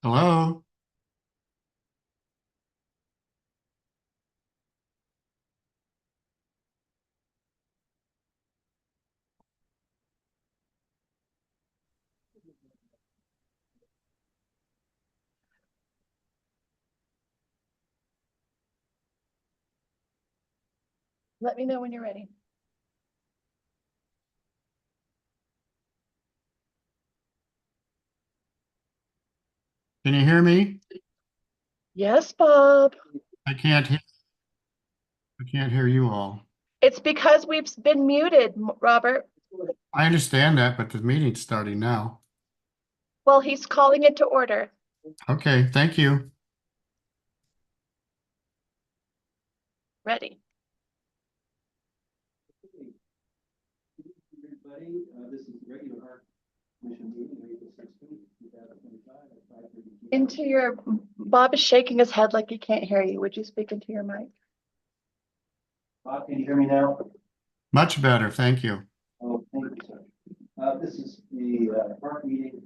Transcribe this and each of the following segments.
Hello? Let me know when you're ready. Can you hear me? Yes, Bob. I can't hear, I can't hear you all. It's because we've been muted, Robert. I understand that, but the meeting's starting now. Well, he's calling it to order. Okay, thank you. Ready. Everybody, this is the regular HARC Commission meeting, April 16th, 2025 at 5:30 p.m. Into your, Bob is shaking his head like he can't hear you. Would you speak into your mic? Bob, can you hear me now? Much better, thank you. Oh, thank you, sir. This is the HARC meeting,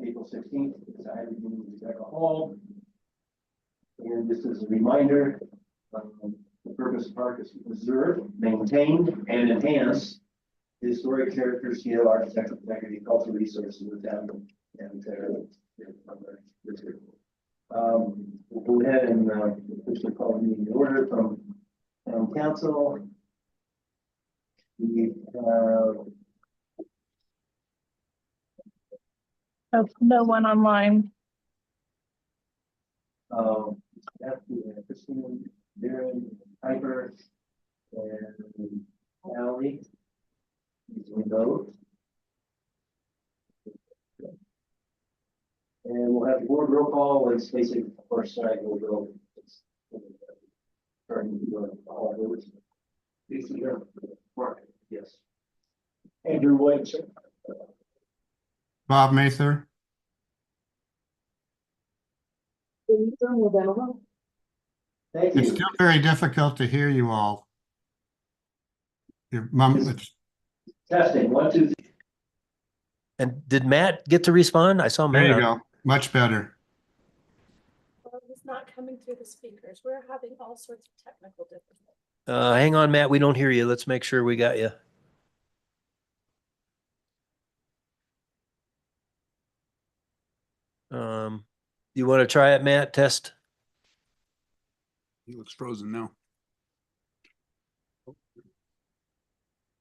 April 16th. It's a hybrid meeting in Rebecca Hall. And this is a reminder, the purpose of HARC is to preserve, maintain, and enhance the historic character, scale, architectural integrity, cultural resources of the town and we'll go ahead and officially call the meeting to order from town council. We Oh, no one online. have Christine, Darren, Piper, and Ally. We vote. And we'll have the board roll call, it's basic, of course, I will go. All those. Yes. Andrew White. Bob Mather? Thank It's you. still very difficult to hear you all. Your mom, Testing, 1, 2, 3. And did Matt get to respond? I saw there Matt. you go, much better. Well, it's not coming through the speakers. We're having all sorts of technical difficulties. Hang on, Matt. We don't hear you. Let's make sure we got you. You want to try it, Matt? Test. He looks frozen now.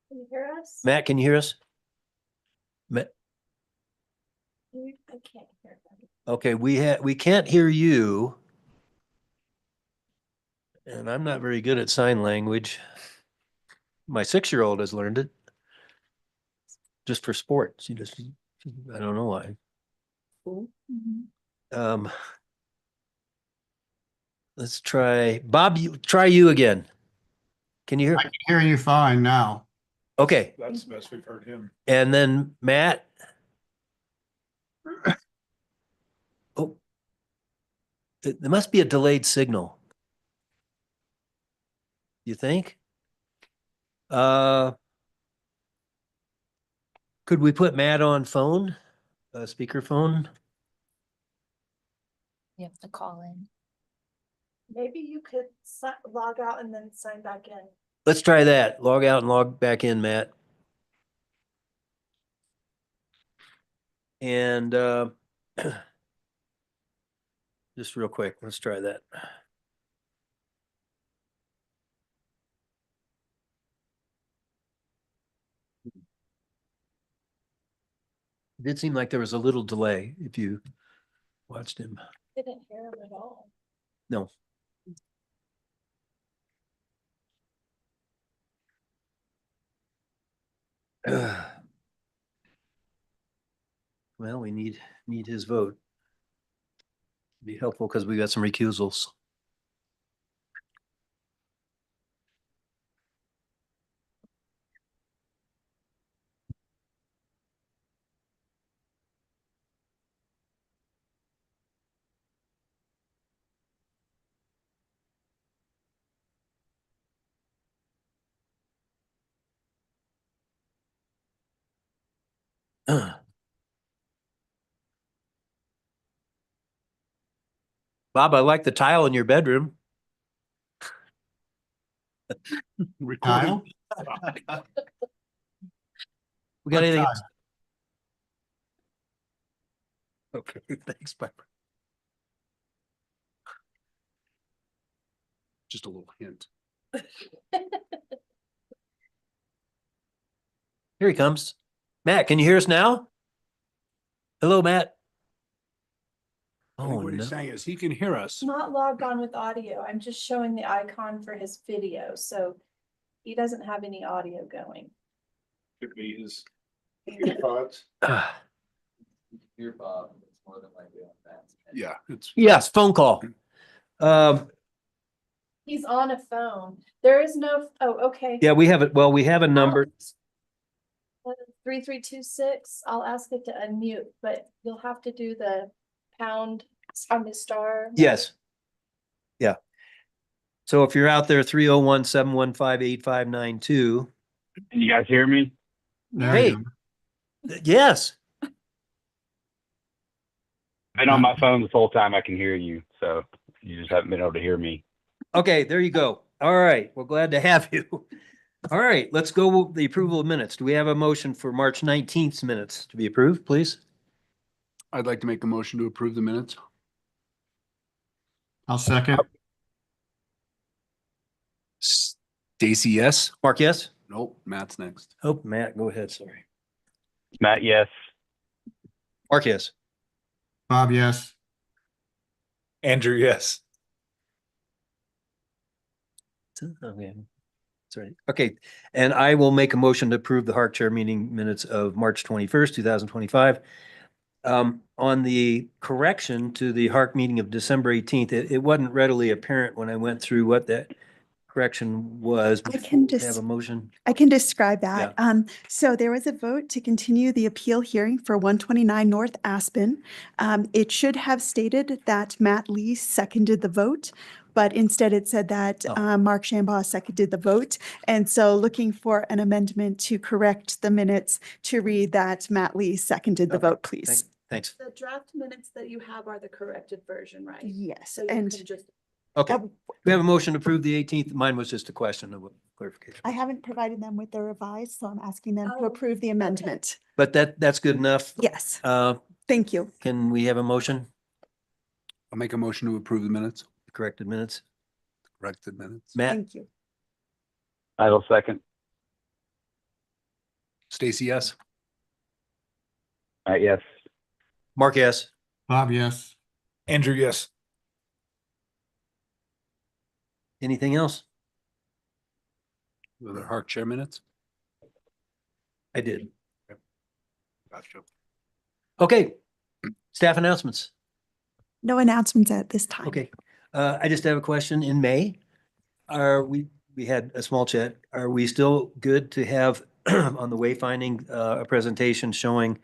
Can you hear us? Matt, can you hear us? Matt. I can't hear them. Okay, we can't hear you. And I'm not very good at sign language. My 6-year-old has learned it. Just for sport. I don't know why. Let's try Bob. Try you again. Can you hear? I can hear you fine now. Okay. That's the best we've heard him. And then Matt. Oh, there must be a delayed signal. You think? Could we put Matt on phone, speaker phone? You have to call in. Maybe you could log out and then sign back in. Let's try that. Log out and log back in, Matt. And just real quick, let's try that. It did seem like there was a little delay if you watched him. Didn't hear him at all. No. Well, we need his vote. Be helpful because we got some recusals. Bob, I like the tile in your bedroom. Kyle? We got What anything time? else? Okay, thanks, Piper. Just a little hint. Here he comes. Matt, can you hear us now? Hello, Matt. I think Oh, what no. he's saying is he can hear us. Not logged on with audio. I'm just showing the icon for his video, so he doesn't have any audio going. Could be his earpods. Dear Bob, it's more than likely on that. Yeah, it's. Yes, phone call. He's on a phone. There is no, oh, okay. Yeah, we have it. Well, we have a number. 3326, I'll ask it to unmute, but you'll have to do the pound on the star. Yes. Yeah. So if you're out there, 301-715-8592. Can you guys hear me? There Hey. you go. Yes. Been on my phone this whole time. I can hear you. So you just haven't been able to hear me. Okay, there you go. All right. We're glad to have you. All right, let's go with the approval of minutes. Do we have a motion for March 19th minutes to be approved, please? I'd like to make a motion to approve the minutes. I'll second. Stacy, yes? Mark, yes? Nope, Matt's next. Oh, Matt, go ahead. Sorry. Matt, yes. Mark, yes. Bob, yes. Andrew, yes. Okay. Sorry. Okay, and I will make a motion to approve the HARC chair meeting minutes of March 21st, 2025. On the correction to the HARC meeting of December 18th, it wasn't readily apparent when I went through what that correction was. I can Before we just- have a motion. I can describe that. So there was a vote to continue the appeal hearing for 129 North Aspen. It should have stated that Matt Lee seconded the vote, but instead it said that Oh. Mark Shambaugh seconded the vote. And so looking for an amendment to correct the minutes to read that Matt Lee seconded the Okay. vote, please. Thanks. The draft minutes that you have are the corrected version, right? Yes, So you and can just, Okay, uh, we have a motion to approve the 18th. Mine was just a question of clarification. I haven't provided them with the revised, so I'm asking them to Oh, approve the amendment. But that's good enough. Yes, Uh, thank you. can we have a motion? I'll make a motion to approve the minutes, Corrected minutes. corrected minutes. Matt, Thank you. I will second. Stacy, yes? Matt, yes. Mark, yes. Bob, yes. Andrew, yes. Anything else? The HARC chair minutes? I did. Gotcha. Okay. Staff announcements. No announcements at this time. Okay. I just have a question. In May, we had a small chat. Are we still good to have on the wayfinding, a presentation showing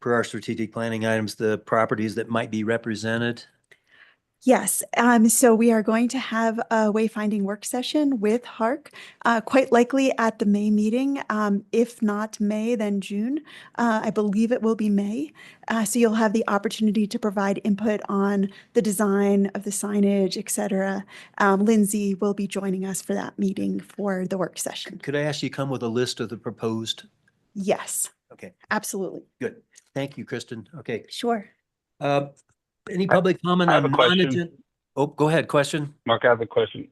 per our strategic planning items, the properties that might be represented? Yes, so we are going to have a wayfinding work session with HARC, quite likely at the May meeting. If not May, then June. I believe it will be May. So you'll have the opportunity to provide input on the design of the signage, et cetera. Lindsay will be joining us for that meeting for the work session. Could I ask you to come with a list of the proposed? Yes, Okay, absolutely. good. Thank you, Kristen. Okay. Sure. Any public comment I have on a question. non-agenda? Oh, go ahead. Question? Mark, I have a question.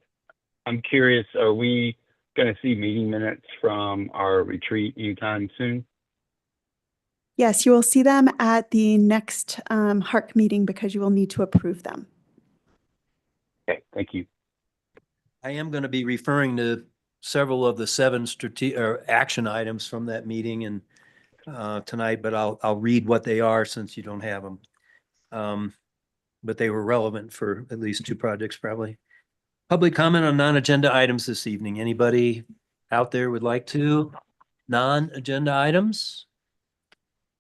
I'm curious, are we going to see meeting minutes from our retreat anytime soon? Yes, you will see them at the next HARC meeting because you will need to approve them. Okay, thank you. I am going to be referring to several of the 7 action items from that meeting and tonight, but I'll read what they are since you don't have them. But they were relevant for at least 2 projects probably. Public comment on non-agenda items this evening. Anybody out there would like to? Non-agenda items?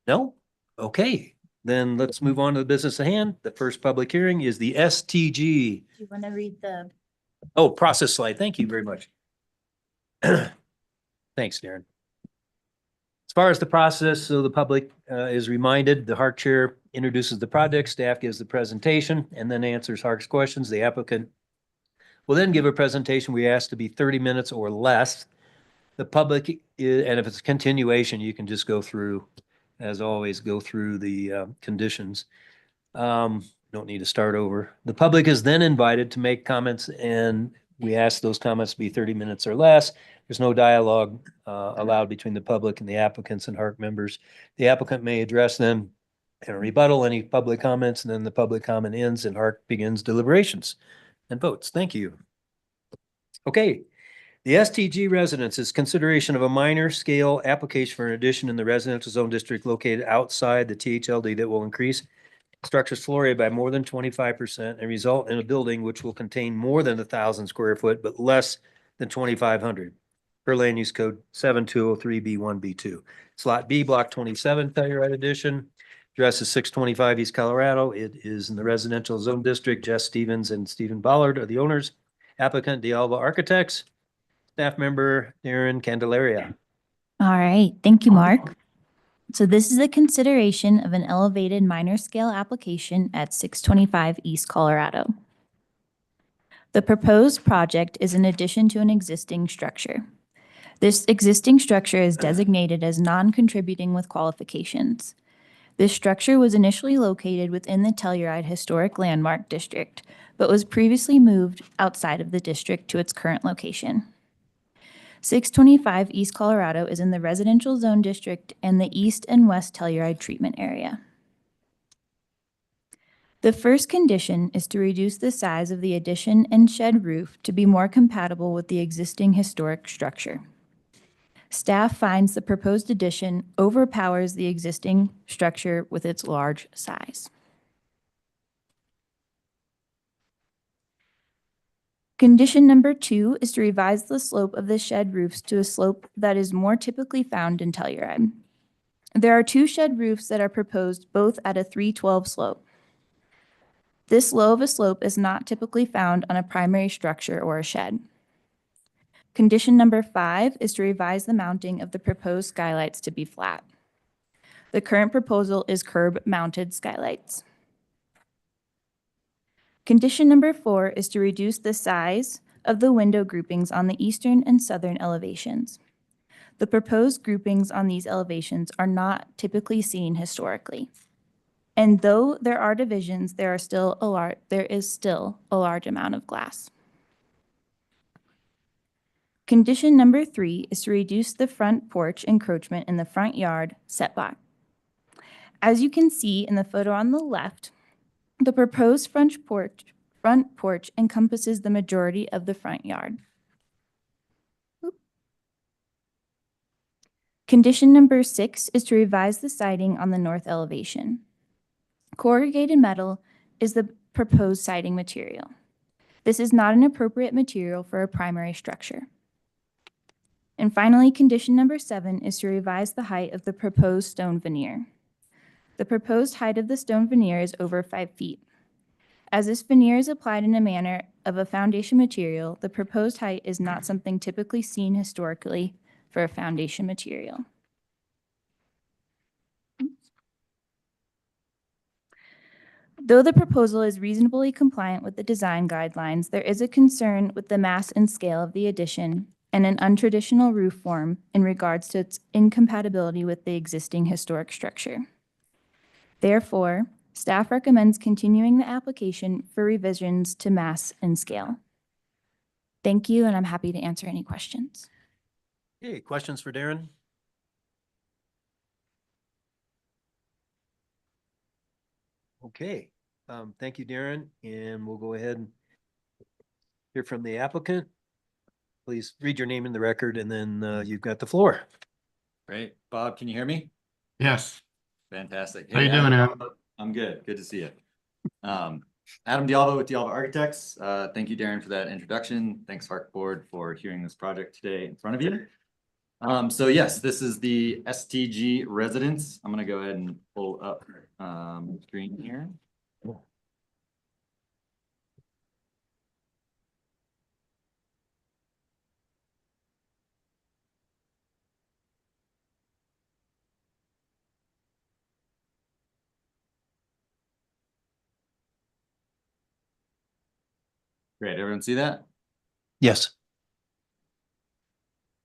No? Okay, then let's move on to the business at hand. The first public hearing is the STG. Do you want to read the, Oh, process slide. Thank you very much. Thanks, Darren. As far as the process, so the public is reminded, the HARC chair introduces the project, staff gives the presentation, and then answers HARC's questions. The applicant will then give a presentation we ask to be 30 minutes or less. The public, and if it's a continuation, you can just go through, as always, go through the conditions. Don't need to start over. The public is then invited to make comments, and we ask those comments to be 30 minutes or less. There's no dialogue allowed between the public and the applicants and HARC members. The applicant may address them and rebuttal any public comments, and then the public comment ends and HARC begins deliberations and votes. Thank you. Okay. The STG residence is consideration of a minor scale application for an addition in the residential zone district located outside the THLD that will increase structure's floor area by more than 25% and result in a building which will contain more than 1,000 square foot, but less than 2,500 per land use code 7203B1B2. Slot B, block 27, Telluride edition. Address is 625 East Colorado. It is in the residential zone district. Jess Stevens and Stephen Ballard are the owners. Applicant D'Alba Architects. Staff member Darren Candelaria. All right, thank you, Mark. So this is a consideration of an elevated minor scale application at 625 East Colorado. The proposed project is an addition to an existing structure. This existing structure is designated as non-contributing with qualifications. This structure was initially located within the Telluride Historic Landmark District, but was previously moved outside of the district to its current location. 625 East Colorado is in the residential zone district and the east and west Telluride treatment area. The first condition is to reduce the size of the addition and shed roof to be more compatible with the existing historic structure. Staff finds the proposed addition overpowers the existing structure with its large size. Condition number 2 is to revise the slope of the shed roofs to a slope that is more typically found in Telluride. There are 2 shed roofs that are proposed both at a 312 slope. This low of a slope is not typically found on a primary structure or a shed. Condition number 5 is to revise the mounting of the proposed skylights to be flat. The current proposal is curb-mounted skylights. Condition number 4 is to reduce the size of the window groupings on the eastern and southern elevations. The proposed groupings on these elevations are not typically seen historically. And though there are divisions, there is still a large amount of glass. Condition number 3 is to reduce the front porch encroachment in the front yard setback. As you can see in the photo on the left, the proposed front porch encompasses the majority of the front yard. Condition number 6 is to revise the siding on the north elevation. Corrugated metal is the proposed siding material. This is not an appropriate material for a primary structure. And finally, condition number 7 is to revise the height of the proposed stone veneer. The proposed height of the stone veneer is over 5 feet. As this veneer is applied in a manner of a foundation material, the proposed height is not something typically seen historically for a foundation material. Though the proposal is reasonably compliant with the design guidelines, there is a concern with the mass and scale of the addition and an untraditional roof form in regards to its incompatibility with the existing historic structure. Therefore, staff recommends continuing the application for revisions to mass and scale. Thank you, and I'm happy to answer any questions. Okay, questions for Darren? Okay, thank you, Darren, and we'll go ahead and hear from the applicant. Please read your name in the record and then you've got the floor. Great. Bob, can you hear me? Yes. Fantastic. How you Hey, doing, Adam? Adam? I'm good. Good to see you. Adam D'Alba with D'Alba Architects. Thank you, Darren, for that introduction. Thanks, HARC Board, for hearing this project today in front of you. So yes, this is the STG residence. I'm going to go ahead and pull up the screen here. Great, everyone see that? Yes.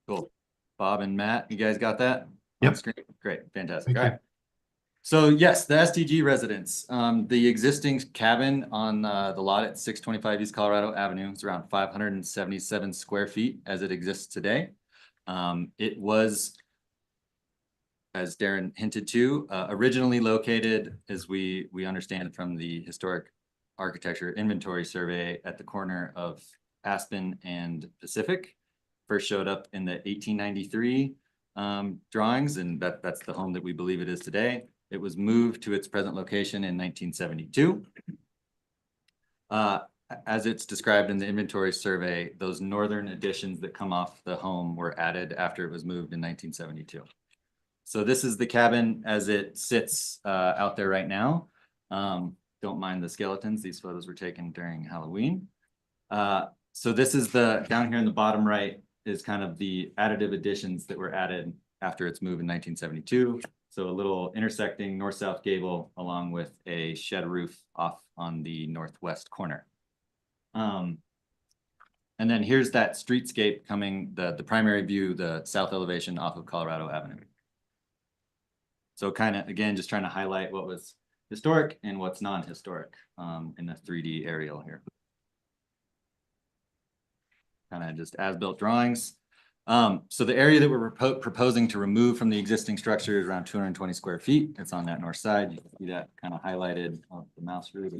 Cool. Bob and Matt, you guys got that? Yep. On screen? Great, fantastic. Thank All you. right. So yes, the STG residence, the existing cabin on the lot at 625 East Colorado Avenue is around 577 square feet as it exists today. It was, as Darren hinted to, originally located, as we understand from the historic architecture inventory survey, at the corner of Aspen and Pacific. First showed up in the 1893 drawings, and that's the home that we believe it is today. It was moved to its present location in 1972. As it's described in the inventory survey, those northern additions that come off the home were added after it was moved in 1972. So this is the cabin as it sits out there right now. Don't mind the skeletons. These photos were taken during Halloween. So this is down here in the bottom right is kind of the additive additions that were added after its move in 1972. So a little intersecting north-south gable along with a shed roof off on the northwest corner. And then here's that streetscape coming, the primary view, the south elevation off of Colorado Avenue. So kind of, again, just trying to highlight what was historic and what's non-historic in the 3D aerial here. Kind of just as-built drawings. So the area that we're proposing to remove from the existing structure is around 220 square feet. It's on that north side. You can see that kind of highlighted on the mouse route.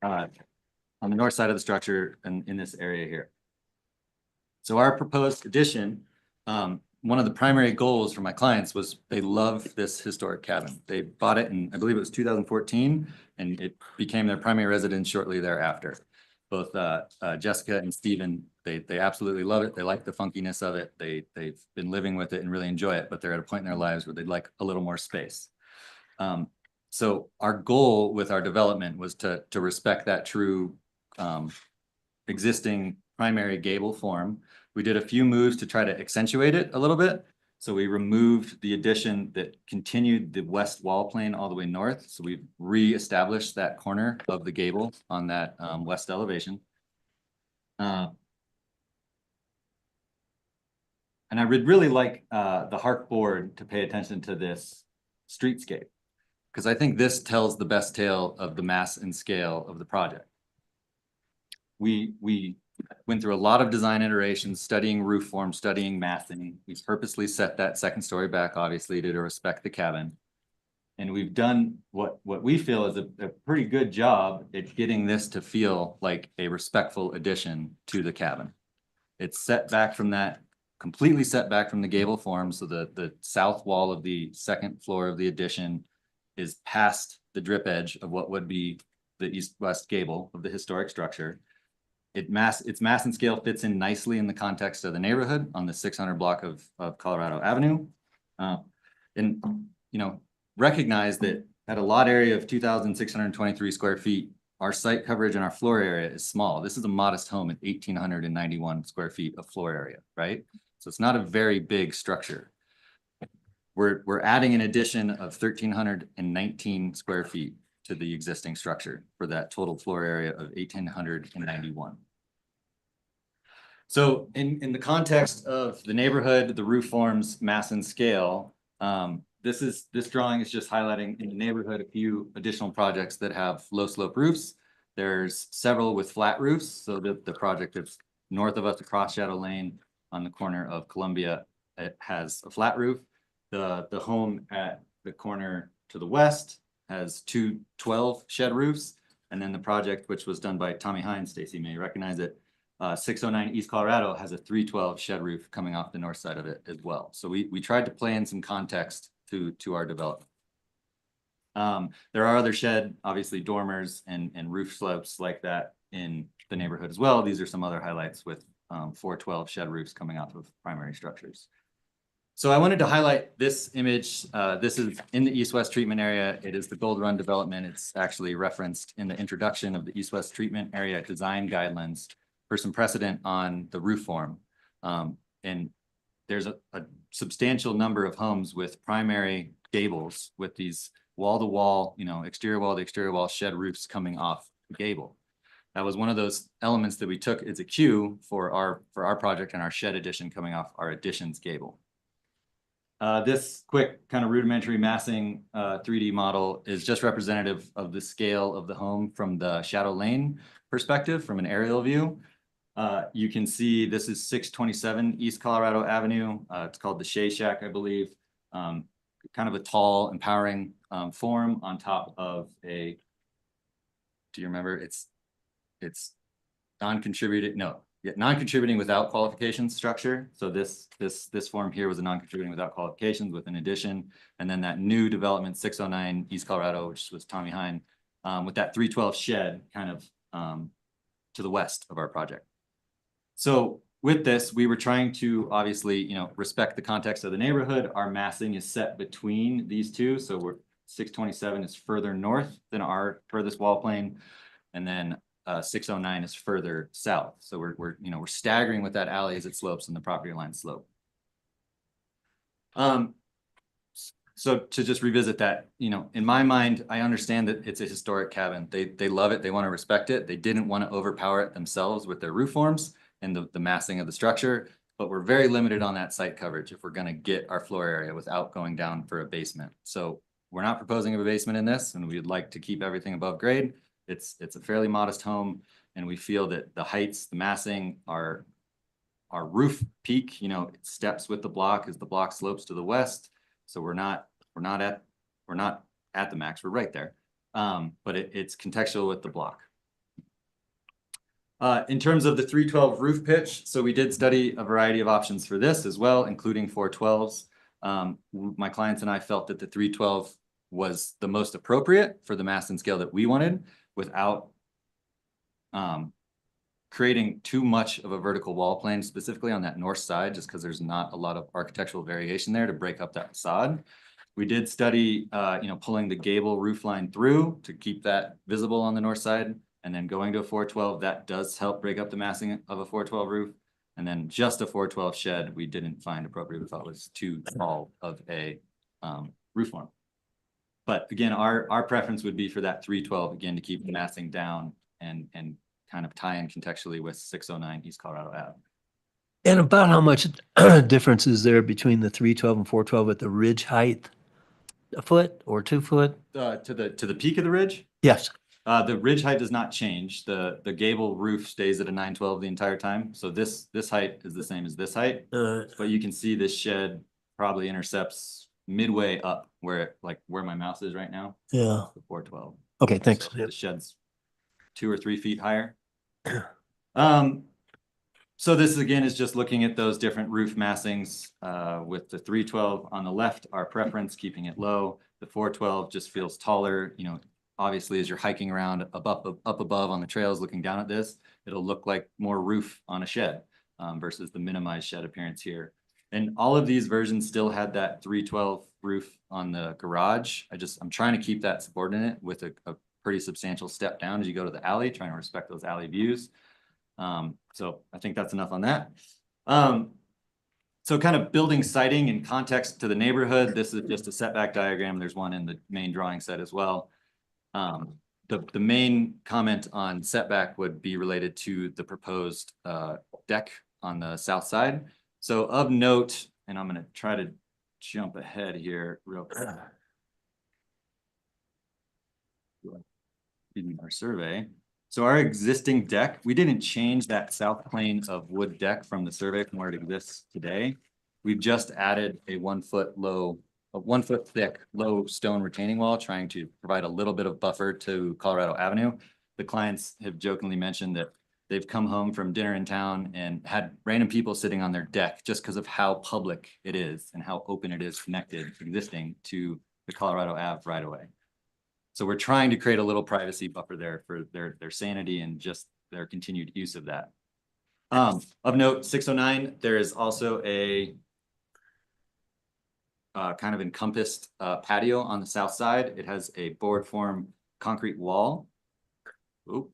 On the north side of the structure and in this area here. So our proposed addition, one of the primary goals for my clients was they love this historic cabin. They bought it in, I believe it was 2014, and it became their primary residence shortly thereafter. Both Jessica and Stephen, they absolutely love it. They like the funkiness of it. They've been living with it and really enjoy it, but they're at a point in their lives where they'd like a little more space. So our goal with our development was to respect that true existing primary gable form. We did a few moves to try to accentuate it a little bit. So we removed the addition that continued the west wall plane all the way north. So we've reestablished that corner of the gable on that west elevation. And I would really like the HARC board to pay attention to this streetscape, because I think this tells the best tale of the mass and scale of the project. We went through a lot of design iterations, studying roof form, studying massing. We purposely set that second story back, obviously, to respect the cabin. And we've done what we feel is a pretty good job at getting this to feel like a respectful addition to the cabin. It's set back from that, completely set back from the gable form. So the south wall of the second floor of the addition is past the drip edge of what would be the east-west gable of the historic structure. Its mass and scale fits in nicely in the context of the neighborhood on the 600 block of Colorado Avenue. And, you know, recognize that at a lot area of 2,623 square feet, our site coverage and our floor area is small. This is a modest home at 1,891 square feet of floor area, right? So it's not a very big structure. We're adding an addition of 1,319 square feet to the existing structure for that total floor area of 1,891. So in the context of the neighborhood, the roof forms, mass and scale, this drawing is just highlighting in the neighborhood a few additional projects that have low slope roofs. There's several with flat roofs. So the project that's north of us across Shadow Lane on the corner of Columbia, it has a flat roof. The home at the corner to the west has two 12 shed roofs. And then the project, which was done by Tommy Hines, Stacy may recognize it, 609 East Colorado has a 312 shed roof coming off the north side of it as well. So we tried to play in some context to our development. There are other shed, obviously dormers and roof slopes like that in the neighborhood as well. These are some other highlights with 412 shed roofs coming off of primary structures. So I wanted to highlight this image. This is in the east-west treatment area. It is the Gold Run development. It's actually referenced in the introduction of the east-west treatment area design guidelines for some precedent on the roof form. And there's a substantial number of homes with primary gables with these wall-to-wall, you know, exterior wall to exterior wall shed roofs coming off the gable. That was one of those elements that we took as a cue for our project and our shed addition coming off our additions gable. This quick kind of rudimentary massing 3D model is just representative of the scale of the home from the Shadow Lane perspective from an aerial view. You can see this is 627 East Colorado Avenue. It's called the Shea Shack, I believe. Kind of a tall, empowering form on top of a, do you remember? It's non-contributing, no, yeah, non-contributing without qualifications structure. So this form here was a non-contributing without qualifications with an addition. And then that new development 609 East Colorado, which was Tommy Hine, with that 312 shed kind of to the west of our project. So with this, we were trying to obviously, respect the context of the neighborhood. Our massing is set between these two. So we're 627 is further north than our furthest wall plane. And then 609 is further south. So we're staggering with that alley as it slopes and the property line slope. So to just revisit that, in my mind, I understand that it's a historic cabin. They love it. They want to respect it. They didn't want to overpower it themselves with their roof forms and the massing of the structure, but we're very limited on that site coverage if we're going to get our floor area without going down for a basement. So we're not proposing a basement in this, and we'd like to keep everything above grade. It's a fairly modest home, and we feel that the heights, the massing, our roof peak, it steps with the block as the block slopes to the west. So we're not at the max. We're right there, but it's contextual with the block. In terms of the 312 roof pitch, so we did study a variety of options for this as well, including 412s. My clients and I felt that the 312 was the most appropriate for the mass and scale that we wanted, without creating too much of a vertical wall plane, specifically on that north side, just because there's not a lot of architectural variation there to break up that facade. We did study, pulling the gable roof line through to keep that visible on the north side, and then going to a 412. That does help break up the massing of a 412 roof. And then just a 412 shed, we didn't find appropriate. We thought was too small of a roof form. But again, our preference would be for that 312, again, to keep the massing down and kind of tie in contextually with 609 East Colorado Ave. And about how much difference is there between the 312 and 412 at the ridge height? A foot or 2 foot? To the peak of the ridge? Yes. The ridge height does not change. The gable roof stays at a 912 the entire time. So this height is the same as this height. But you can see this shed probably intercepts midway up where my mouse is right now. Yeah. The 412. Okay, thanks. So the shed's 2 or 3 feet higher. So this again is just looking at those different roof massings with the 312 on the left, our preference, keeping it low. The 412 just feels taller. Obviously, as you're hiking around up above on the trails looking down at this, it'll look like more roof on a shed versus the minimized shed appearance here. And all of these versions still had that 312 roof on the garage. I'm trying to keep that subordinate with a pretty substantial step down as you go to the alley, trying to respect those alley views. So I think that's enough on that. So kind of building siting in context to the neighborhood. This is just a setback diagram. There's one in the main drawing set as well. The main comment on setback would be related to the proposed deck on the south side. So of note, and I'm going to try to jump ahead here real quick. In our survey. So our existing deck, we didn't change that south plane of wood deck from the survey from where it exists today. We've just added a 1 foot thick, low stone retaining wall, trying to provide a little bit of buffer to Colorado Avenue. The clients have jokingly mentioned that they've come home from dinner in town and had random people sitting on their deck just because of how public it is and how open it is connected, existing to the Colorado Ave right away. So we're trying to create a little privacy buffer there for their sanity and just their continued use of that. Of note, 609, there is also a kind of encompassed patio on the south side. It has a board form concrete wall. Oop.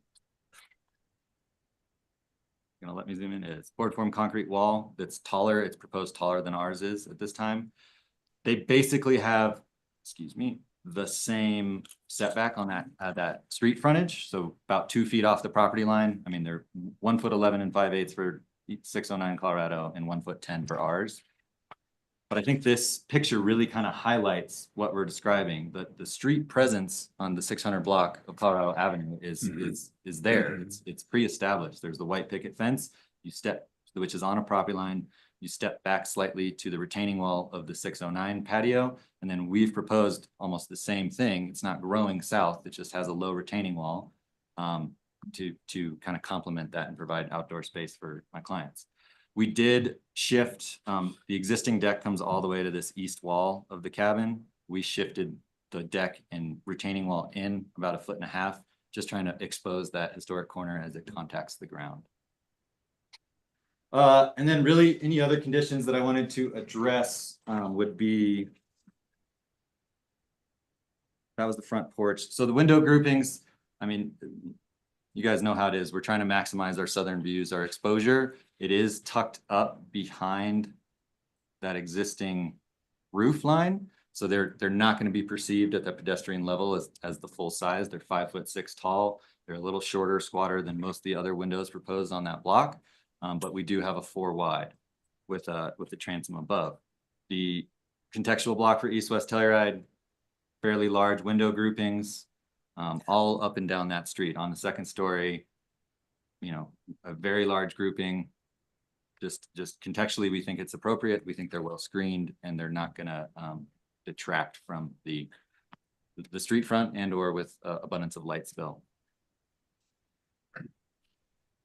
Gonna let me zoom in. It's board form concrete wall that's taller. It's proposed taller than ours is at this time. They basically have, excuse me, the same setback on that street frontage, so about 2 feet off the property line. I mean, they're 1'11" 5/8" for 609 Colorado and 1'10" for ours. But I think this picture really kind of highlights what we're describing. The street presence on the 600 block of Colorado Avenue is there. It's pre-established. There's the white picket fence. You step, which is on a property line. You step back slightly to the retaining wall of the 609 patio. And then we've proposed almost the same thing. It's not growing south. It just has a low retaining wall to kind of complement that and provide outdoor space for my clients. We did shift, the existing deck comes all the way to this east wall of the cabin. We shifted the deck and retaining wall in about 1.5 feet, just trying to expose that historic corner as it contacts the ground. And then really any other conditions that I wanted to address would be, that was the front porch. So the window groupings, I mean, you guys know how it is. We're trying to maximize our southern views, our exposure. It is tucked up behind that existing roof line. So they're not going to be perceived at the pedestrian level as the full size. They're 5'6" tall. They're a little shorter, squatter than most of the other windows proposed on that block. But we do have a 4 wide with the transom above. The contextual block for east-west Telluride, fairly large window groupings, all up and down that street. On the second story, you know, a very large grouping. Just contextually, we think it's appropriate. We think they're well screened and they're not gonna detract from the street front and or with abundance of light spill.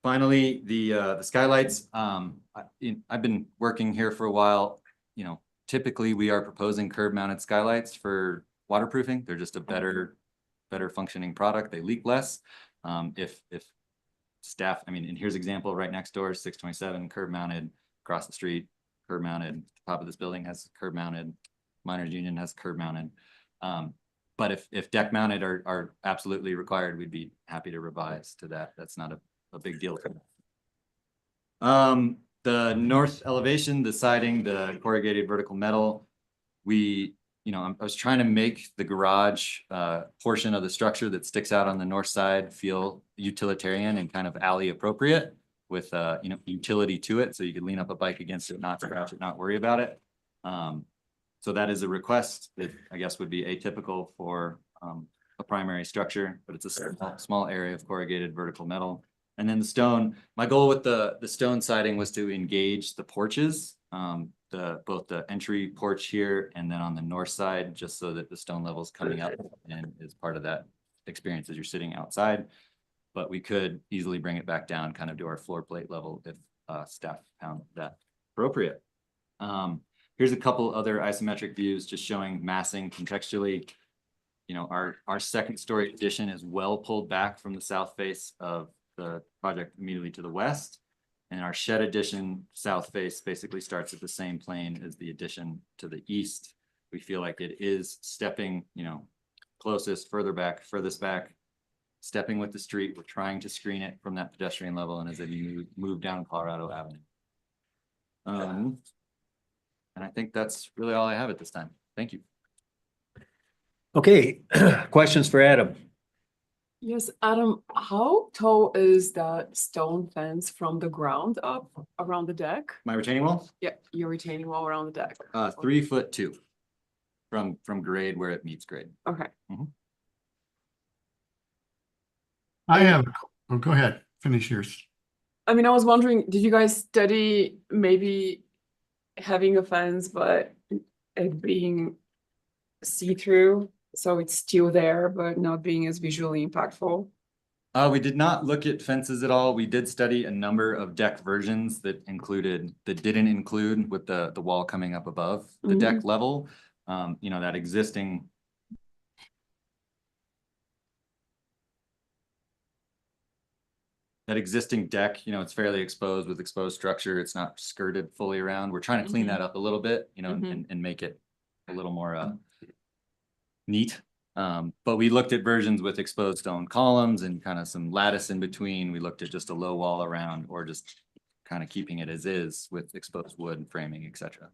Finally, the skylights. I've been working here for a while. You know, typically we are proposing curb mounted skylights for waterproofing. They're just a better functioning product. They leak less. If staff, I mean, and here's an example right next door, 627 curb mounted, across the street, curb mounted, top of this building has curb mounted, Miners Union has curb mounted. But if deck mounted are absolutely required, we'd be happy to revise to that. That's not a big deal. The north elevation, the siding, the corrugated vertical metal, I was trying to make the garage portion of the structure that sticks out on the north side feel utilitarian and kind of alley appropriate with utility to it, so you could lean up a bike against it, not scratch it, not worry about it. So that is a request that I guess would be atypical for a primary structure, but it's a small area of corrugated vertical metal. And then the stone, my goal with the stone siding was to engage the porches, both the entry porch here and then on the north side, just so that the stone level is coming up and is part of that experience as you're sitting outside. But we could easily bring it back down kind of to our floor plate level if staff found that appropriate. Here's a couple other isometric views just showing massing contextually. You know, our second story addition is well pulled back from the south face of the project immediately to the west. And our shed addition south face basically starts at the same plane as the addition to the east. We feel like it is stepping, closest, furthest back, stepping with the street. We're trying to screen it from that pedestrian level and as we move down Colorado Avenue. And I think that's really all I have at this time. Thank you. Okay, questions for Adam? Yes, Adam, how tall is that stone fence from the ground up around the deck? My retaining wall? Yeah, your retaining wall around the deck. 3'2" from grade where it meets grade. Okay. Oh, go ahead, finish yours. I mean, I was wondering, did you guys study maybe having a fence, but it being see-through? So it's still there, but not being as visually impactful? We did not look at fences at all. We did study a number of deck versions that didn't include with the wall coming up above the deck level. That existing deck, it's fairly exposed with exposed structure. It's not skirted fully around. We're trying to clean that up a little bit, and make it a little more neat. But we looked at versions with exposed stone columns and kind of some lattice in between. We looked at just a low wall around or just kind of keeping it as is with exposed wood and framing, etc.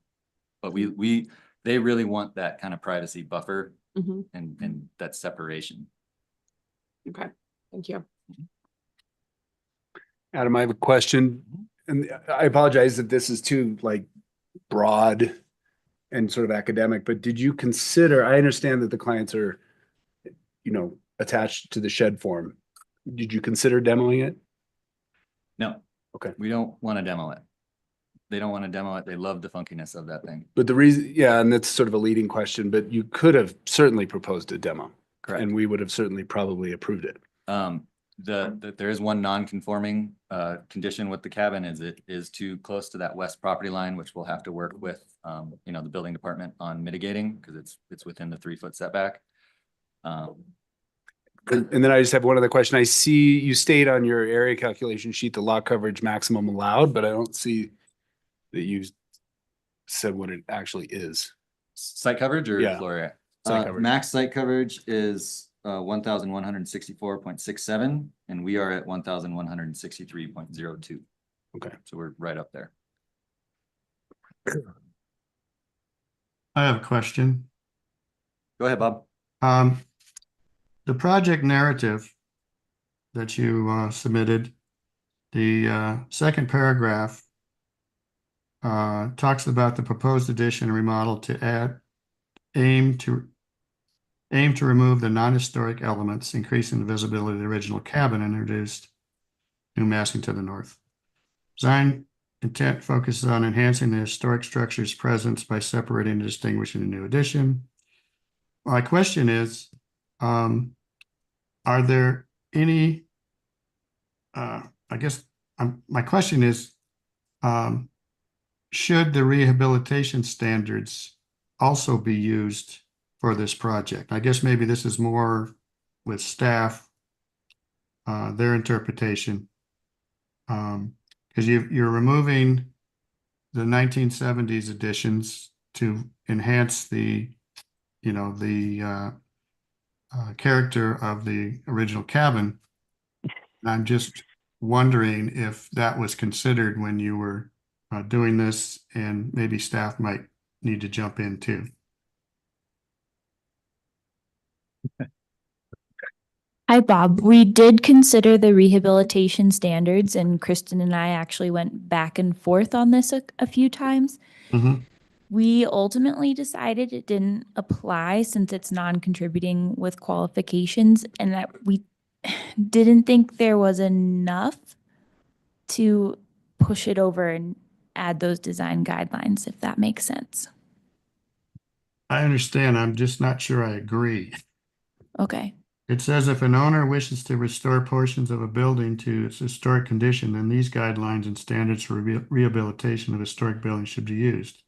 But the they really want that kind of privacy buffer Mhm. and that separation. Okay, thank you. Adam, I have a question, and I apologize if this is too like broad and sort of academic, but did you consider, I understand that the clients are, attached to the shed form. Did you consider demoing it? No. Okay. We don't want to demo it. They don't want to demo it. They love the funkiness of that thing. But the reason, yeah, and that's sort of a leading question, but you could have certainly proposed a demo. Correct. And we would have certainly probably approved it. There is one non-conforming condition with the cabin is it is too close to that west property line, which we'll have to work with the building department on mitigating because it's within the 3-foot setback. And then I just have one other question. I see you state on your area calculation sheet, the lot coverage maximum allowed, but I don't see that you said what it actually is. Site coverage or Yeah. floor area? Site coverage. Max site coverage is 1,164.67, and we are at 1,163.02. Okay. So we're right up there. I have a question. Go ahead, Bob. The project narrative that you submitted, the second paragraph talks about the proposed addition and remodel to aim to remove the non-historic elements, increasing the visibility of the original cabin, and introduced new massing to the north. Design intent focuses on enhancing the historic structure's presence by separating and distinguishing the new addition. My question is, are there any, my question is, should the rehabilitation standards also be used for this project? I guess maybe this is more with staff, their interpretation. Because you're removing the 1970s additions to enhance the character of the original cabin. I'm just wondering if that was considered when you were doing this, and maybe staff might need to jump in too. Hi, Bob. We did consider the rehabilitation standards, and Kristen and I actually went back and forth on this a few times. Mhm. We ultimately decided it didn't apply since it's non-contributing with qualifications, and that we didn't think there was enough to push it over and add those design guidelines, if that makes sense. I understand. I'm just not sure I agree. Okay. It says if an owner wishes to restore portions of a building to its historic condition, then these guidelines and standards for rehabilitation of historic buildings should be used.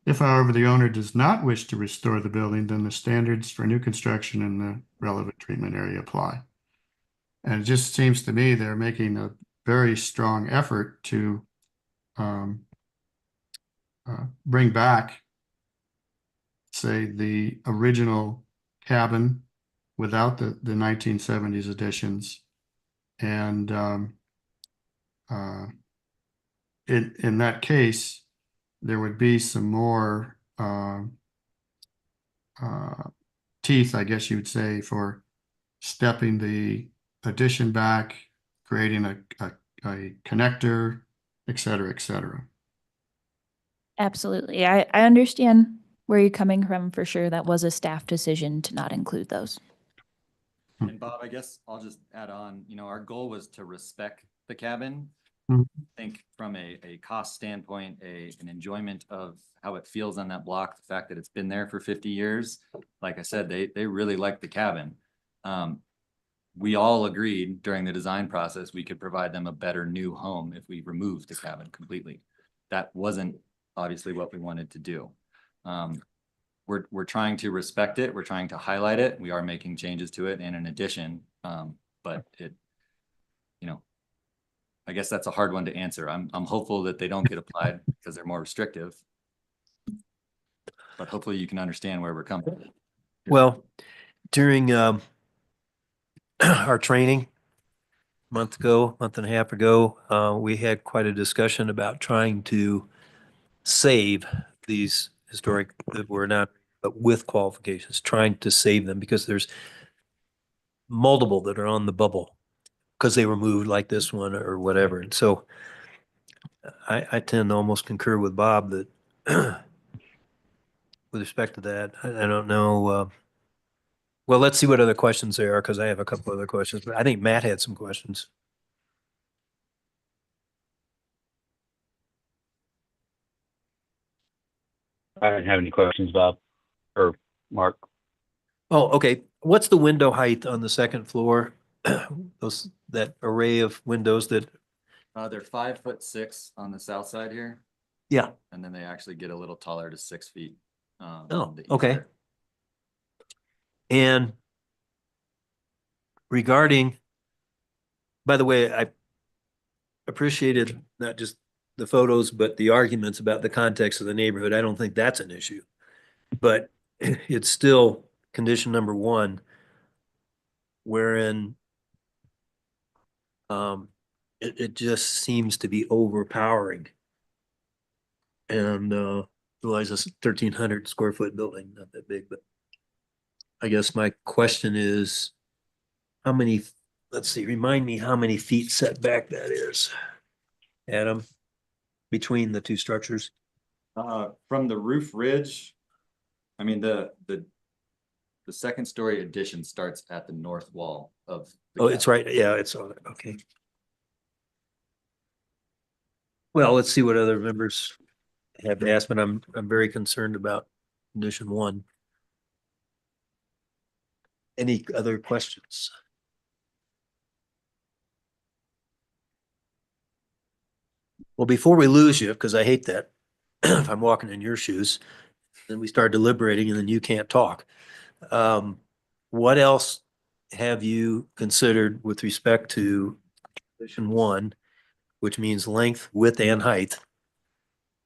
If, however, the owner does not wish to restore the building, then the standards for new construction in the relevant treatment area apply. And it just seems to me they're making a very strong effort to bring back, say, the original cabin without the 1970s additions. And in that case, there would be some more teeth, I guess you would say, for stepping the addition back, creating a connector, et cetera, et cetera. Absolutely. I understand where you're coming from for sure. That was a staff decision to not include those. And Bob, I guess I'll just add on, our goal was to respect the cabin. Mhm. I think from a cost standpoint, an enjoyment of how it feels on that block, the fact that it's been there for 50 years. Like I said, they really like the cabin. We all agreed during the design process, we could provide them a better new home if we removed the cabin completely. That wasn't obviously what we wanted to do. We're trying to respect it. We're trying to highlight it. We are making changes to it and an addition. But it, I guess that's a hard one to answer. I'm hopeful that they don't get applied because they're more restrictive. But hopefully you can understand where we're coming from. Well, during our training month and a half ago, we had quite a discussion about trying to save these historic that were not, but with qualifications, trying to save them because there's multiple that are on the bubble because they were moved like this one or whatever. And so I tend to almost concur with Bob that with respect to that, I don't know. Well, let's see what other questions there are because I have a couple other questions, but I think Matt had some questions. I don't have any questions, Bob or Mark. Oh, okay. What's the window height on the second floor? That array of windows that, They're 5'6" on the south side here, yeah. and then they actually get a little taller to 6 feet. Oh, on the east okay. there. And regarding, by the way, I appreciated not just the photos, but the arguments about the context of the neighborhood. I don't think that's an issue. But it's still condition number one, wherein it just seems to be overpowering. And realize it's 1,300 square foot building, not that big, but I guess my question is, how many, let's see, remind me how many feet setback that is, Adam, between the two structures? From the roof ridge, I mean, the second story addition starts at the north wall of. the Oh, it's cabin. right. Yeah, it's on it. Okay. Well, let's see what other members have asked, but I'm very concerned about condition one. Any other questions? Well, before we lose you, because I hate that, if I'm walking in your shoes, then we start deliberating and then you can't talk. What else have you considered with respect to condition one, which means length, width, and height?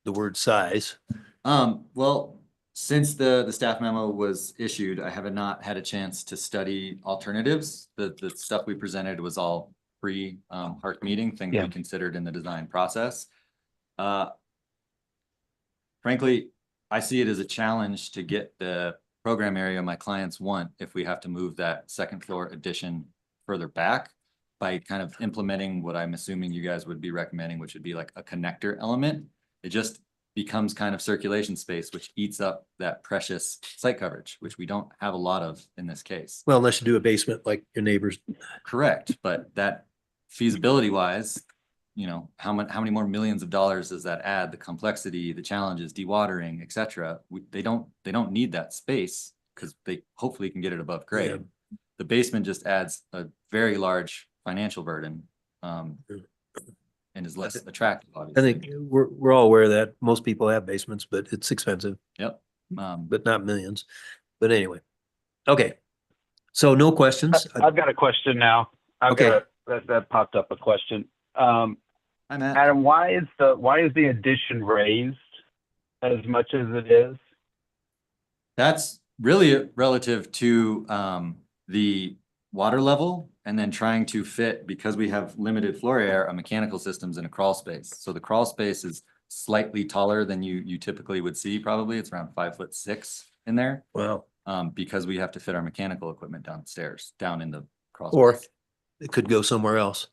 The word size. Well, since the staff memo was issued, I have not had a chance to study alternatives. The stuff we presented was all pre HARC meeting, things Yeah. we considered in the design process. Frankly, I see it as a challenge to get the program area my clients want if we have to move that second floor addition further back by kind of implementing what I'm assuming you guys would be recommending, which would be like a connector element. It just becomes kind of circulation space, which eats up that precious site coverage, which we don't have a lot of in this case. Well, unless you do a basement like your neighbors. Correct, but that feasibility wise, you know, how many more millions of dollars does that add? The complexity, the challenges, dewatering, et cetera. They don't need that space because they hopefully can get it above grade. The basement just adds a very large financial burden. And is less attractive, I obviously. think we're all aware of that. Most people have basements, but it's expensive, Yep. but not millions. But anyway, okay. So no questions. I've got a question now. Okay. That popped up a question. Hi, Matt. Adam, why is the addition raised as much as it is? That's really relative to the water level and then trying to fit, because we have limited floor area, a mechanical systems in a crawl space. So the crawl space is slightly taller than you typically would see probably. It's around 5'6" in there. Wow. Because we have to fit our mechanical equipment downstairs, down in the crawl Or space. it could go somewhere else.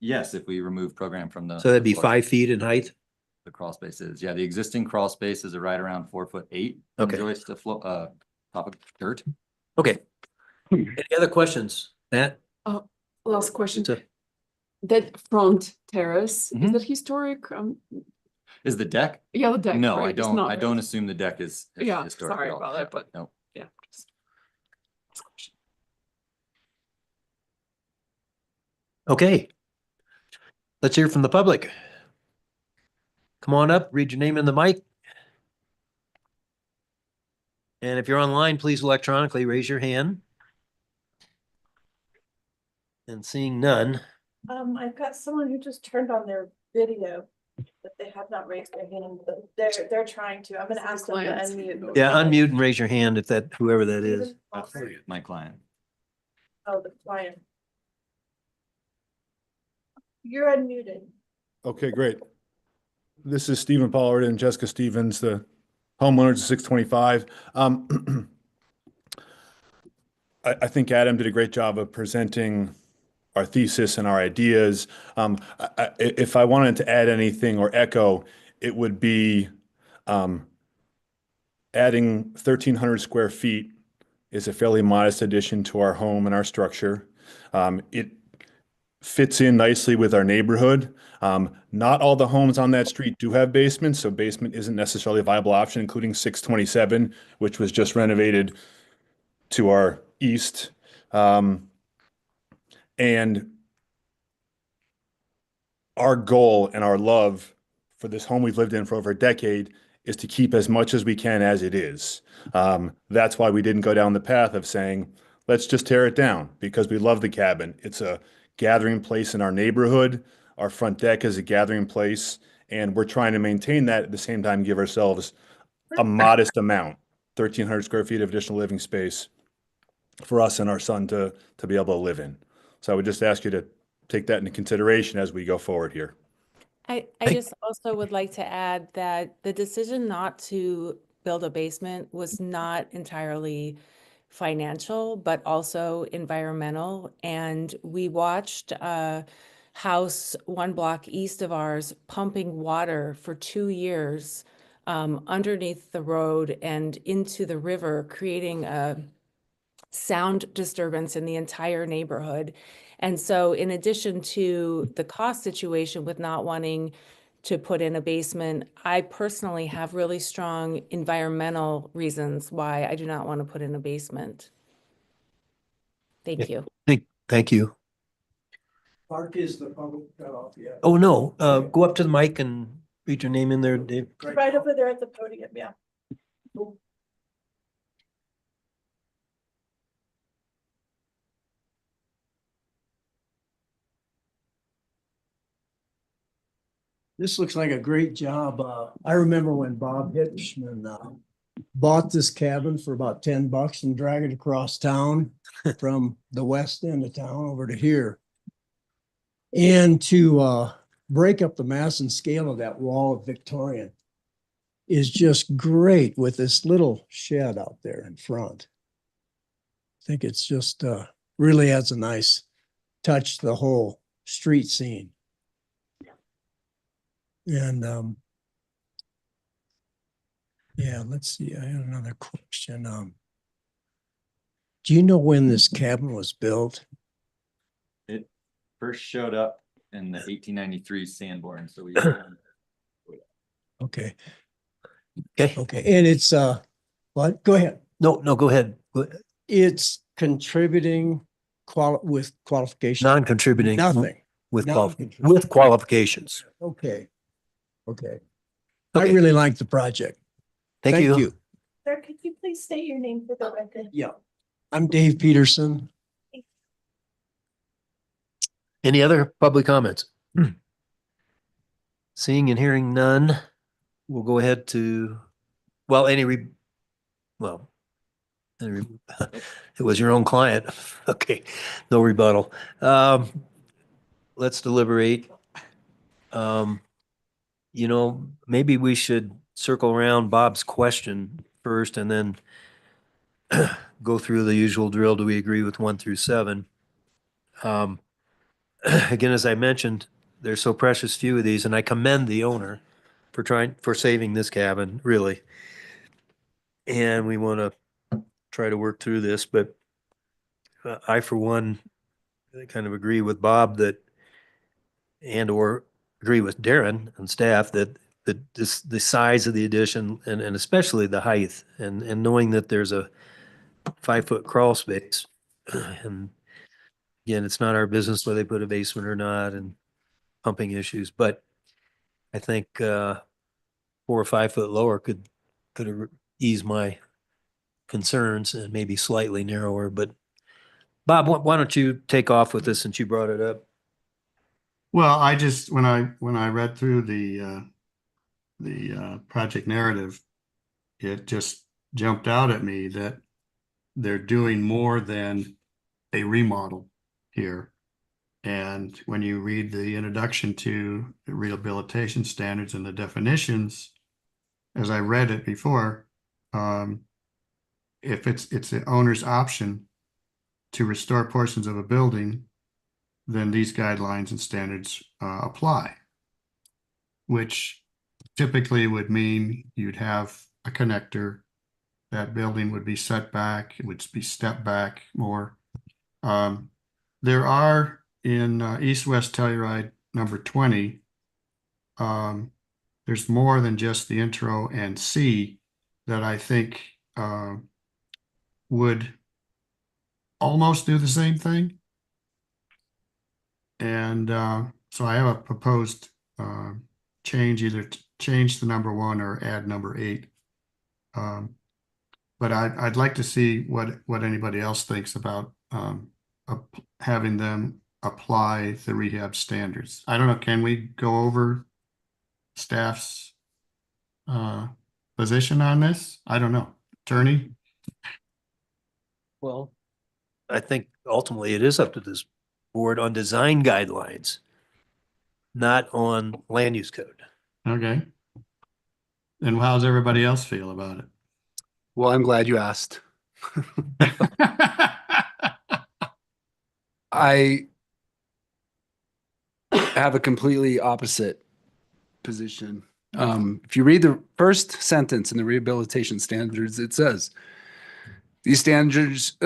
Yes, if we remove program from the. So that'd be floor. 5 feet in height. The crawl space is, yeah, the existing crawl spaces are right around 4'8". Okay. Joist to top of dirt. Okay. Any other questions, Matt? Last question. It's a- That front terrace, is Mhm. that historic? Is the deck? Yeah, the deck. No, right, I it's don't, not, I don't right? assume the deck is Yeah, historic sorry at all. about that, but No. yeah. just- last question. Okay. Let's hear from the public. Come on up, read your name in the mic. And if you're online, please electronically raise your hand. And seeing none, I've got someone who just turned on their video, but they have not raised their hand, but they're trying to. I'm gonna ask them to Clients. unmute. yeah, unmute and raise your hand if that, whoever that is. Steven? That's my client. Oh, the client. You're unmuted. Okay, great. This is Stephen Pollard and Jessica Stevens, the homeowners of 625. I think Adam did a great job of presenting our thesis and our ideas. If I wanted to add anything or echo, it would be adding 1,300 square feet is a fairly modest addition to our home and our structure. It fits in nicely with our neighborhood. Not all the homes on that street do have basements, so basement isn't necessarily a viable option, including 627, which was just renovated to our east. And our goal and our love for this home we've lived in for over a decade is to keep as much as we can as it is. That's why we didn't go down the path of saying, let's just tear it down, because we love the cabin. It's a gathering place in our neighborhood. Our front deck is a gathering place, and we're trying to maintain that at the same time, give ourselves a modest amount, 1,300 square feet of additional living space for us and our son to be able to live in. So I would just ask you to take that into consideration as we go forward here. I just also would like to add that the decision not to build a basement was not entirely financial, but also environmental. And we watched a house 1 block east of ours pumping water for 2 years underneath the road and into the river, creating a sound disturbance in the entire neighborhood. And so in addition to the cost situation with not wanting to put in a basement, I personally have really strong environmental reasons why I do not want to put in a basement. Thank you. Thank you. HARC is the public cutoff, yeah. Oh, no, go up to the mic and read your name in there, Dave. Right over there at the podium, yeah. This looks like a great job. I remember when Bob Hitchman bought this cabin for about $10 and dragged it across town from the west end of town over to here. And to break up the mass and scale of that wall of Victorian is just great with this little shed out there in front. I think it's just really adds a nice touch to the whole street scene. And yeah, let's see. I had another question. Do you know when this cabin was built? It first showed up in the 1893 Sanborn, so we. Okay. Okay. Okay. And it's what? Go ahead. No, go ahead. It's contributing with qualification. Non-contributing. Nothing. With Non-contributing. with qualifications. Okay. Okay. Okay. I really like the project. Thank you. Sir, could you please state your name for the record? Yeah. I'm Dave Peterson. Any other public comments? Seeing and hearing none, we'll go ahead to, well, it was your own client. Okay, no rebuttal. Let's deliberate. Maybe we should circle around Bob's question first and then go through the usual drill. Do we agree with 1 through 7? Again, as I mentioned, there's so precious few of these, and I commend the owner for saving this cabin, really. And we want to try to work through this, but I, for one, kind of agree with Bob or agree with Darren and staff that the size of the addition and especially the height and knowing that there's a 5-foot crawl space, and again, it's not our business whether they put a basement or not and pumping issues, but I think 4 or 5 foot lower could ease my concerns, and maybe slightly narrower. But Bob, why don't you take off with this since you brought it up? Well, I just, when I read through the project narrative, it just jumped out at me that they're doing more than a remodel here. And when you read the introduction to the rehabilitation standards and the definitions, as I read it before, if it's the owner's option to restore portions of a building, then these guidelines and standards apply, which typically would mean you'd have a connector. That building would be set back, it would be stepped back more. There are in East-West Telluride number 20, there's more than just the intro and C that I think would almost do the same thing. And so I have a proposed change, either change the number 1 or add number 8. But I'd like to see what anybody else thinks about having them apply the rehab standards. I don't know, can we go over staff's position on this? I don't know. Attorney? Well, I think ultimately it is up to this board on design guidelines, not on land use code. Okay. And how's everybody else feel about it? Well, I'm glad you asked. I have a completely opposite position. If you read the first sentence in the rehabilitation standards, it says, these standards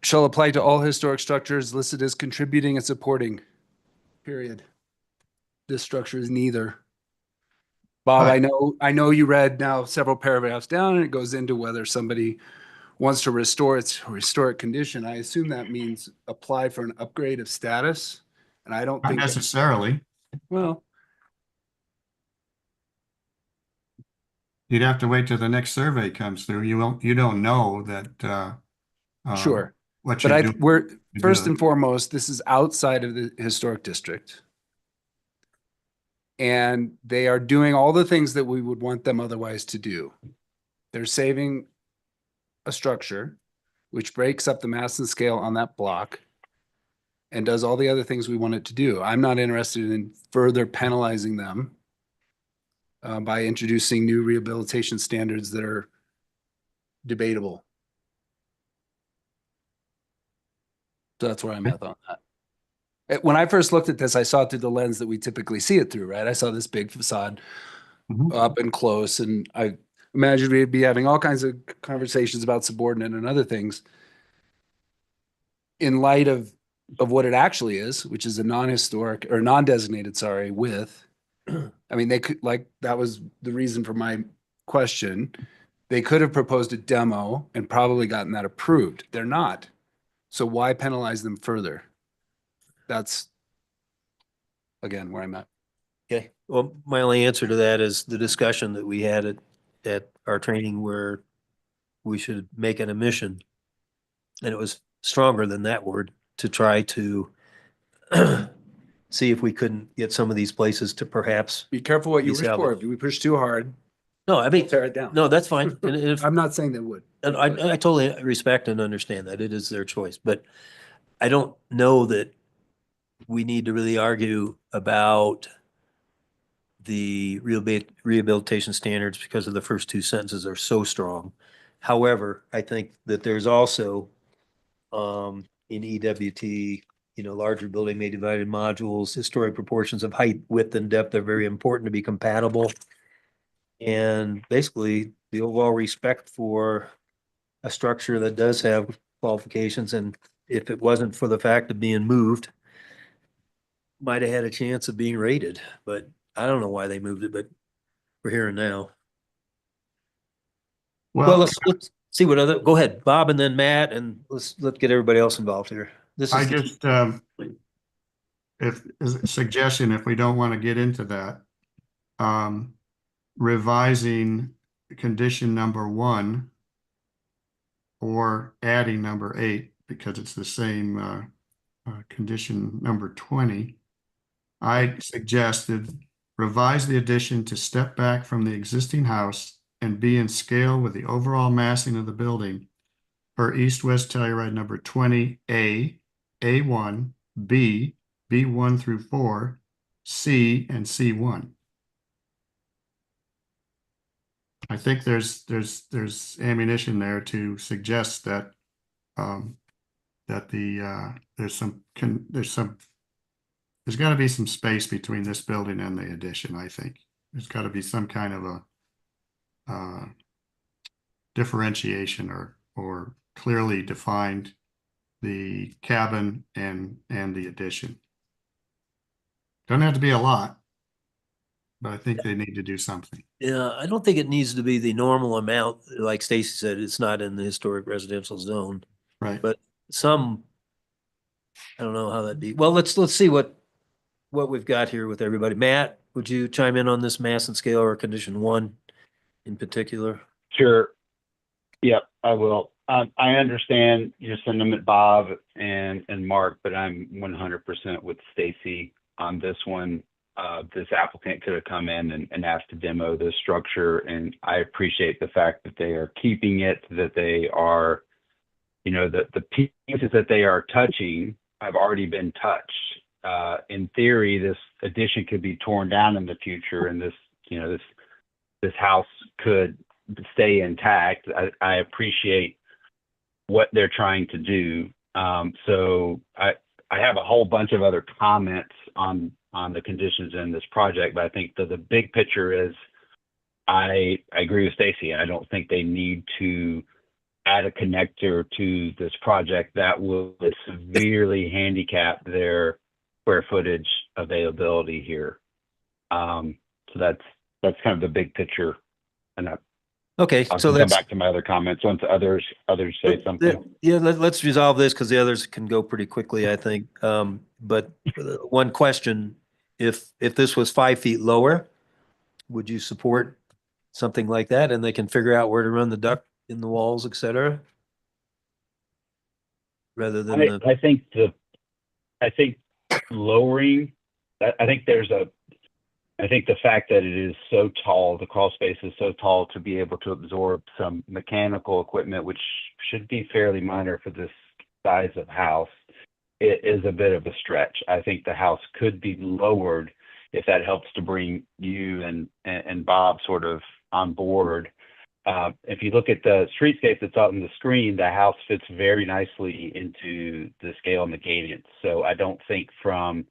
shall apply to all historic structures listed as contributing and supporting, period. This structure is neither. Bob, Right. I know you read now several paragraphs down and it goes into whether somebody wants to restore its historic condition. I assume that means apply for an upgrade of status. And I don't Not think necessarily. well, You'd have to wait till the next survey comes through. You don't know that sure. what But you're doing. we're is first good. and foremost, this is outside of the historic district. And they are doing all the things that we would want them otherwise to do. They're saving a structure, which breaks up the mass and scale on that block and does all the other things we want it to do. I'm not interested in further penalizing them by introducing new rehabilitation standards that are debatable. So that's where I'm at on that. When I first looked at this, I saw it through the lens that we typically see it through, right? I saw this big facade up and close, and I imagined we'd be having all kinds of conversations about subordinate and other things. In light of what it actually is, which is a non-historic or non-designated, sorry, with, I mean, they could, like, that was the reason for my question. They could have proposed a demo and probably gotten that approved. They're not. So why penalize them further? That's, again, where I'm at. Okay, well, my only answer to that is the discussion that we had at our training where we should make an admission. And it was stronger than that word to try to see if we couldn't get some of these places to perhaps. Be careful what you Be wish for. salvaged. If we push too hard, No, I mean, tear it down. no, that's fine. And if, I'm not saying they would. and I totally respect and understand that it is their choice, but I don't know that we need to really argue about the rehabilitation standards because of the first 2 sentences are so strong. However, I think that there's also in EWT, larger building may divided modules, historic proportions of height, width, and depth are very important to be compatible. And basically, the overall respect for a structure that does have qualifications, and if it wasn't for the fact of being moved, might have had a chance of being rated, but I don't know why they moved it, but we're here and now. Well, let's see what other, go ahead, Bob, and then Matt, and let's get everybody else involved here. This I is, just, if, as a suggestion, if we don't want to get into that, revising condition number 1 or adding number 8, because it's the same condition number 20, I suggested revise the addition to step back from the existing house and be in scale with the overall massing of the building per East-West Telluride number 20A, A1, B, B1 through 4, C, and C1. I think there's ammunition there to suggest that that there's got to be some space between this building and the addition. I think there's got to be some kind of a differentiation or clearly defined the cabin and the addition. Don't have to be a lot, but I think they need to do something. Yeah, I don't think it needs to be the normal amount. Like Stacy said, it's not in the historic residential zone, Right. but some, I don't know how that'd be. Well, let's see what we've got here with everybody. Matt, would you chime in on this mass and scale or condition 1 in particular? Sure. Yep, I will. I understand your sentiment, Bob and Mark, but I'm 100% with Stacy on this one. This applicant could have come in and asked to demo this structure, and I appreciate the fact that they are keeping it, that they are, you know, the pieces that they are touching have already been touched. In theory, this addition could be torn down in the future, and this house could stay intact. I appreciate what they're trying to do. So I have a whole bunch of other comments on the conditions in this project, but I think the big picture is I agree with Stacy. I don't think they need to add a connector to this project that will severely handicap their square footage availability here. So that's kind of the big picture. And Okay, I'll so come let's back to my other comments once others say something. Yeah, let's resolve this because the others can go pretty quickly, I think. But one question, if this was 5 feet lower, would you support something like that? And they can figure out where to run the duct in the walls, et cetera? Rather than I think lowering, I think the fact that it is so tall, the crawl space is so tall to be able to absorb some mechanical equipment, which should be fairly minor for this size of house, it is a bit of a stretch. I think the house could be lowered if that helps to bring you and Bob sort of on board. If you look at the streetscape that's out on the screen, the house fits very nicely into the scale and the cadence. So I don't think from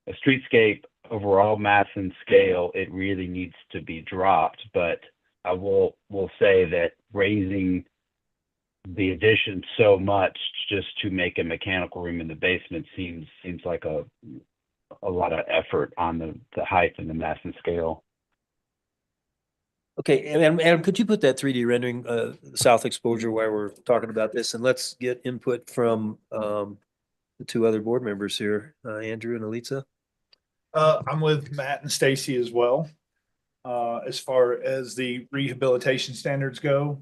a streetscape overall mass and scale, it really needs to be dropped. But I will say that raising the addition so much just to make a mechanical room in the basement seems like a lot of effort on the height and the mass and scale. Okay, and Adam, could you put that 3D rendering south exposure while we're talking about this, and let's get input from the 2 other board members here, Andrew and Elitza. I'm with Matt and Stacy as well, as far as the rehabilitation standards go.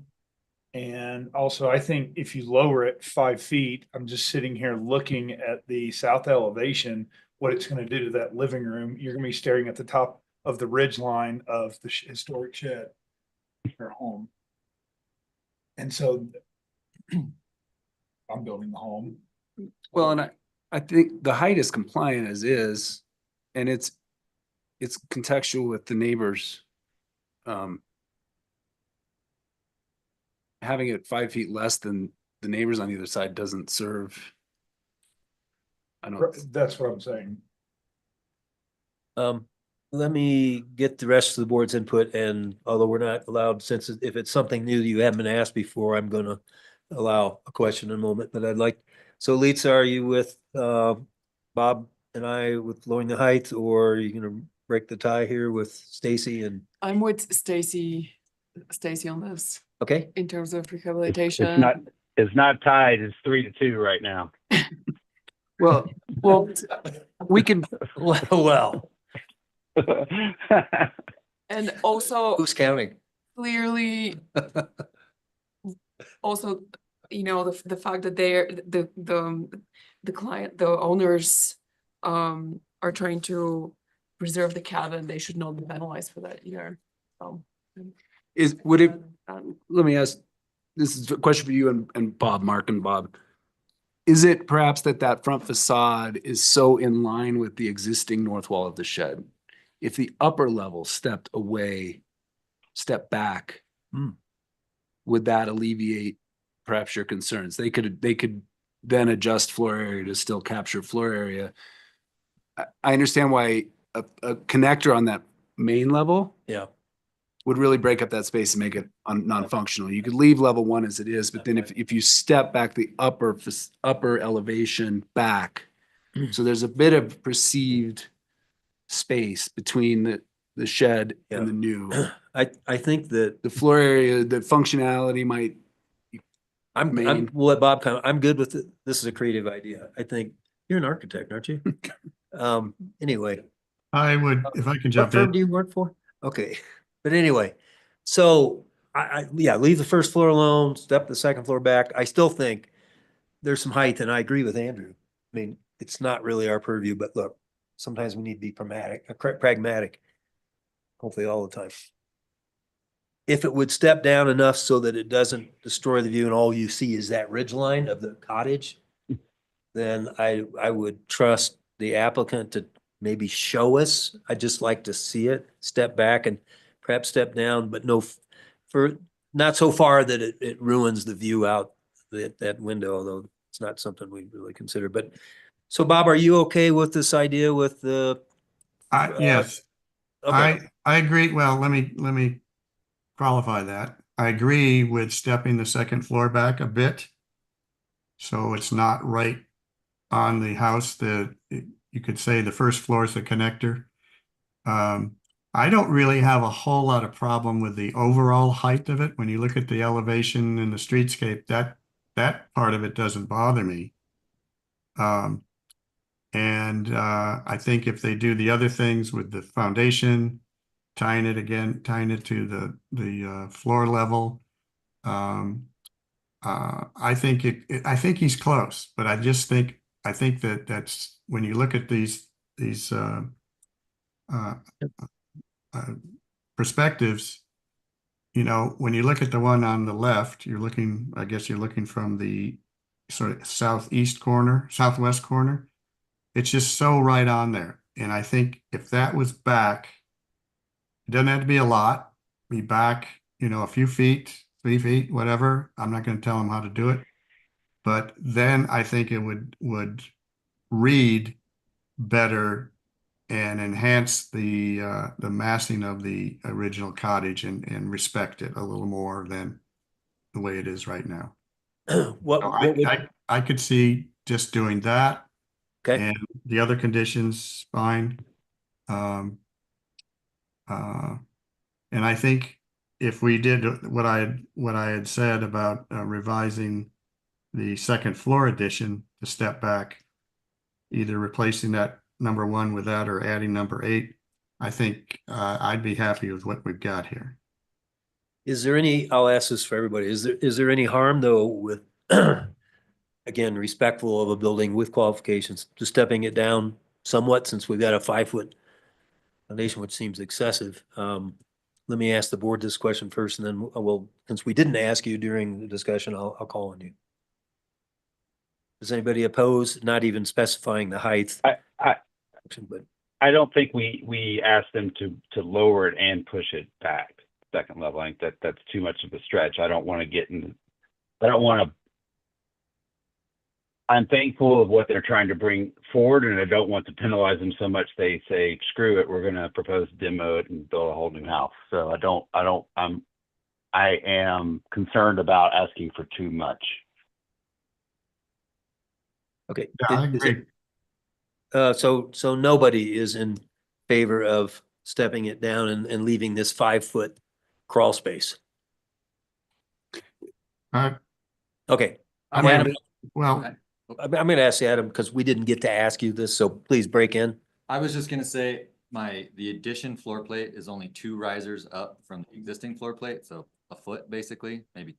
And also, I think if you lower it 5 feet, I'm just sitting here looking at the south elevation, what it's going to do to that living room. You're going to be staring at the top of the ridge line of the historic shed or home. And so I'm building the home. Well, and I think the height is compliant as is, and it's contextual with the neighbors. Having it 5 feet less than the neighbors on either side doesn't serve. That's what I'm saying. Let me get the rest of the board's input, and although we're not allowed, since if it's something new you haven't been asked before, I'm going to allow a question in a moment. But I'd like, so Litsa, are you with Bob and I with lowering the height, or are you going to break the tie here with Stacy? And I'm with Stacy on this. Okay. In terms of rehabilitation. It's not tied. It's 3-2 right now. Well, we can. Well. And also, who's counting? Clearly, also, you know, the fact that they're the client, the owners, are trying to preserve the cabin, they should not be penalized for that either. Let me ask, this is a question for you and Bob, Mark and Bob. Is it perhaps that front facade is so in line with the existing north wall of the shed? If the upper level stepped away step back, Hmm. would that alleviate perhaps your concerns? They could then adjust floor area to still capture floor area. I understand why a connector on that main level Yeah. would really break up that space and make it non-functional. You could leave level one as it is, but then if you step back the upper elevation back, so there's a bit of perceived space between the shed and the new. I think that The floor area, the functionality might, we'll let Bob comment. I'm good with it. This is a creative idea. I think you're an architect, aren't you? Anyway. I would, if I could What jump firm in. do you work for? Okay, but anyway, so yeah, leave the first floor alone, step the second floor back. I still think there's some height, and I agree with Andrew. I mean, it's not really our purview, but look, sometimes we need to be pragmatic. Hopefully all the time. If it would step down enough so that it doesn't destroy the view and all you see is that ridge line of the cottage, then I would trust the applicant to maybe show us. I'd just like to see it, step back and perhaps step down, but for not so far that it ruins the view out that window, although it's not something we really consider. But so Bob, are you okay with this idea with the? Yes, Okay. I agree. Well, let me qualify that. I agree with stepping the second floor back a bit. So it's not right on the house. You could say the first floor is the connector. I don't really have a whole lot of problem with the overall height of it. When you look at the elevation and the streetscape, that part of it doesn't bother me. I think if they do the other things with the foundation, tying it to the floor level, I think I think he's close, but I think that's when you look at these uh, perspectives, when you look at the one on the left, I guess you're looking from the sort of southwest corner. It's just so right on there. And I think if that was back, it doesn't have to be a lot, be back, a few feet, 3 feet, whatever. I'm not going to tell them how to do it. But then I think it would read better and enhance the massing of the original cottage and respect it a little more than the way it is right now. I could see just doing that. Okay. And the other conditions, fine. And I think if we did what I had said about revising the second floor addition to step back, either replacing that number 1 with that or adding number 8, I think I'd be happy with what we've got here. Is there I'll ask this for everybody, is there any harm though with, again, respectful of a building with qualifications, to stepping it down somewhat since we've got a 5-foot foundation, which seems excessive? Let me ask the board this question first, and then since we didn't ask you during the discussion, I'll call on you. Does anybody oppose not even specifying the height? I don't think we asked them to lower it and push it back second level. I think that's too much of a stretch. I'm thankful of what they're trying to bring forward, and I don't want to penalize them so much they say, screw it, we're going to propose demo it and build a whole new house. So I am concerned about asking for too much. Okay. Yeah, I agree. So nobody is in favor of stepping it down and leaving this 5-foot crawl space? Okay. Adam, I'm going to ask Adam because we didn't get to ask you this, so please break in. I was just going to say the addition floor plate is only 2 risers up from the existing floor plate. So a foot, basically, maybe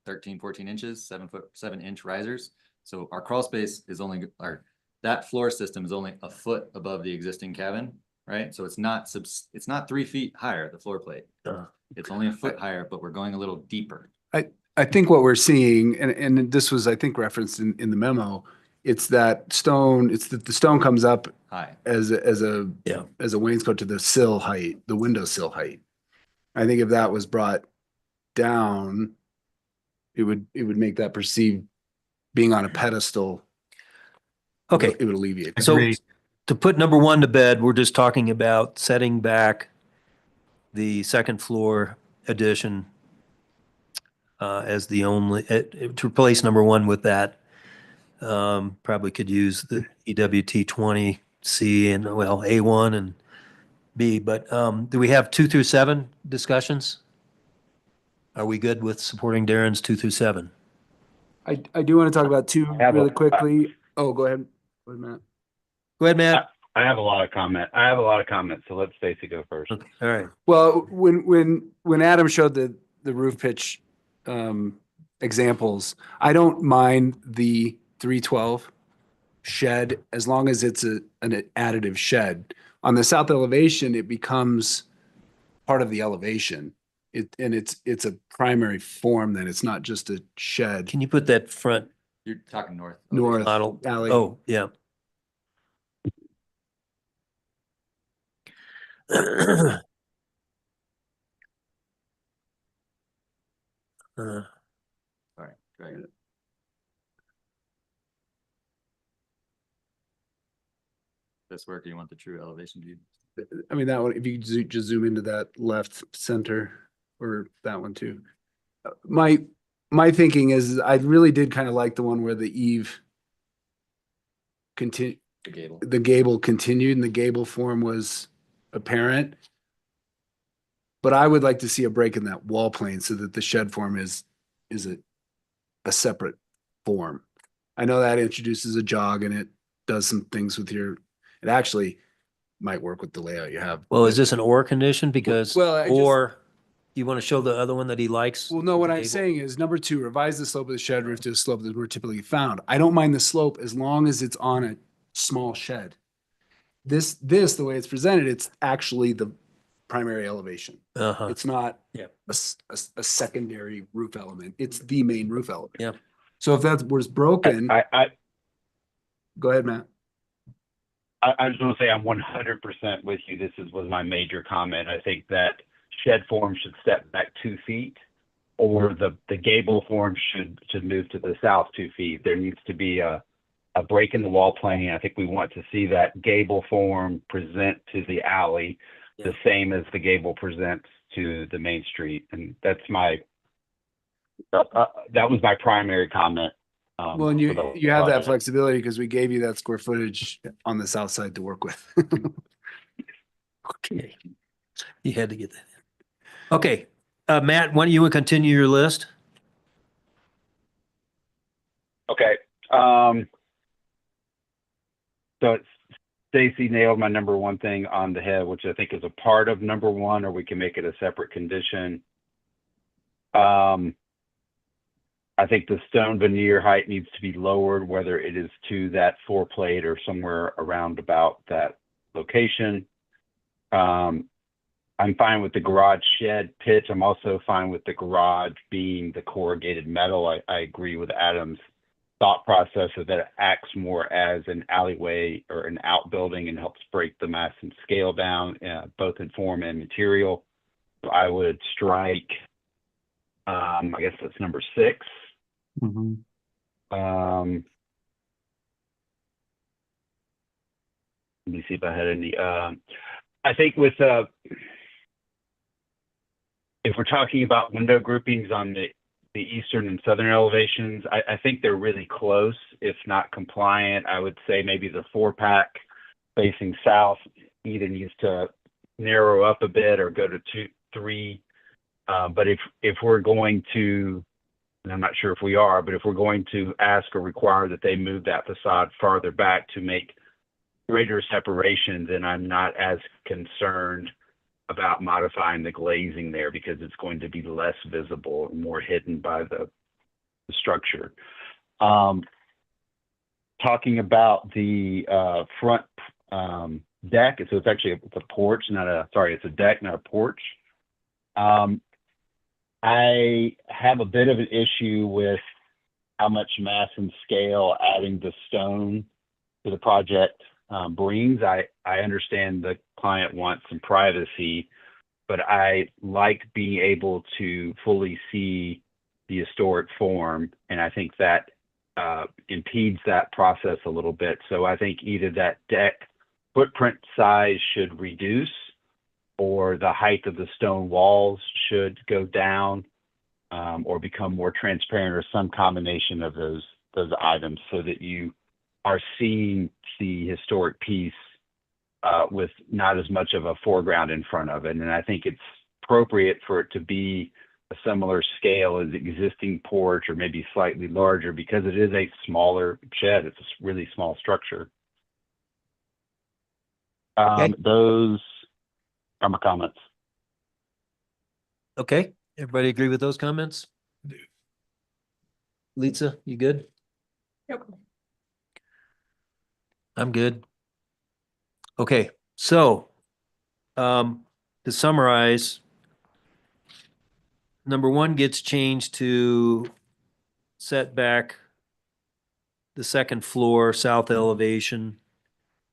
13, 14 inches, 7-inch risers. So our crawl space is that floor system is only a foot above the existing cabin, right? So it's not 3 feet higher, the floor plate. It's only a foot higher, but we're going a little deeper. I think what we're seeing, and this was, I think, referenced in the memo, it's that stone, the stone comes up high as a wainscot to the sill height, the window sill height. I think if that was brought down, it would make that perceived being on a pedestal. Okay, It would alleviate that. so Agreed. to put number one to bed, we're just talking about setting back the second floor addition as the only, to replace number one with that. Probably could use the EWT 20C and, well, A1 and B, but do we have 2 through 7 discussions? Are we good with supporting Darren's 2 through 7? I do want to talk about two have really a- quickly. Oh, go ahead. Go ahead, Matt. Go ahead, Matt. I have a lot of comments, so let Stacy go first. Okay, all right. Well, when Adam showed the roof pitch examples, I don't mind the 312 shed as long as it's an additive shed. On the south elevation, it becomes part of the elevation. It's a primary form, then it's not just a shed. Can you put that front You're talking north. North model? alley. Oh, yeah. Uh, Sorry, drag it. This work, you want the true elevation view? I mean, that one, if you just zoom into that left center or that one too. My thinking is I really did kind of like the one where the eave continue, The gable. the gable continued and the gable form was apparent. But I would like to see a break in that wall plane so that the shed form is a separate form. I know that introduces a jog and it does some things with it actually might work with the layout you have. Well, is this an or condition? Because, Well, I just- or you want to show the other one that he likes? Well, no, what the I'm gable? saying is number 2, revise the slope of the shed roof to a slope that we're typically found. I don't mind the slope as long as it's on a small shed. This, the way it's presented, it's actually the primary elevation. Uh-huh. It's not Yeah. a secondary roof element. It's the main roof element. Yeah. So if that was broken, go ahead, Matt. I just want to say I'm 100% with you. Was my major comment. I think that shed form should step back 2 feet, or the gable form should move to the south 2 feet. There needs to be a break in the wall plane. I think we want to see that gable form present to the alley the same as the gable presents to the main street, and that's that was my primary comment. Well, and for the you have that project. flexibility because we gave you that square footage on the south side to work with. Okay. You had to get that in. Okay, Matt, why don't you continue your list? Okay. So Stacy nailed my number one thing on the head, which I think is a part of number one, or we can make it a separate condition. I think the stone veneer height needs to be lowered, whether it is to that 4-plate or somewhere around about that location. I'm fine with the garage shed pitch. I'm also fine with the garage being the corrugated metal. I agree with Adam's thought process of that it acts more as an alleyway or an outbuilding and helps break the mass and scale down, both in form and material. So I would strike, I guess that's number 6. Mhm. Let me see if I had any, I think with, if we're talking about window groupings on the eastern and southern elevations, I think they're really close, if not compliant. I would say maybe the 4-pack facing south either needs to narrow up a bit or go to 2, 3. But if we're going to, and I'm not sure if we are, but if we're going to ask or require that they move that facade farther back to make greater separation, then I'm not as concerned about modifying the glazing there because it's going to be less visible and more hidden by the structure. Talking about the front deck, so it's actually a porch, it's a deck, not a porch. I have a bit of an issue with how much mass and scale adding the stone to the project brings. I understand the client wants some privacy, but I like being able to fully see the historic form, and I think that impedes that process a little bit. So I think either that deck footprint size should reduce, or the height of the stone walls should go down, or become more transparent, or some combination of those items, so that you are seeing the historic piece with not as much of a foreground in front of it. And I think it's appropriate for it to be a similar scale as the existing porch, or maybe slightly larger, because it is a smaller shed. It's a really small structure. Those are my comments. Okay, everybody agree with those comments? Lisa, you good? Yep. I'm good. Okay, so to summarize, number 1 gets changed to setback the second floor, south elevation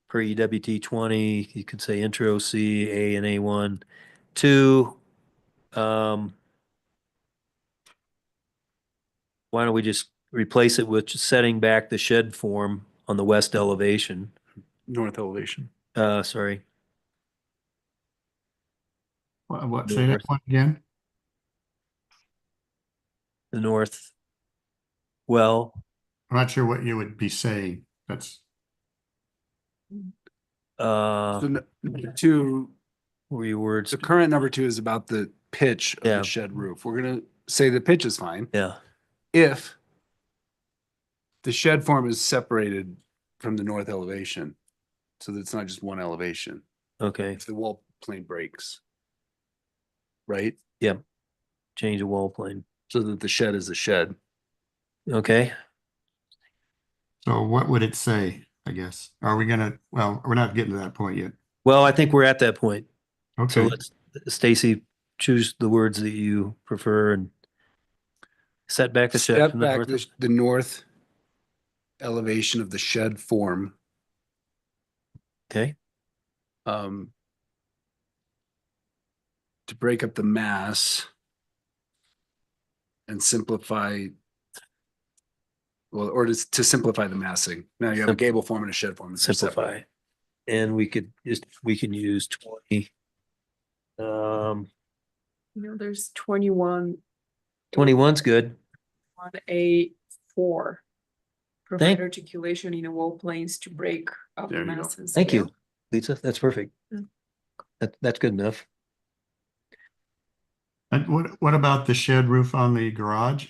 per EWT 20. You could say intro C, A and A1. 2, why don't we just replace it with setting back the shed form on the west elevation? North elevation. Sorry. What, say that one again? The north. Well, I'm not sure what you would be saying. That's, So number 2, were your words? the current number 2 is about the pitch of Yeah. the shed roof. We're gonna say the pitch is fine Yeah. if the shed form is separated from the north elevation, so that it's not just one elevation. Okay. If the wall plane breaks, right? Yep. Change the wall plane. So that the shed is a shed. Okay. so what would it say, I guess? Are we gonna, well, we're not getting to that point yet. Well, I think we're at that point. So Okay, let's, Stacy, choose the words that you prefer and set back the shed Step from the back north. the north elevation of the shed form. Okay. To break up the mass and simplify, well, or to simplify the massing. Now you have a gable form and a shed form. And they're separate. Simplify. And we can use 20. There's 21, 21's good. 1A4. Provide Thank- articulation in the wall planes to break up There you go. mass and Thank you, scale. Lisa. That's perfect. Yeah. That's good enough. and what about the shed roof on the garage?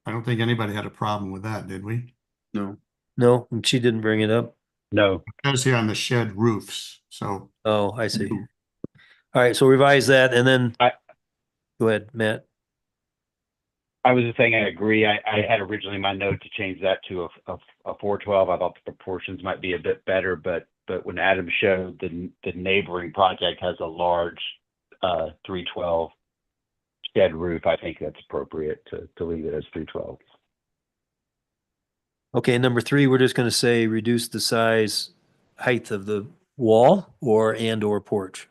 I don't think anybody had a problem with that, did we? No. No, and she didn't bring it up. No. It says here on the shed roofs, so. Oh, I see. All right, so revise that and then go ahead, Matt. I was just saying, I agree. I had originally my note to change that to a 412. I thought the proportions might be a bit better, but when Adam showed the neighboring project has a large 312 shed roof, I think that's appropriate to leave it as 312. Okay, number 3, we're just going to say reduce the size, height of the wall or porch.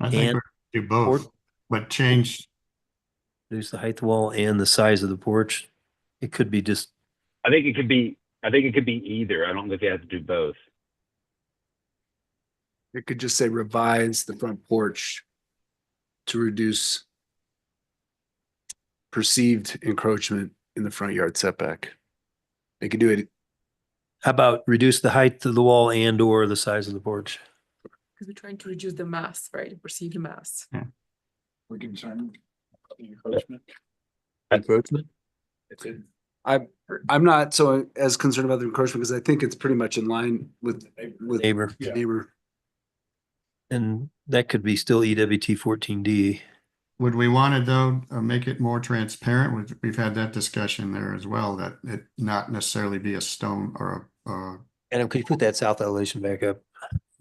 I think And- we do both, but change, Reduce the height of the wall and the size of the porch. It could be just, I think it could be either. I don't think they have to do both. It could just say revise the front porch to reduce perceived encroachment in the front yard setback. They could do it. how about reduce the height of the wall and or the size of the porch? Because we're trying to reduce the mass, right? The perceived mass. We're concerned about the encroachment. Encroachment? I'm not so as concerned about the encroachment because I think it's pretty much in line with Neighbor. the neighbor. And that could be still EWT 14D. would we want to though, make it more transparent? We've had that discussion there as well, that it not necessarily be a stone or Adam, could you put that south elevation back up?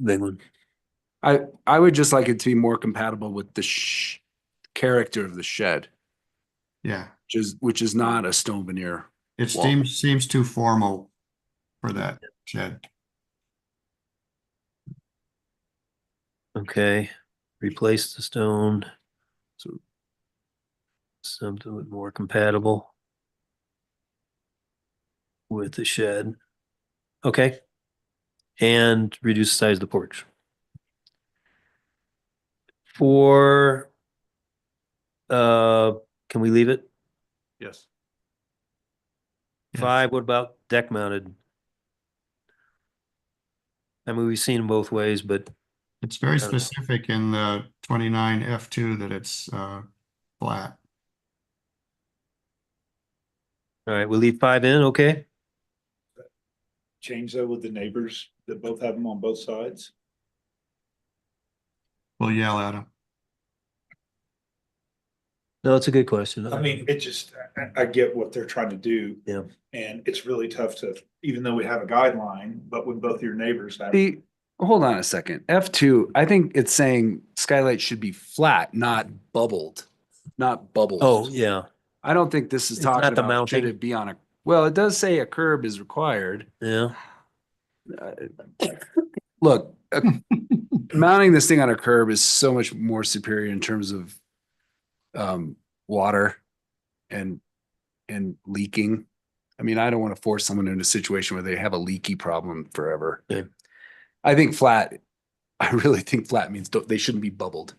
Big one. I would just like it to be more compatible with the character of the shed, yeah. which is not a stone veneer. It wall. seems too formal for that shed. Okay. replace the stone. So something more compatible with the shed. Okay. And reduce the size of the porch. For, can we leave it? Yes. Yes. 5, what about deck mounted? I mean, we've seen them both ways, but It's very don't know. specific in the 29F2 that it's flat. All right, we'll leave 5 in, okay? Change that with the neighbors that both have them on both sides. We'll yell at them. No, it's a good question. I mean, it just, I get what they're trying to do. Yeah. And it's really tough to, even though we have a guideline, but when both your neighbors have. Hold on a second. F2, I think it's saying skylight should be flat, not bubbled, not bubbled. Oh, yeah. I don't think this is It's talking not the about, should mounting. it be on a, well, it does say a curb is required. Yeah. Look, mounting this thing on a curb is so much more superior in terms of water and leaking. I mean, I don't want to force someone into a situation where they have a leaky problem forever. Okay. I think flat, I really think flat means they shouldn't be bubbled.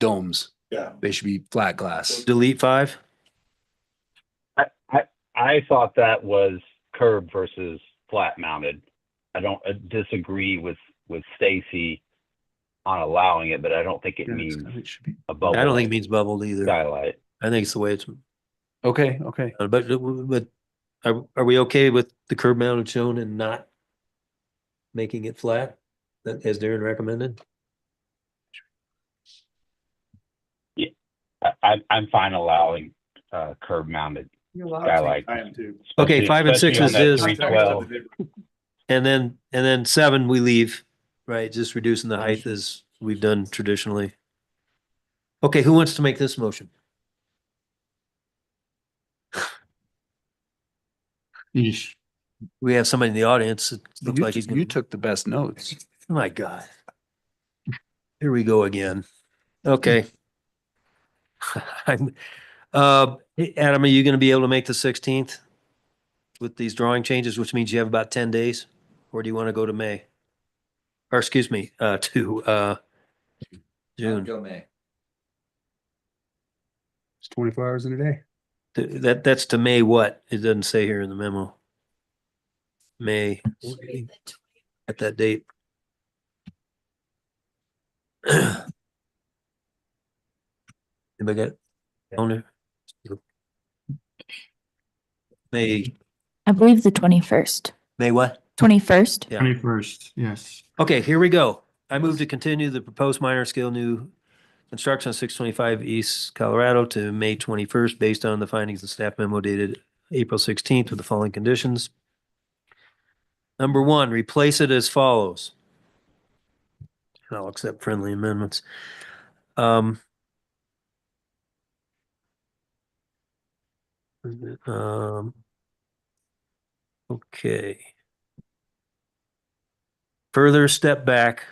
Domes, Yeah. they should be flat glass. Delete 5? I thought that was curb versus flat mounted. I don't disagree with Stacy on allowing it, but I don't think it means a bubble. I don't think it means bubbled either. Skylight. I think it's the way it's, Okay. but are we okay with the curb mounted shown and not making it flat, that as Darren recommended? Yeah, I'm fine allowing curb mounted skylight. I am too. Okay, 5 and 6 Especially is on that 312. And then 7 we leave, right? Just reducing the height as we've done traditionally. Okay, who wants to make this motion? Yeesh. We have somebody in the audience. It looks like he's You gonna, took the best notes. oh my God. Here we go again. Okay. I'm, hey, Adam, are you gonna be able to make the 16th with these drawing changes, which means you have about 10 days? Or do you want to go to May? Or excuse me, to June? Go May. It's 24 hours in a day. That's to May what? It doesn't say here in the memo. May, at that date. Anybody got owner? May, I believe the 21st. May what? 21st. Yeah. 21st, yes. Okay, here we go. I move to continue the proposed minor scale new construction on 625 East Colorado to May 21st, based on the findings of staff memo dated April 16th with the following conditions. Number 1, replace it as follows. I'll accept friendly amendments. Okay. Further step back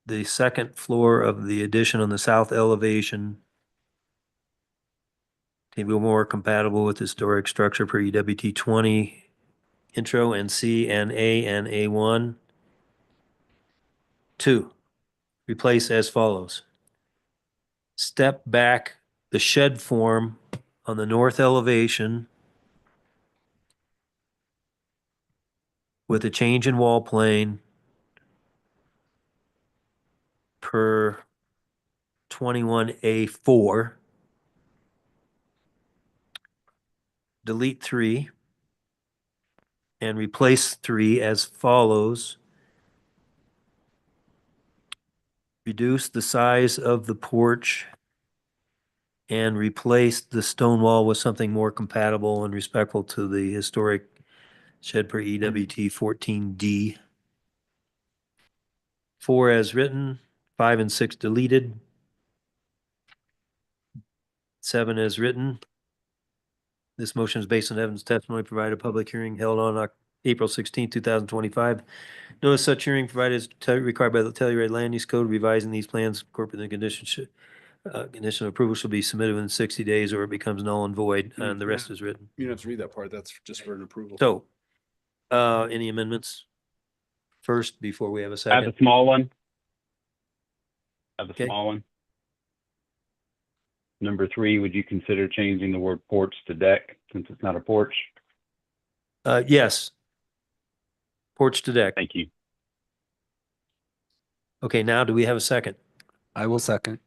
the second floor of the addition on the south elevation to be more compatible with historic structure per EWT 20 intro and C and A1. 2, replace as follows. Step back the shed form on the north elevation with a change in wall plane per 21A4. Delete 3 and replace 3 as follows. Reduce the size of the porch and replace the stone wall with something more compatible and respectful to the historic shed per EWT 14D. 4 as written, 5 and 6 deleted. 7 as written. This motion is based on evidence testimony provided, public hearing held on April 16, 2025. Notice such hearing provided as required by the Telluride Land Use Code, revising these plans, incorporating the condition of approval shall be submitted within 60 days or it becomes null and void, and the rest is written. You don't have to read that part. That's just for an approval. So, any amendments first before we have a I have second? a small one. I have a Okay. small one. Number 3, would you consider changing the word porch to deck since it's not a porch? Yes. Porch to deck. Thank you. Okay, now do we have a second? I will second.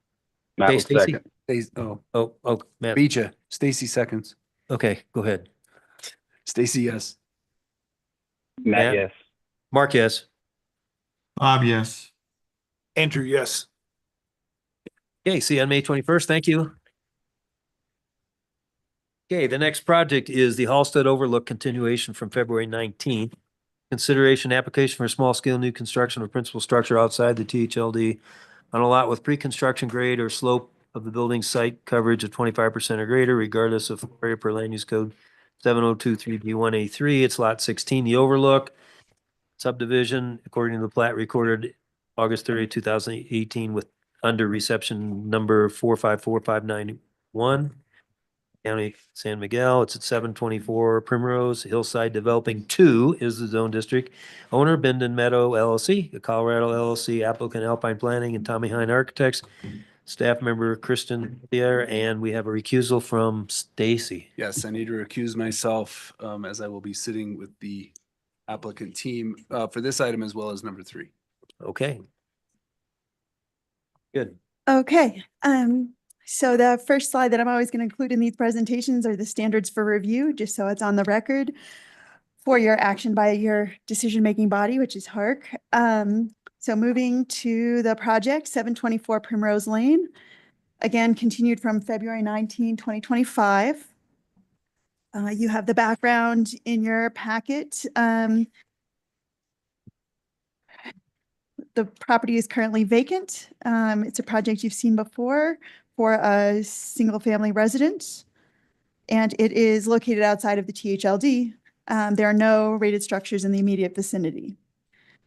Matt Okay, will Stacy? second. Oh, Matt. Beat ya. Stacy seconds. Okay, go ahead. Stacy, yes. Matt, Matt? yes. Mark, yes. Bob, yes. Andrew, yes. Okay, see you on May 21st. Thank you. Okay, the next project is the Halsted Overlook continuation from February 19th. Consideration application for small-scale new construction of principal structure outside the THLD on a lot with pre-construction grade or slope of the building site coverage of 25% or greater, regardless of area per land use code 7023B1A3. It's lot 16, the Overlook subdivision, according to the plat recorded August 30, 2018, with under reception number 454591. County San Miguel. It's at 724 Primrose. Hillside Developing 2 is the zone district. Owner Benden Meadow LLC, the Colorado LLC, applicant Alpine Planning and Tommy Hine Architects. Staff member Kristen there, and we have a recusal from Stacy. Yes, I need to recuse myself as I will be sitting with the applicant team for this item as well as number 3. Okay. Good. Okay, so the first slide that I'm always going to include in these presentations are the standards for review, just so it's on the record for your action by your decision-making body, which is HARC. So moving to the project, 724 Primrose Lane, again, continued from February 19, 2025. You have the background in your packet. The property is currently vacant. It's a project you've seen before for a single-family residence, and it is located outside of the THLD. There are no rated structures in the immediate vicinity.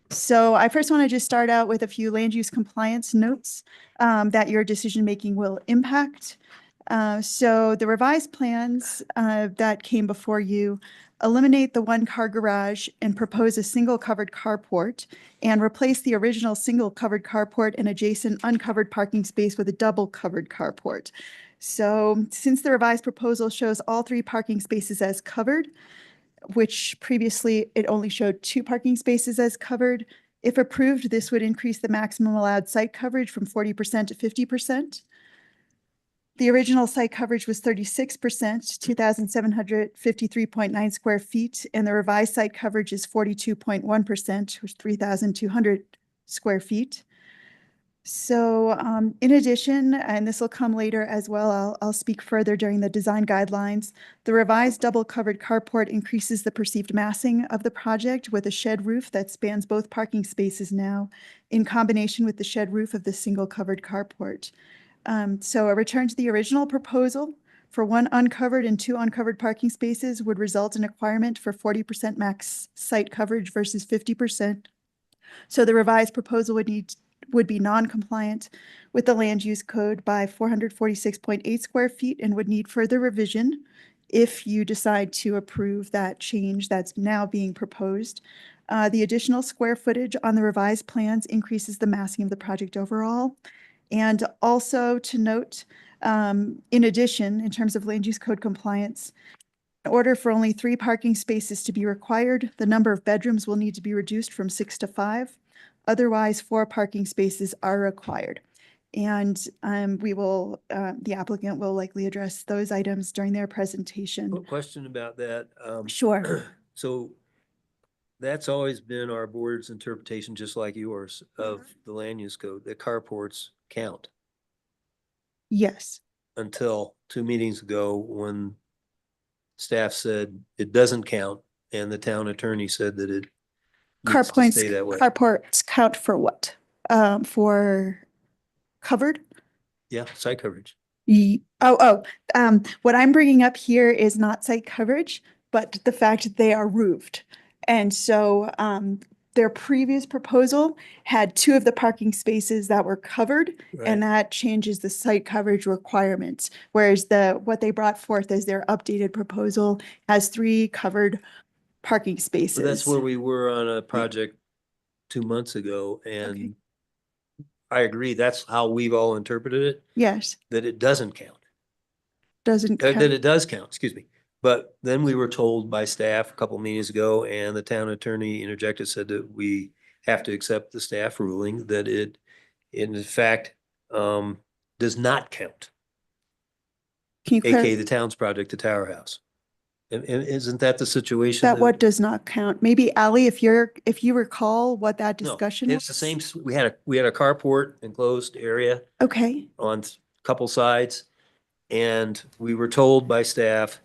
So I first want to just start out with a few land use compliance notes that your decision-making will impact. So the revised plans that came before you eliminate the one-car garage and propose a single covered carport and replace the original single covered carport and adjacent uncovered parking space with a double covered carport. So since the revised proposal shows all 3 parking spaces as covered, which previously it only showed 2 parking spaces as covered, if approved, this would increase the maximum allowed site coverage from 40% to 50%. The original site coverage was 36%, 2,753.9 square feet, and the revised site coverage is 42.1%, which is 3,200 square feet. So in addition, and this will come later as well, I'll speak further during the design guidelines, the revised double covered carport increases the perceived massing of the project with a shed roof that spans both parking spaces now in combination with the shed roof of the single covered carport. So a return to the original proposal for 1 uncovered and 2 uncovered parking spaces would result in a requirement for 40% max site coverage versus 50%. So the revised proposal would be non-compliant with the land use code by 446.8 square feet and would need further revision if you decide to approve that change that's now being proposed. The additional square footage on the revised plans increases the massing of the project overall. And also to note, in addition, in terms of land use code compliance, in order for only 3 parking spaces to be required, the number of bedrooms will need to be reduced from 6 to 5. Otherwise, 4 parking spaces are required. And the applicant will likely address those items during their presentation. Quick question about that. Sure. So that's always been our board's interpretation, just like yours, of the land use code, that carports count Yes. until 2 meetings ago when staff said it doesn't count and the town attorney said that it needs to stay that way. Carports count for what? For covered? Yeah, site coverage. What I'm bringing up here is not site coverage, but the fact that they are roofed. And so their previous proposal had 2 of the parking spaces that were covered, Right. and that changes the site coverage requirements. Whereas what they brought forth as their updated proposal has 3 covered parking spaces. Well, that's where we were on a project 2 months ago, and I agree, that's how we've all interpreted it, Yes, that it doesn't count. doesn't That count. it does count, excuse me. But then we were told by staff a couple meetings ago, and the town attorney interjected, said that we have to accept the staff ruling, that it, in fact, does not count, Can you AKA clarify the town's project, the Tower House. And isn't that the situation? that what does not count? Maybe Ally, if you recall what that No, discussion was? it's the same, we had a carport enclosed area Okay, on a couple sides. And we were told by staff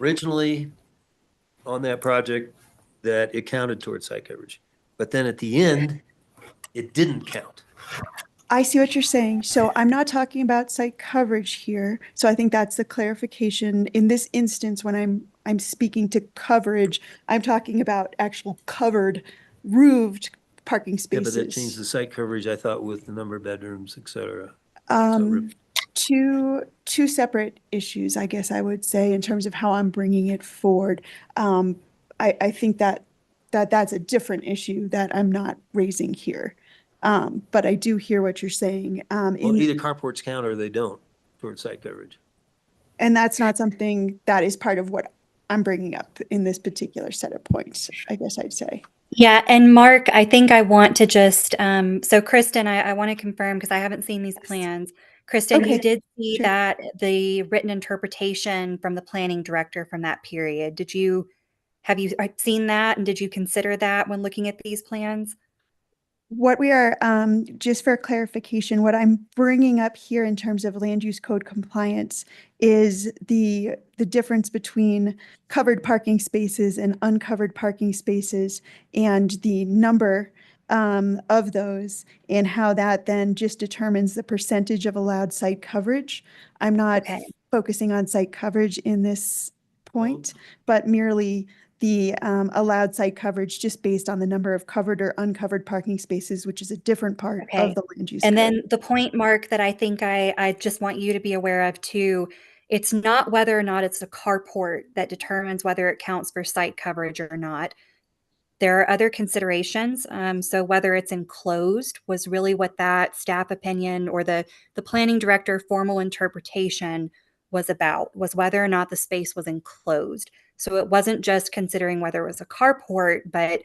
originally on that project that it counted towards site coverage. But then at the end, it didn't count. I see what you're saying. So I'm not talking about site coverage here. So I think that's the clarification. In this instance, when I'm speaking to coverage, I'm talking about actual covered, roofed parking Yeah, but that changed spaces. the site coverage, I thought, with the number of bedrooms, et cetera. Two separate issues, I guess I would say, in terms of how I'm bringing it forward. I think that's a different issue that I'm not raising here. But I do hear what you're saying. Well, either carports count or they don't towards site coverage. And that's not something that is part of what I'm bringing up in this particular set of points, I guess I'd say. Yeah, and Mark, I think I want to just, so Kristen, I want to confirm because I haven't seen these plans. Kristen, Okay, you did see sure. that the written interpretation from the planning director from that period. Have you seen that, and did you consider that when looking at these plans? What we are, just for clarification, what I'm bringing up here in terms of land use code compliance is the difference between covered parking spaces and uncovered parking spaces and the number of those and how that then just determines the percentage of allowed site coverage. I'm not Okay. focusing on site coverage in this point, but merely the allowed site coverage just based on the number of covered or uncovered parking spaces, which is a different part Okay. of the land use And code. then the point, Mark, that I think I just want you to be aware of too, it's not whether or not it's a carport that determines whether it counts for site coverage or not. There are other considerations. So whether it's enclosed was really what that staff opinion or the planning director formal interpretation was about, was whether or not the space was enclosed. So it wasn't just considering whether it was a carport, but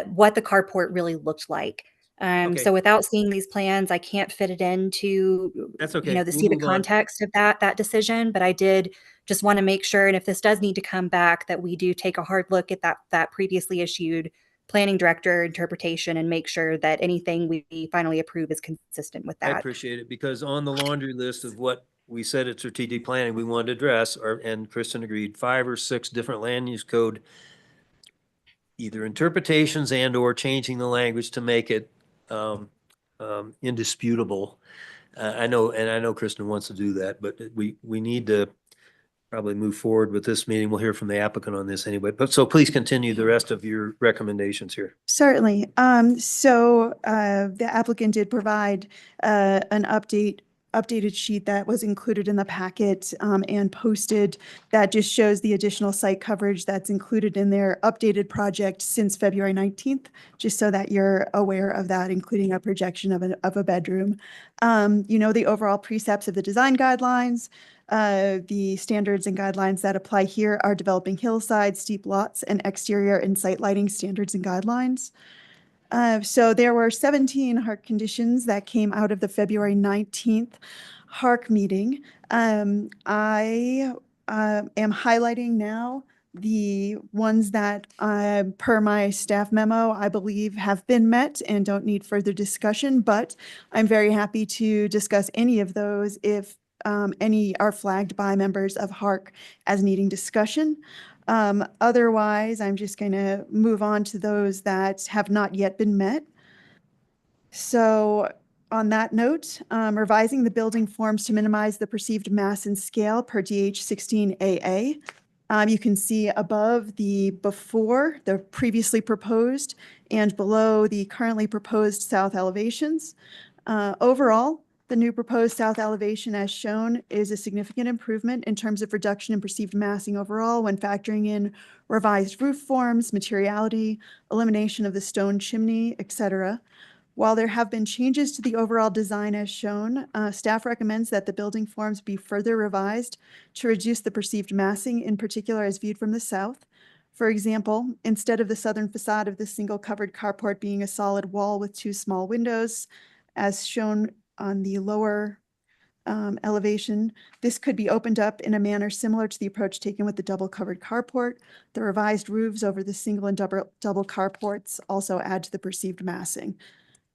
what the carport really looked like. Okay. So without seeing these plans, I can't fit it into, That's okay. to We'll see the move on. context of that decision. But I did just want to make sure, and if this does need to come back, that we do take a hard look at that previously issued planning director interpretation and make sure that anything we finally approve is consistent with I that. appreciate it, because on the laundry list of what we said at strategic planning we wanted to address, and Kristen agreed, 5 or 6 different land use code, either interpretations and or changing the language to make it indisputable. I know Kristen wants to do that, but we need to probably move forward with this meeting. We'll hear from the applicant on this anyway. But so please continue the rest of your recommendations here. Certainly. The applicant did provide an updated sheet that was included in the packet and posted that just shows the additional site coverage that's included in their updated project since February 19th, just so that you're aware of that, including a projection of a bedroom. The overall precepts of the design guidelines. The standards and guidelines that apply here are developing hillsides, steep lots, and exterior and site lighting standards and guidelines. So there were 17 HARC conditions that came out of the February 19th HARC meeting. I am highlighting now the ones that, per my staff memo, I believe have been met and don't need further discussion, but I'm very happy to discuss any of those if any are flagged by members of HARC as needing discussion. Otherwise, I'm just going to move on to those that have not yet been met. So on that note, revising the building forms to minimize the perceived mass and scale per DH 16AA. You can see above the before, the previously proposed, and below the currently proposed south elevations. Overall, the new proposed south elevation as shown is a significant improvement in terms of reduction in perceived massing overall when factoring in revised roof forms, materiality, elimination of the stone chimney, etc. While there have been changes to the overall design as shown, staff recommends that the building forms be further revised to reduce the perceived massing, in particular as viewed from the south. For example, instead of the southern facade of the single covered carport being a solid wall with 2 small windows, as shown on the lower elevation, this could be opened up in a manner similar to the approach taken with the double covered carport. The revised roofs over the single and double carports also add to the perceived massing.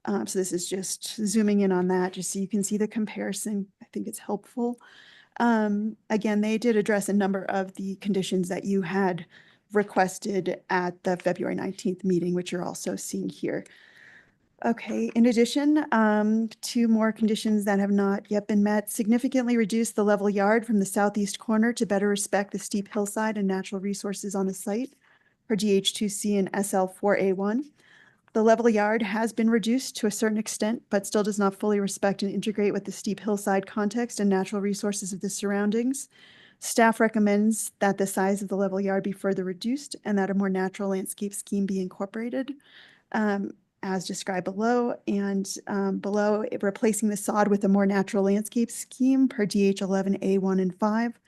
So this is just zooming in on that, just so you can see the comparison. I think it's helpful. Again, they did address a number of the conditions that you had requested at the February 19th meeting, which you're also seeing here. Okay, in addition, 2 more conditions that have not yet been met: significantly reduce the level yard from the southeast corner to better respect the steep hillside and natural resources on the site for DH2C and SL4A1. The level yard has been reduced to a certain extent, but still does not fully respect and integrate with the steep hillside context and natural resources of the surroundings. Staff recommends that the size of the level yard be further reduced and that a more natural landscape scheme be incorporated, as described below, and below, replacing the sod with a more natural landscape scheme per DH11A1 and 5.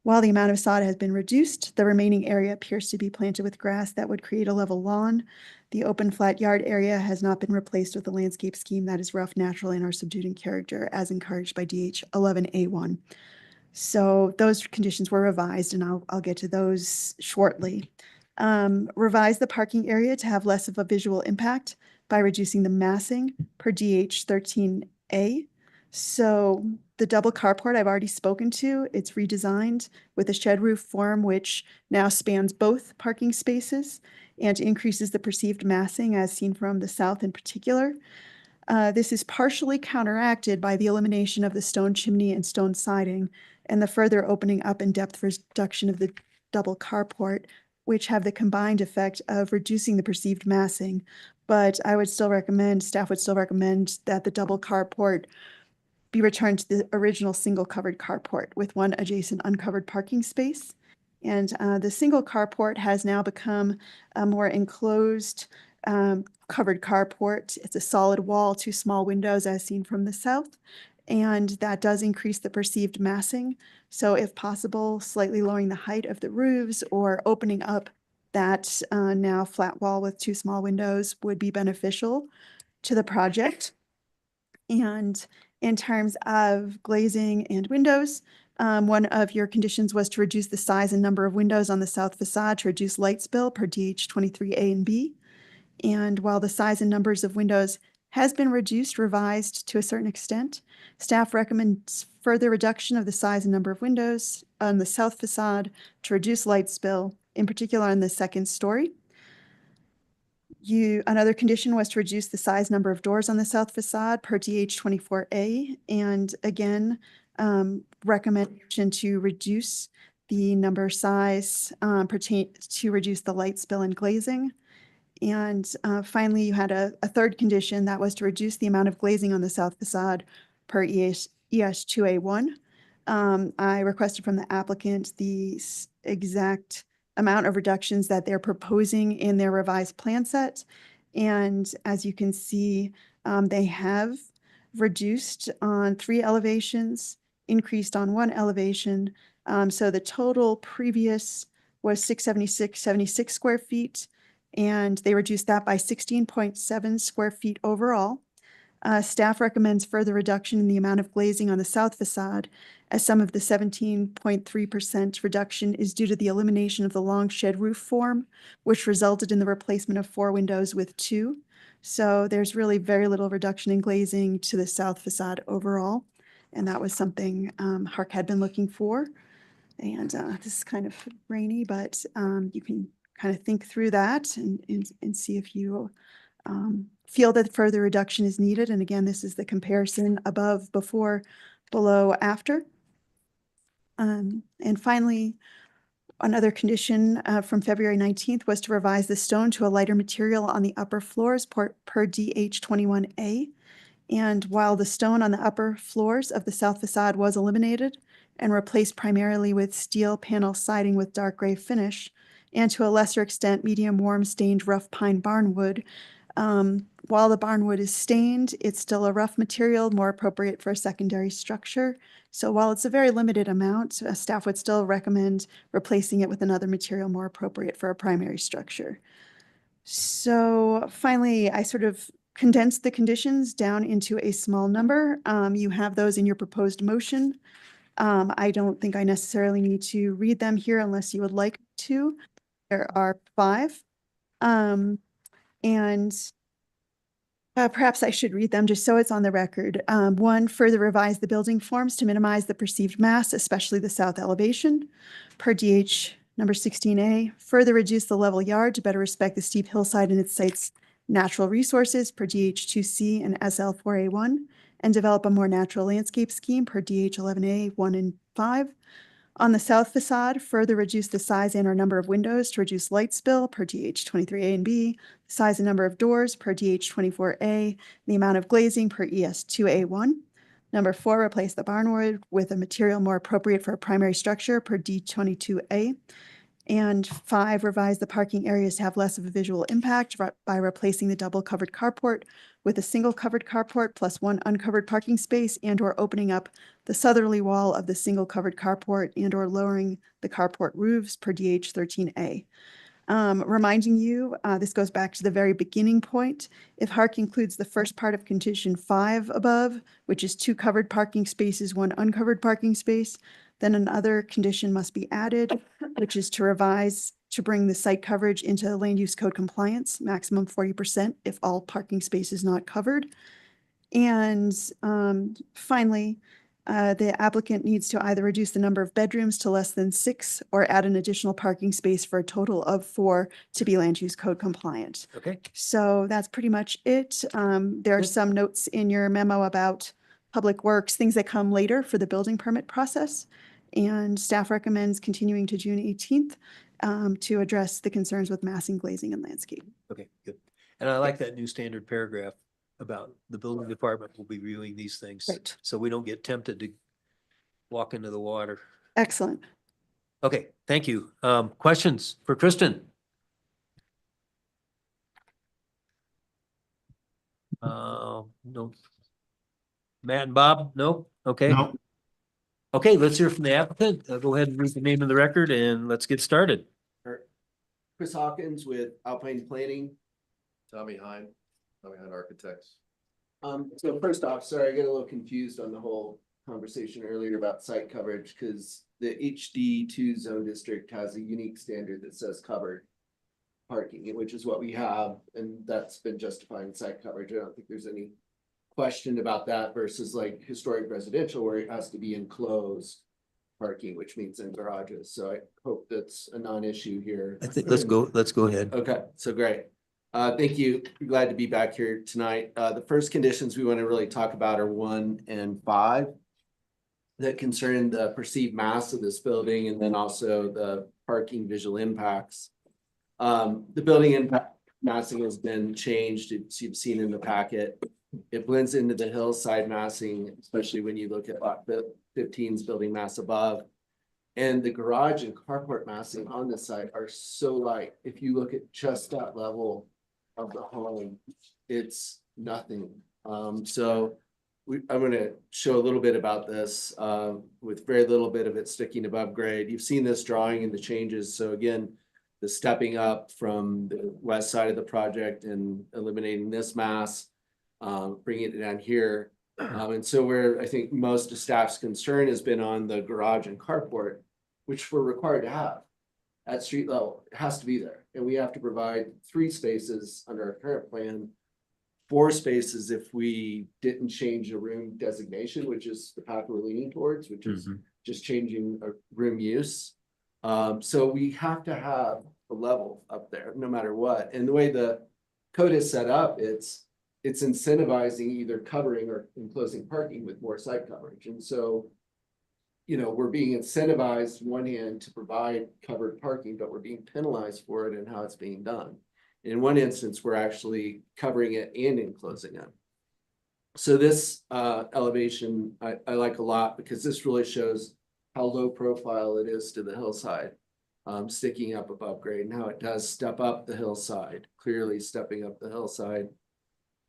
While the amount of sod has been reduced, the remaining area appears to be planted with grass that would create a level lawn. The open flat yard area has not been replaced with a landscape scheme that is rough, natural, and or subdued in character, as encouraged by DH11A1. So those conditions were revised, and I'll get to those shortly. Revise the parking area to have less of a visual impact by reducing the massing per DH13A. So the double carport I've already spoken to, it's redesigned with a shed roof form, which now spans both parking spaces and increases the perceived massing as seen from the south in particular. This is partially counteracted by the elimination of the stone chimney and stone siding and the further opening up and depth reduction of the double carport, which have the combined effect of reducing the perceived massing. But I would still recommend, staff would still recommend that the double carport be returned to the original single covered carport with 1 adjacent uncovered parking space. And the single carport has now become a more enclosed covered carport. It's a solid wall, 2 small windows as seen from the south, and that does increase the perceived massing. So if possible, slightly lowering the height of the roofs or opening up that now flat wall with 2 small windows would be beneficial to the project. And in terms of glazing and windows, one of your conditions was to reduce the size and number of windows on the south facade to reduce light spill per DH23A and B. And while the size and numbers of windows has been revised to a certain extent, staff recommends further reduction of the size and number of windows on the south facade to reduce light spill, in particular on the second story. Another condition was to reduce the size number of doors on the south facade per DH24A, and again, recommendation to reduce the number size to reduce the light spill and glazing. And finally, you had a third condition that was to reduce the amount of glazing on the south facade per ES2A1. I requested from the applicant the exact amount of reductions that they're proposing in their revised plan set. And as you can see, they have reduced on 3 elevations, increased on 1 elevation. So the total previous was 676 square feet, and they reduced that by 16.7 square feet overall. Staff recommends further reduction in the amount of glazing on the south facade, as some of the 17.3% reduction is due to the elimination of the long shed roof form, which resulted in the replacement of 4 windows with 2. So there's really very little reduction in glazing to the south facade overall, and that was something HARC had been looking for. And this is kind of rainy, but you can kind of think through that and see if you feel that further reduction is needed. And again, this is the comparison above, before, below, after. And finally, Another condition from February 19th was to revise the stone to a lighter material on the upper floors per DH 21A. And while the stone on the upper floors of the south facade was eliminated and replaced primarily with steel panel siding with dark gray finish, and to a lesser extent, medium warm stained rough pine barnwood, while the barnwood is stained, it's still a rough material, more appropriate for a secondary structure. So while it's a very limited amount, staff would still recommend replacing it with another material more appropriate for a primary structure. So finally, I sort of condensed the conditions down into a small number. You have those in your proposed motion. I don't think I necessarily need to read them here unless you would like to. There are 5. Perhaps I should read them just so it's on the record. 1, further revise the building forms to minimize the perceived mass, especially the south elevation. Per DH number 16A, further reduce the level yard to better respect the steep hillside and its site's natural resources per DH 2C and SL 4A1, and develop a more natural landscape scheme per DH 11A 1 and 5. On the south facade, further reduce the size and or number of windows to reduce light spill per DH 23A and B, the size and number of doors per DH 24A, the amount of glazing per ES 2A1. Number 4, replace the barnwood with a material more appropriate for a primary structure per D22A. And 5, revise the parking areas to have less of a visual impact by replacing the double covered carport with a single covered carport plus 1 uncovered parking space, and or opening up the southerly wall of the single covered carport and or lowering the carport roofs per DH 13A. Reminding you, this goes back to the very beginning point. If HARC includes the first part of condition 5 above, which is 2 covered parking spaces, 1 uncovered parking space, then another condition must be added, which is to revise to bring the site coverage into land use code compliance, maximum 40% if all parking space is not covered. And finally, the applicant needs to either reduce the number of bedrooms to less than 6 or add an additional parking space for a total of 4 to be land use code compliant. Okay. So that's pretty much it. There are Good. some notes in your memo about public works, things that come later for the building permit process. And staff recommends continuing to June 18th to address the concerns with massing, glazing, and landscape. Okay, good. And I like that new standard paragraph about the building department will be reviewing these things. Right. So we don't get tempted to walk into the water. Excellent. Okay, thank you. Questions for Kristen? No. Matt and Bob? No? Okay. No, Okay, let's hear from the applicant. Go ahead and read the name of the record and let's get started. Chris Hawkins with Alpine Planning. Tommy Hine Architects. So first off, sorry, I get a little confused on the whole conversation earlier about site coverage, because the HD2 zone district has a unique standard that says covered parking, which is what we have, and that's been justifying site coverage. I don't think there's any question about that versus like historic residential where it has to be enclosed parking, which means in garages. So I hope that's a non-issue here. I think let's go ahead. Okay, so great. Thank you. Glad to be back here tonight. The first conditions we want to really talk about are 1 and 5 that concern the perceived mass of this building and then also the parking visual impacts. The building impact massing has been changed. You've seen in the packet. It blends into the hillside massing, especially when you look at lot 15's building mass above. And the garage and carport massing on this site are so light. If you look at just that level of the home, it's nothing. I'm going to show a little bit about this with very little bit of it sticking above grade. You've seen this drawing in the changes. So again, the stepping up from the west side of the project and eliminating this mass, bringing it down here. And so where I think most of staff's concern has been on the garage and carport, which we're required to have at street level. It has to be there. And we have to provide 3 spaces under our current plan, 4 spaces if we didn't change the room designation, which is the path we're leaning towards, which is just changing a room use. So we have to have a level up there no matter what. And the way the code is set up, it's incentivizing either covering or enclosing parking with more site coverage. And so you know, we're being incentivized on one hand to provide covered parking, but we're being penalized for it and how it's being done. In one instance, we're actually covering it and enclosing it. So this elevation I like a lot because this really shows how low profile it is to the hillside, sticking up above grade, and how it does step up the hillside, clearly stepping up the hillside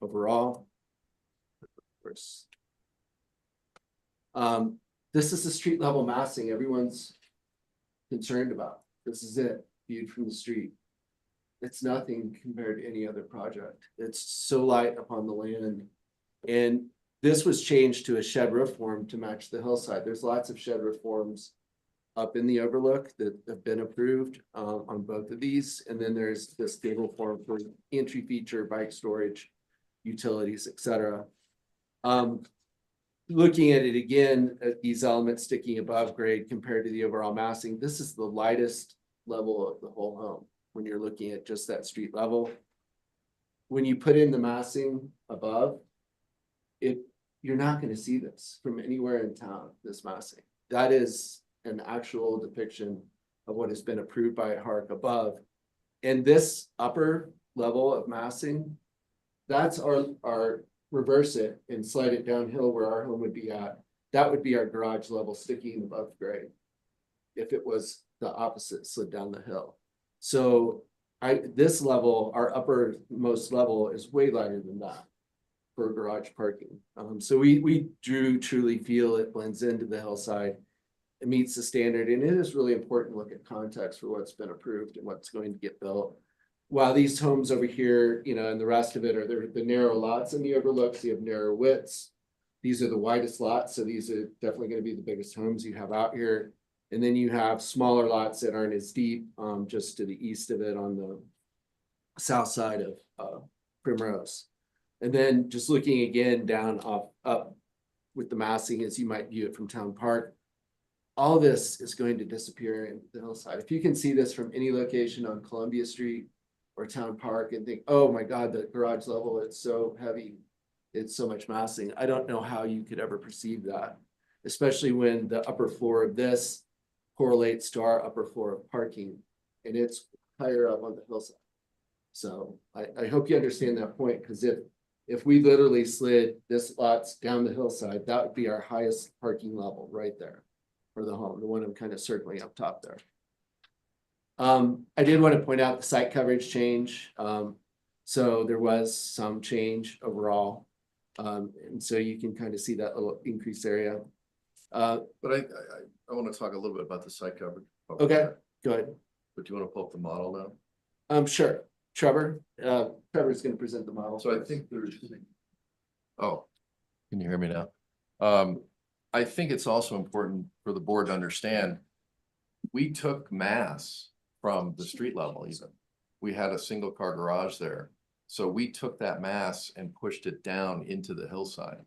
overall. Of course. This is the street level massing everyone's concerned about. This is it, viewed from the street. It's nothing compared to any other project. It's so light upon the land. And this was changed to a shed roof form to match the hillside. There's lots of shed roof forms up in the overlook that have been approved on both of these. And then there's this gable form for entry feature, bike storage, utilities, etc. Looking at it again, at these elements sticking above grade compared to the overall massing, this is the lightest level of the whole home when you're looking at just that street level. When you put in the massing above, you're not going to see this from anywhere in town, this massing. That is an actual depiction of what has been approved by HARC above. And this upper level of massing, that's our reverse it and slide it downhill where our home would be at. That would be our garage level sticking above grade if it was the opposite, slid down the hill. So this level, our uppermost level, is way lighter than that for garage parking. So we truly feel it blends into the hillside. It meets the standard, and it is really important to look at context for what's been approved and what's going to get built. While these homes over here, you know, and the rest of it are the narrow lots in the overlooks, you have narrow widths. These are the widest lots, so these are definitely going to be the biggest homes you have out here. And then you have smaller lots that aren't as deep, just to the east of it on the south side of Primrose. And then just looking again down up with the massing as you might view it from Town Park, all this is going to disappear in the hillside. If you can see this from any location on Columbia Street or Town Park and think, oh my God, the garage level, it's so heavy, it's so much massing. I don't know how you could ever perceive that, especially when the upper floor of this correlates to our upper floor of parking, and it's higher up on the hillside. So I hope you understand that point, because if we literally slid this lots down the hillside, that would be our highest parking level right there for the home, the one I'm kind of circling up top there. I did want to point out the site coverage change. So there was some change overall. And so you can kind of see that little increased area. But I want to talk a little bit about the site coverage. Okay, go ahead. But do you want to pull up the model now? Sure. Trevor's going to present the model. So I think there's, oh, can you hear me now? I think it's also important for the board to understand, we took mass from the street level even. We had a single car garage there. So we took that mass and pushed it down into the hillside.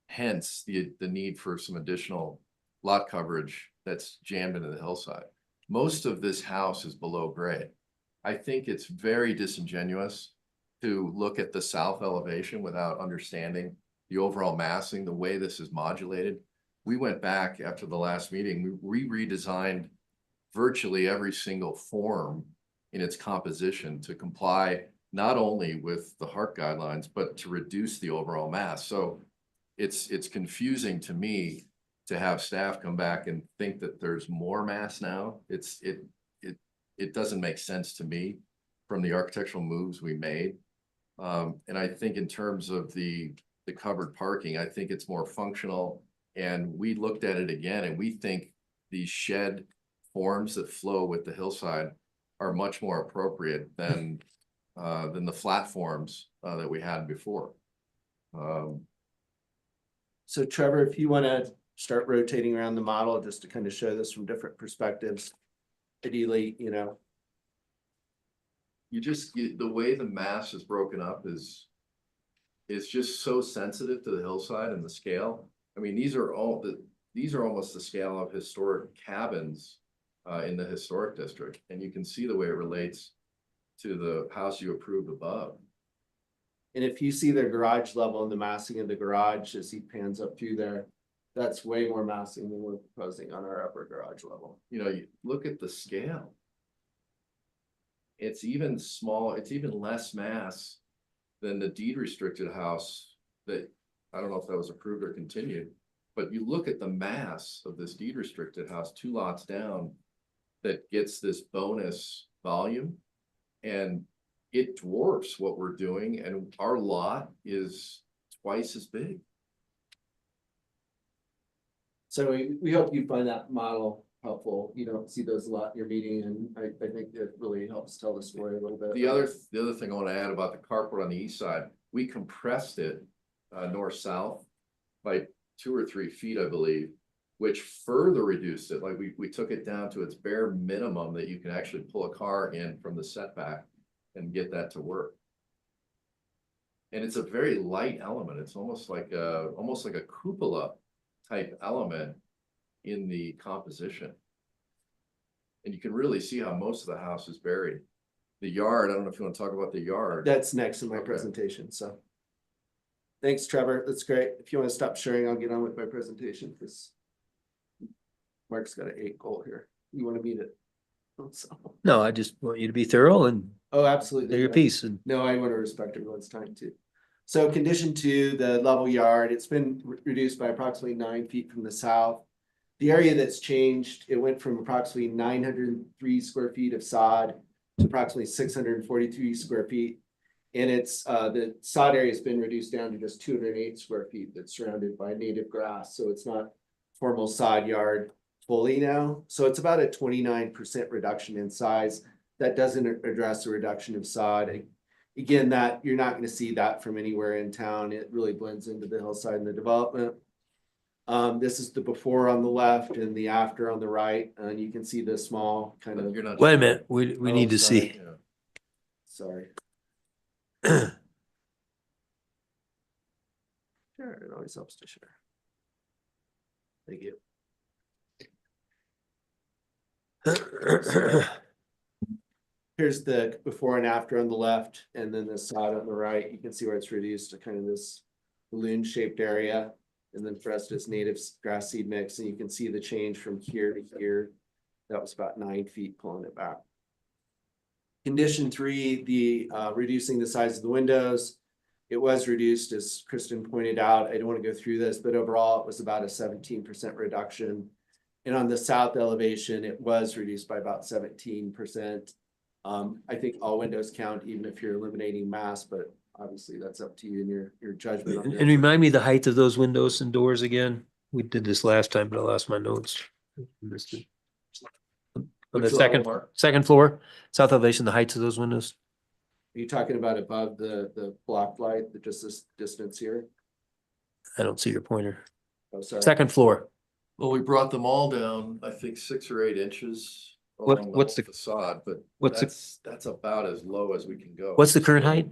Hence the need for some additional lot coverage that's jammed into the hillside. Most of this house is below grade. I think it's very disingenuous to look at the south elevation without understanding the overall massing, the way this is modulated. We went back after the last meeting, we redesigned virtually every single form in its composition to comply not only with the HARC guidelines, but to reduce the overall mass. So it's confusing to me to have staff come back and think that there's more mass now. It doesn't make sense to me from the architectural moves we made. And I think in terms of the covered parking, I think it's more functional. And we looked at it again, and we think these shed forms that flow with the hillside are much more appropriate than the flat forms that we had before. So Trevor, if you want to start rotating around the model just to kind of show this from different perspectives, ideally, you know. The way the mass is broken up is just so sensitive to the hillside and the scale. I mean, these are almost the scale of historic cabins in the historic district, and you can see the way it relates to the house you approved above. And if you see their garage level and the massing of the garage as he pans up through there, That's way more massing than we're proposing on our upper garage level. You know, you look at the scale. It's even small, it's even less mass than the deed restricted house that, I don't know if that was approved or continued. But you look at the mass of this deed restricted house 2 lots down that gets this bonus volume. And it dwarfs what we're doing, and our lot is twice as big. So we hope you find that model helpful. You don't see those a lot in your meeting, and I think it really helps tell the story a little bit. The other thing I want to add about the carport on the east side, we compressed it north-south by 2 or 3 feet, I believe, which further reduced it. Like we took it down to its bare minimum that you can actually pull a car in from the setback and get that to work. And it's a very light element. It's almost like a cupola type element in the composition. And you can really see how most of the house is buried. The yard, I don't know if you want to talk about the yard. That's next in my presentation, so. Thanks, Trevor. That's great. If you want to stop sharing, I'll get on with my presentation because Mark's got an 8 goal here. You want to meet it? So. No, I just want you to be thorough and Oh, absolutely. do your piece. And no, I want to respect everyone's time too. So condition 2, the level yard, it's been reduced by approximately 9 feet from the south. The area that's changed, it went from approximately 903 square feet of sod to approximately 643 square feet. And it's the sod area has been reduced down to just 208 square feet that's surrounded by native grass. So it's not formal sod yard fully now. So it's about a 29% reduction in size. That doesn't address the reduction of sod. Again, that you're not going to see that from anywhere in town. It really blends into the hillside and the development. This is the before on the left and the after on the right, and you can see the small kind of. wait a minute, we need to see. Sorry. Sure, it always helps to share. Thank you. Here's the before and after on the left, and then the side on the right. You can see where it's reduced to kind of this balloon shaped area. And then the rest is native grass seed mix. And you can see the change from here to here. That was about 9 feet pulling it back. Condition 3, the reducing the size of the windows. It was reduced, as Kristen pointed out. I don't want to go through this, but overall it was about a 17% reduction. And on the south elevation, it was reduced by about 17%. I think all windows count, even if you're eliminating mass, but obviously that's up to you and your judgment on And that. remind me the height of those windows and doors again. We did this last time, but I lost my notes. On the second floor, south elevation, the heights of those windows. Are you talking about above the block light, just this distance here? I don't see your pointer. Oh, sorry. Second floor. Well, we brought them all down, I think 6 or 8 inches. What's the facade? But what's that's about as low as we can go. What's the current height?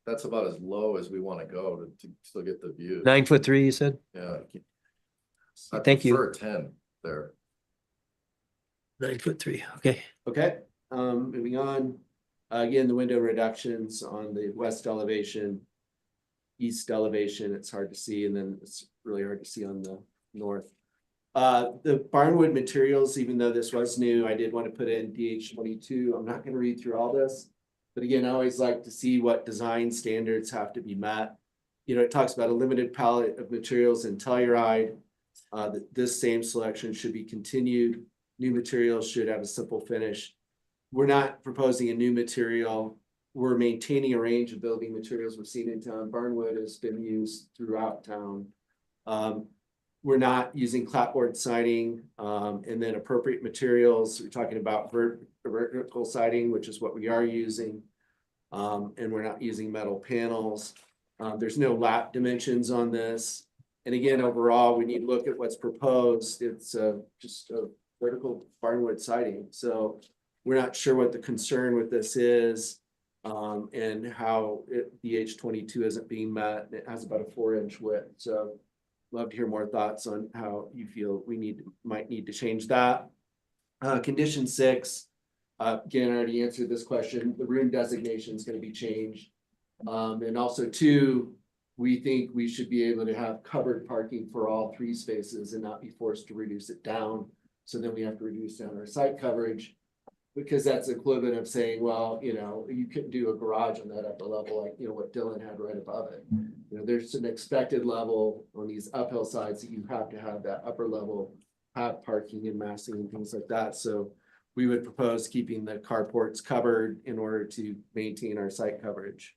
That's about as low as we want to go to still get the view. 9'3", you said? Yeah. I Thank you. prefer 10 there. 9'3", okay. Okay, moving on. Again, the window reductions on the west elevation, east elevation, it's hard to see, and then it's really hard to see on the north. The barnwood materials, even though this was new, I did want to put in DH22. I'm not going to read through all this, but again, I always like to see what design standards have to be met. You know, it talks about a limited palette of materials in Telluride. This same selection should be continued. New materials should have a simple finish. We're not proposing a new material. We're maintaining a range of building materials we've seen in town. Barnwood has been used throughout town. We're not using clapboard siding, and then appropriate materials. We're talking about vertical siding, which is what we are using. And we're not using metal panels. There's no lap dimensions on this. And again, overall, we need to look at what's proposed. It's just a vertical barnwood siding. So we're not sure what the concern with this is, and how the DH22 isn't being met. It has about a 4-inch width. So love to hear more thoughts on how you feel we might need to change that. Condition 6, again, I already answered this question. The room designation is going to be changed. And also 2, we think we should be able to have covered parking for all 3 spaces and not be forced to reduce it down. So then we have to reduce down our site coverage. Because that's equivalent of saying, well, you know, you couldn't do a garage on that upper level, like, you know, what Dylan had right above it. You know, there's an expected level on these uphill sides that you have to have that upper level, have parking and massing and things like that. So we would propose keeping the carports covered in order to maintain our site coverage.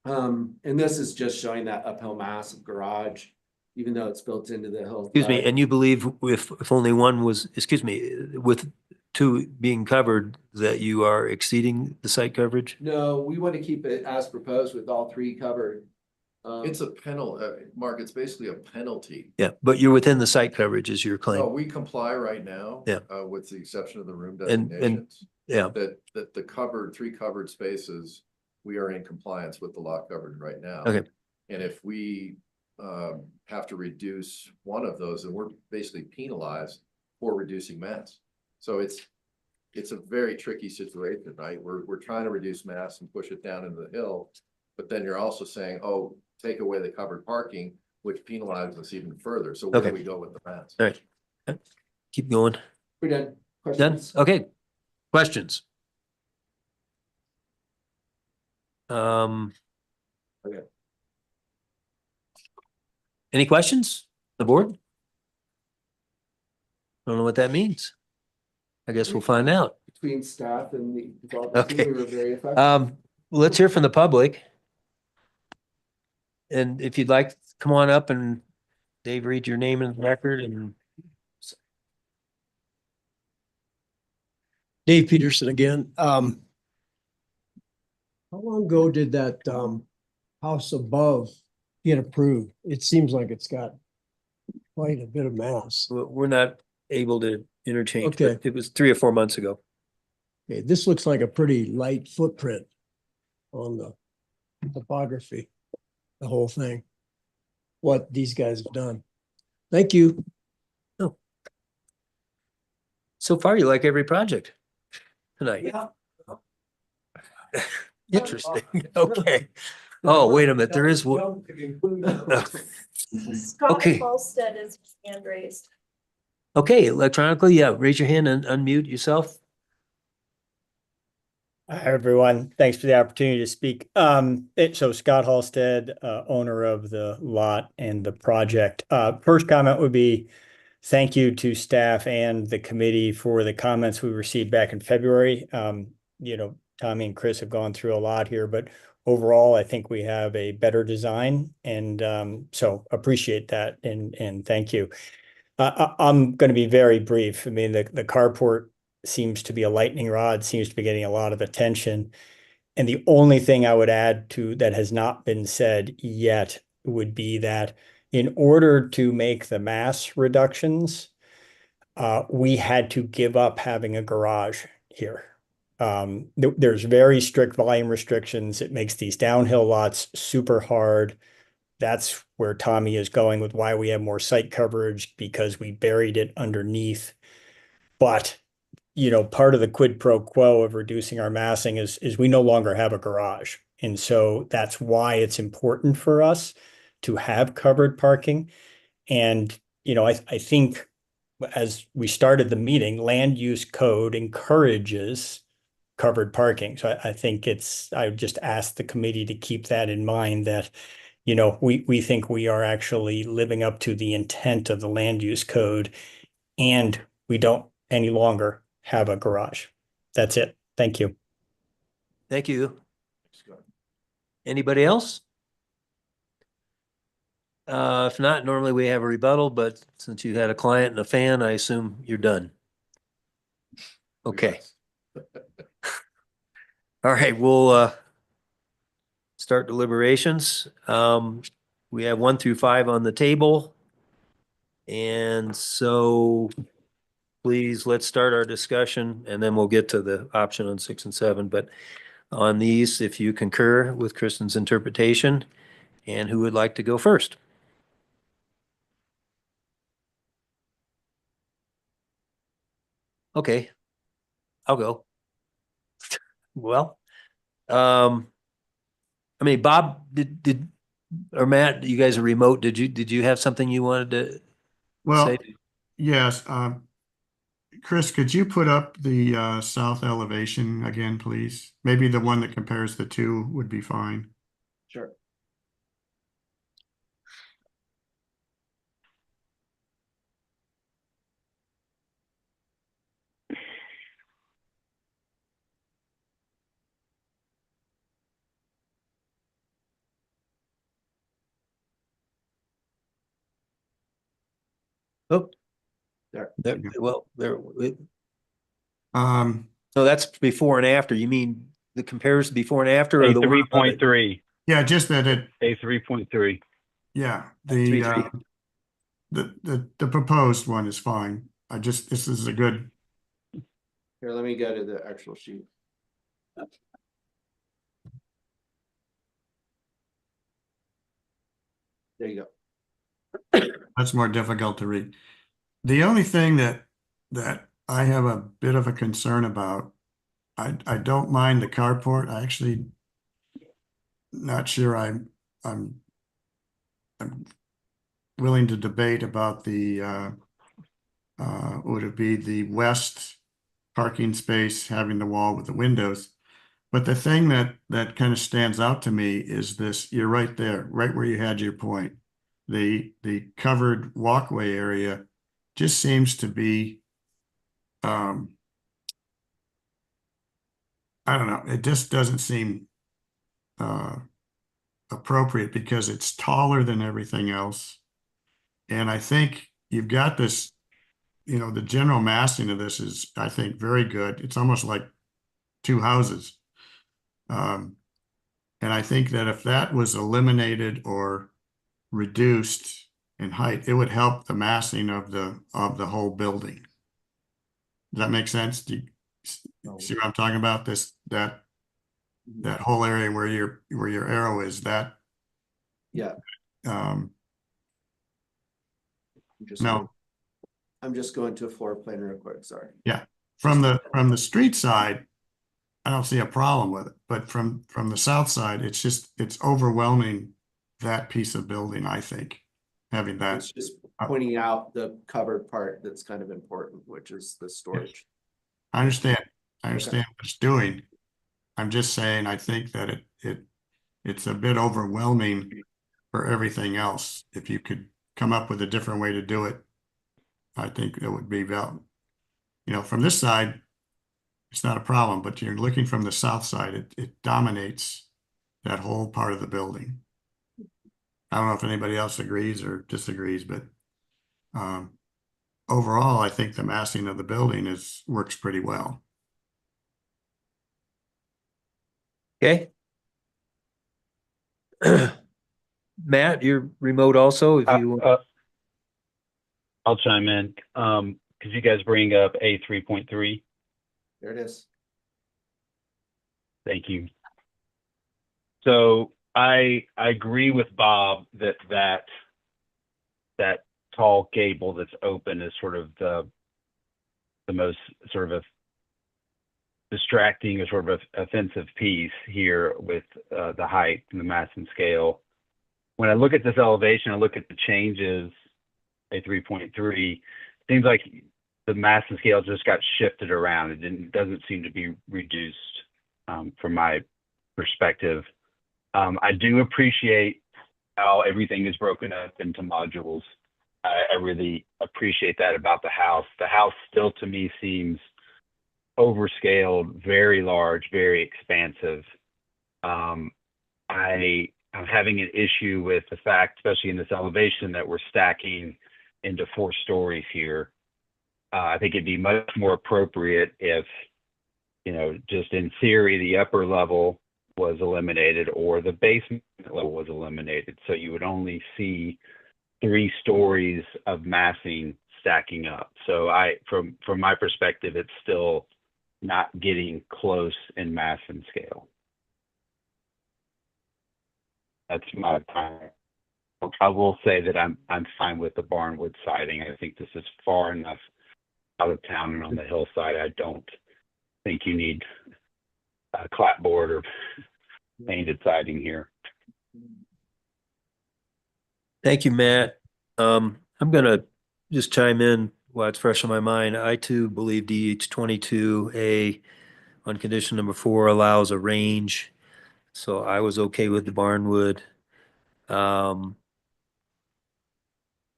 And this is just showing that uphill mass of garage, even though it's built into the hill. Excuse me, and you believe if only one was, excuse me, with 2 being covered, that you are exceeding the site coverage? No, we want to keep it as proposed with all 3 covered. It's a penalty, Mark, it's basically a penalty. Yeah, but you're within the site coverage is your No, claim. we comply right now. Yeah. With the exception of the room And- designations. Yeah, That the covered, 3 covered spaces, we are in compliance with the lot coverage right now. Okay. And if we have to reduce one of those, then we're basically penalized for reducing mass. So it's a very tricky situation, right? We're trying to reduce mass and push it down into the hill, but then you're also saying, oh, take away the covered parking, which penalizes us even further. So where do Okay. we go with the mass? all right. Keep going. We're done. Done? Questions? Okay. Questions? Okay. Any questions? The board? Don't know what that means. I guess we'll find out. Between staff and the development team, Okay. we were very effective. Let's hear from the public. And if you'd like, come on up and Dave, read your name and record and Dave Peterson again. How long ago did that house above get approved? It seems like it's got quite a bit of mass. we're not able to interchange, Okay. but it was 3 or 4 months ago. Okay, this looks like a pretty light footprint on the topography, the whole thing. What these guys have done. Thank you. So far, you like every project tonight. Yeah. Interesting. Okay. Oh, wait a minute. There is one. Scott Okay. Halstead is hand raised. Okay, electronically, yeah. Raise your hand and unmute yourself. Hi, everyone. Thanks for the opportunity to speak. So Scott Halstead, owner of the lot and the project. First comment would be thank you to staff and the committee for the comments we received back in February. You know, Tommy and Chris have gone through a lot here, but overall, I think we have a better design, and so appreciate that and thank you. I'm going to be very brief. I mean, the carport seems to be a lightning rod, seems to be getting a lot of attention. And the only thing I would add to that has not been said yet would be that in order to make the mass reductions, we had to give up having a garage here. There's very strict volume restrictions. It makes these downhill lots super hard. That's where Tommy is going with why we have more site coverage, because we buried it underneath. But you know, part of the quid pro quo of reducing our massing is we no longer have a garage. And so that's why it's important for us to have covered parking. And, you know, I think as we started the meeting, land use code encourages covered parking. So I think I would just ask the committee to keep that in mind, that, you know, we think we are actually living up to the intent of the land use code, and we don't any longer have a garage. That's it. Thank you. Thank you. Anybody else? If not, normally we have a rebuttal, but since you had a client and a fan, I assume you're done. Okay. All right, we'll start deliberations. We have 1 through 5 on the table. And so please, let's start our discussion and then we'll get to the option on 6 and 7. But on these, if you concur with Kristen's interpretation, and who would like to go first? Okay, I'll go. Well, I mean, Bob, did or Matt, you guys are remote. Did you have something you wanted to Well, say? yes, Chris, could you put up the south elevation again, please? Maybe the one that compares the two would be fine. Sure. Oh, There. So that's before and after. You mean the comparison before and after, or A the one above it? 3.3, Yeah, just that it, A 3.3. yeah, Three, the, three. the proposed one is fine. This is a good, Here, let me go to the actual sheet. There you go. that's more difficult to read. The only thing that I have a bit of a concern about, I don't mind the carport. I actually not sure I'm willing to debate about the would it be the west parking space having the wall with the windows. But the thing that kind of stands out to me is this, you're right there, right where you had your point. The covered walkway area just seems to be I don't know, it just doesn't seem appropriate because it's taller than everything else. And I think you've got this, the general massing of this is, I think, very good. It's almost like two houses. And I think that if that was eliminated or reduced in height, it would help the massing of the whole building. Does that make sense? Do you see what I'm talking about? That whole area where your arrow is, that Yeah. um No. I'm just going to a floor plan real quick, sorry. yeah. From the street side, I don't see a problem with it, but from the south side, it's overwhelming that piece of building, I think, having that. It's just pointing out the covered part that's kind of important, which is the storage. I understand. I Okay. understand what it's doing. I'm just saying, I think that it's a bit overwhelming for everything else. If you could come up with a different way to do it, I think it would be valid. From this side, it's not a problem, but you're looking from the south side, it dominates that whole part of the building. I don't know if anybody else agrees or disagrees, but overall, I think the massing of the building works pretty well. Okay. Matt, you're remote also, if you I'll chime in. Could you guys bring up A 3.3? There it is. Thank you. So I agree with Bob that tall gable that's open is sort of the most sort of distracting or sort of offensive piece here with the height and the mass and scale. When I look at this elevation, I look at the changes, A 3.3, seems like the mass and scale just got shifted around. It doesn't seem to be reduced from my perspective. I do appreciate how everything is broken up into modules. I really appreciate that about the house. The house still to me seems overscaled, very large, very expansive. I'm having an issue with the fact, especially in this elevation, that we're stacking into 4 stories here. I think it'd be much more appropriate if, just in theory, the upper level was eliminated or the basement level was eliminated. So you would only see 3 stories of massing stacking up. So from my perspective, it's still not getting close in mass and scale. That's my time. I will say that I'm fine with the barnwood siding. I think this is far enough out of town and on the hillside. I don't think you need clapboard or painted siding here. Thank you, Matt. I'm gonna just chime in while it's fresh on my mind. I too believe DH 22A on condition number 4 allows a range. So I was okay with the barnwood.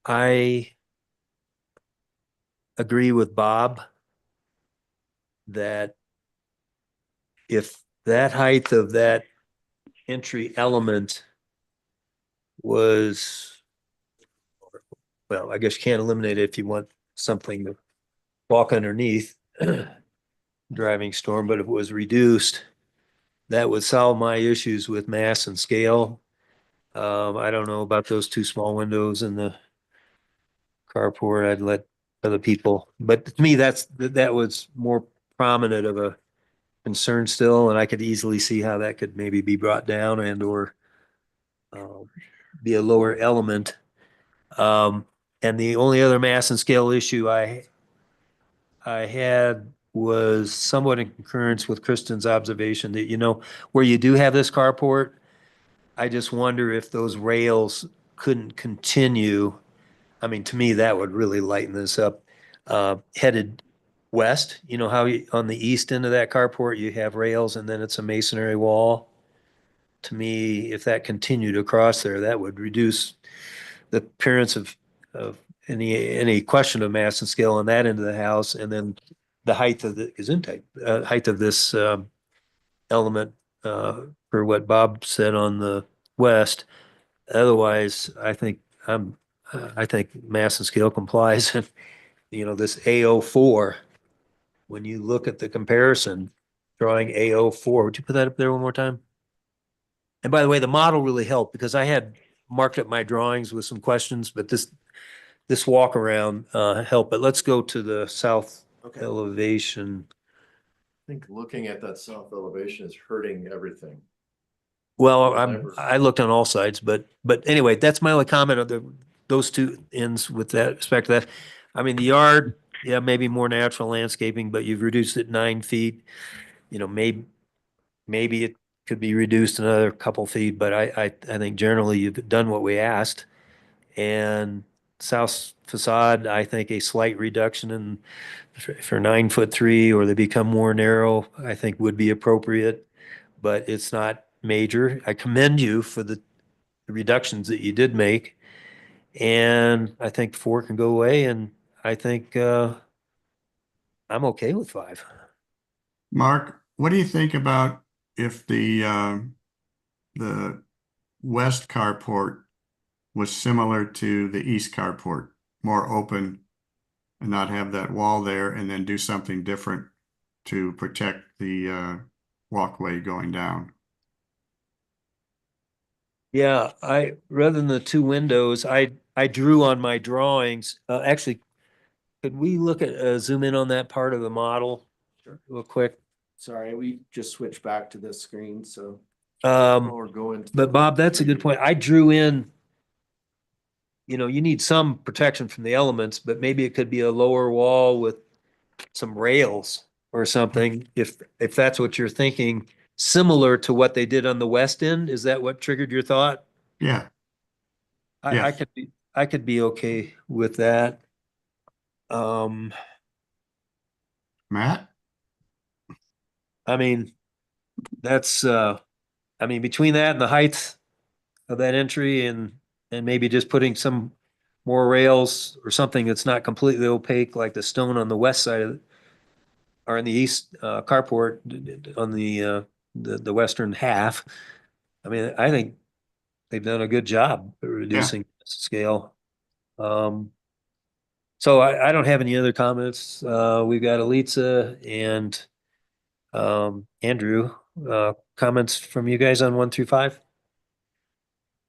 I agree with Bob that if that height of that entry element was, well, I guess you can't eliminate it if you want something to walk underneath driving storm, but if it was reduced, that would solve my issues with mass and scale. I don't know about those 2 small windows in the carport. I'd let other people, but to me, that was more prominent of a concern still, and I could easily see how that could maybe be brought down and or be a lower element. And the only other mass and scale issue I had was somewhat in concurrence with Kristen's observation that, you know, where you do have this carport, I just wonder if those rails couldn't continue. I mean, to me, that would really lighten this up. Headed west, you know how on the east end of that carport, you have rails and then it's a masonry wall. To me, if that continued across there, that would reduce the appearance of any question of mass and scale on that end of the house. And then the height of the height of this element for what Bob said on the west. Otherwise, I think mass and scale complies. And you know, this A04, when you look at the comparison, drawing A04, would you put that up there one more time? And by the way, the model really helped because I had marked up my drawings with some questions, but this walk around helped. But let's go to the south elevation. I think looking at that south elevation is hurting everything. Well, I looked on all sides, but anyway, that's my only comment on those 2 ends with that respect to that. I mean, the yard, yeah, maybe more natural landscaping, but you've reduced it 9 feet. You know, maybe it could be reduced another couple feet, but I think generally you've done what we asked. And south facade, I think a slight reduction in for 9'3" or they become more narrow, I think would be appropriate, but it's not major. I commend you for the reductions that you did make. And I think 4 can go away, and I think I'm okay with 5. Mark, what do you think about if the west carport was similar to the east carport, more open and not have that wall there, and then do something different to protect the walkway going down? Yeah, rather than the 2 windows, I drew on my drawings. Actually, could we look at zoom in on that part of the model real quick? Sorry, we just switched back to this screen, so. Or go into. But Bob, that's a good point. I drew in, you know, you need some protection from the elements, but maybe it could be a lower wall with some rails or something, if that's what you're thinking, similar to what they did on the west end. Is that what triggered your thought? Yeah. I Yes. could be okay with that. Matt? I mean, that's I mean, between that and the height of that entry and maybe just putting some more rails or something that's not completely opaque, like the stone on the west side of or in the east carport on the western half. I mean, I think they've done a good job at reducing scale. So I don't have any other comments. We've got Elitza and Andrew. Comments from you guys on 1 through 5?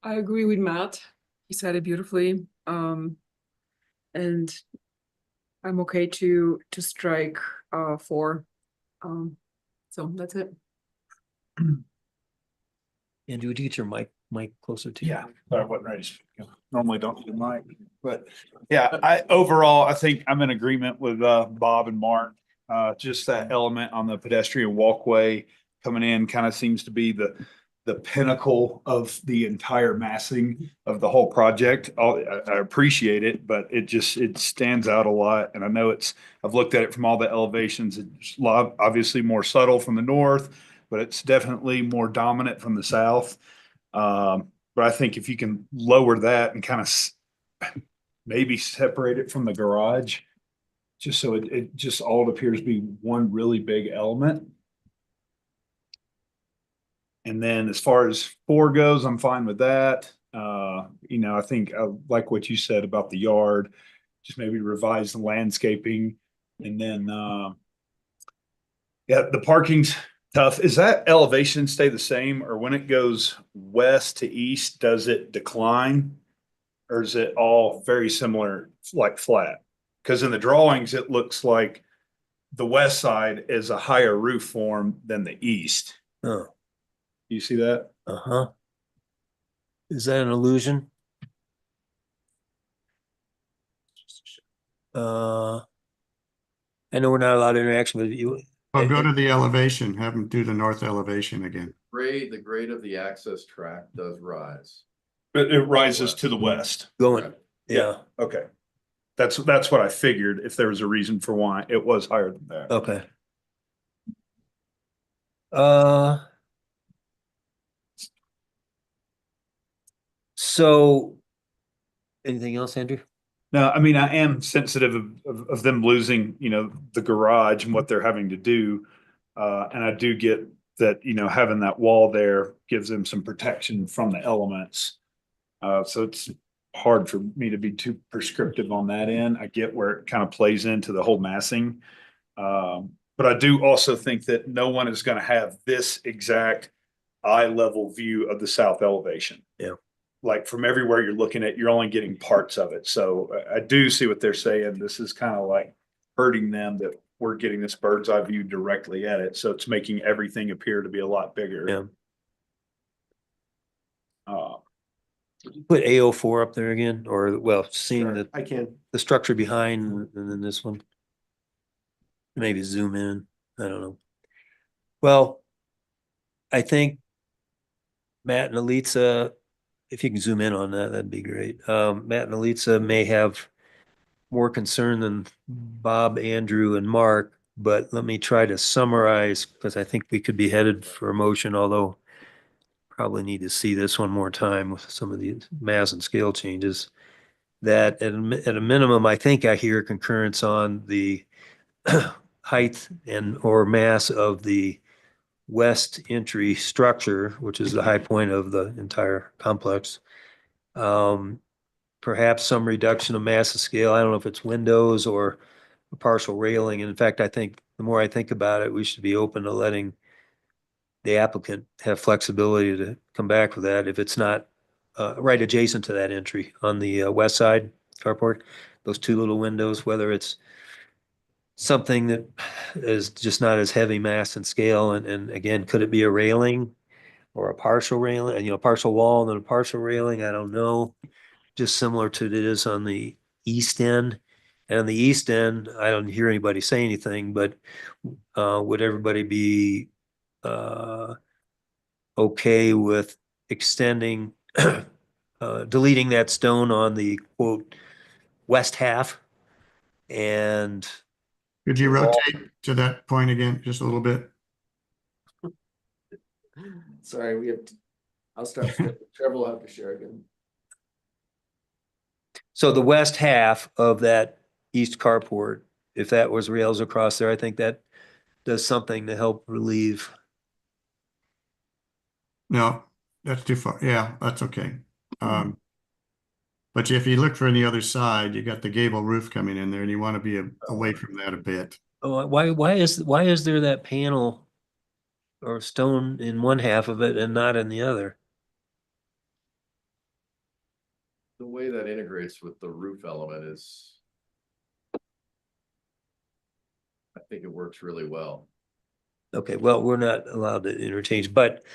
I agree with Matt. He said it beautifully. And I'm okay to strike 4. So that's it. Andrew, would you get your mic closer to you? Yeah, I wasn't ready to speak. Normally don't do mic, but yeah, overall, I think I'm in agreement with Bob and Mark. Just that element on the pedestrian walkway coming in kind of seems to be the pinnacle of the entire massing of the whole project. I appreciate it, but it stands out a lot. And I know I've looked at it from all the elevations. It's obviously more subtle from the north, but it's definitely more dominant from the south. But I think if you can lower that and kind of maybe separate it from the garage, just so it just all appears to be one really big element. And then as far as 4 goes, I'm fine with that. I think I like what you said about the yard, just maybe revise the landscaping. And then, yeah, the parking's tough. Is that elevation stay the same, or when it goes west to east, does it decline? Or is it all very similar, like flat? Because in the drawings, it looks like the west side is a higher roof form than the east. Oh. You see that? Uh-huh. Is that an illusion? I know we're not allowed interaction, but you. Well, go to the elevation, have them do the north elevation again. The grade of the access track does rise. It rises to the west. Going, yeah. Okay. That's what I figured, if there was a reason for why it was higher than that. Okay. So anything else, Andrew? No, I mean, I am sensitive of them losing, the garage and what they're having to do. And I do get that, having that wall there gives them some protection from the elements. So it's hard for me to be too prescriptive on that end. I get where it kind of plays into the whole massing. But I do also think that no one is going to have this exact eye level view of the south elevation. Yeah. Like from everywhere you're looking at, you're only getting parts of it. So I do see what they're saying. This is kind of like hurting them that we're getting this bird's eye view directly at it. So it's making everything appear to be a lot bigger. Yeah. Put AO4 up there again, or well, seeing Sure, I can. the structure behind and then this one. Maybe zoom in. I don't know. Well, I think Matt and Elitza, if you can zoom in on that, that'd be great. Matt and Elitza may have more concern than Bob, Andrew, and Mark, but let me try to summarize, because I think we could be headed for a motion, although probably need to see this one more time with some of these mass and scale changes. That at a minimum, I think I hear concurrence on the height and or mass of the west entry structure, which is the high point of the entire complex. Perhaps some reduction of mass and scale. I don't know if it's windows or a partial railing. In fact, I think the more I think about it, we should be open to letting the applicant have flexibility to come back with that if it's not right adjacent to that entry on the west side carport, those 2 little windows, whether it's something that is just not as heavy mass and scale. And again, could it be a railing or a partial railing, partial wall and then a partial railing? I don't know. Just similar to it is on the east end. And on the east end, I don't hear anybody say anything, but would everybody be okay with extending, deleting that stone on the quote west half? And could you rotate to that point again, just a little bit? Sorry, I'll start. Trevor will have to share again. So the west half of that east carport, if that was rails across there, I think that does something to help relieve. No, that's too far. Yeah, that's okay. But if you look for the other side, you got the gable roof coming in there and you want to be away from that a bit. Oh, why is there that panel or stone in one half of it and not in the other? The way that integrates with the roof element is, I think it works really well. Okay, well, we're not allowed to interchange, but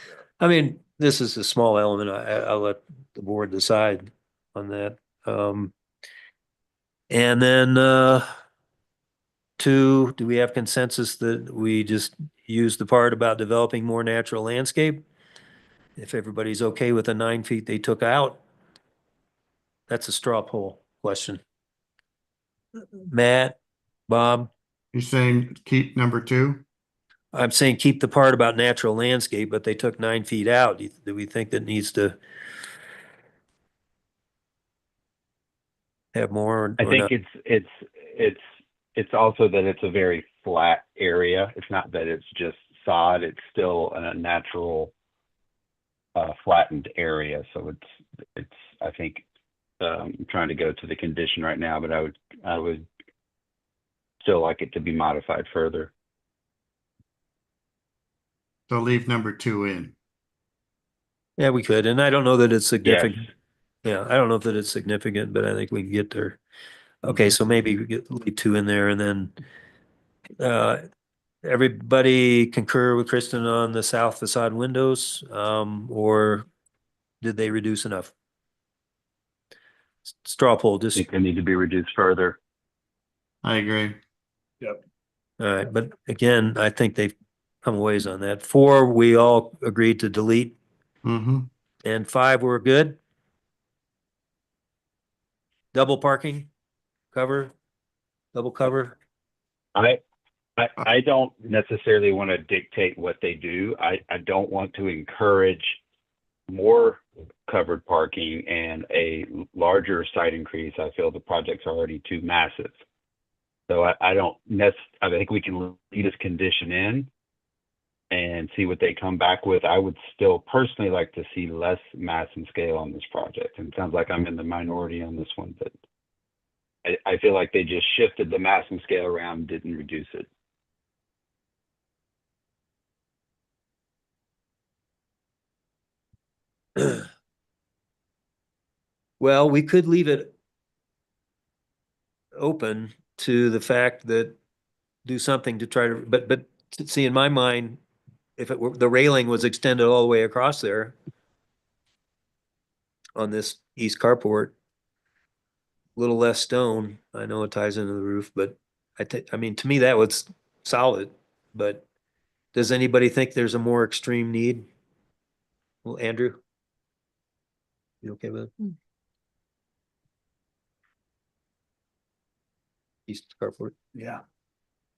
I mean, this is a small element. I'll let the board decide on that. And then 2, do we have consensus that we just use the part about developing more natural landscape? if everybody's okay with the 9 feet they took out, that's a straw poll question. Matt, Bob, You're saying keep number 2? I'm saying keep the part about natural landscape, but they took 9 feet out. Do we think that needs to have more I or think not? it's also that it's a very flat area. It's not that it's just sod. It's still a natural flattened area. So it's I think I'm trying to go to the condition right now, but I would still like it to be modified further. So leave number 2 in. Yeah, we could, and I don't know that it's Yes. significant. Yeah, I don't know that it's significant, but I think we can get there. Okay, so maybe we get leave 2 in there, and then everybody concur with Kristen on the south facade windows, or did they reduce enough? Straw poll, I just, think they need to be reduced further. I agree. Yep. all right, but again, I think they've come a ways on that. 4, we all agreed to delete, Mm-hmm. and 5, we're good. Double parking, cover, double cover. I don't necessarily want to dictate what they do. I don't want to encourage more covered parking and a larger site increase. I feel the project's already too massive. So I think we can leave this condition in and see what they come back with. I would still personally like to see less mass and scale on this project. And it sounds like I'm in the minority on this one, but I feel like they just shifted the mass and scale around, didn't reduce it. Well, we could leave it open to the fact that do something to try to, but see, in my mind, if it were, the railing was extended all the way across there on this east carport, a little less stone, I know it ties into the roof, but I mean, to me, that was solid, but does anybody think there's a more extreme need? Well, Andrew? You okay with it? East carport, Yeah.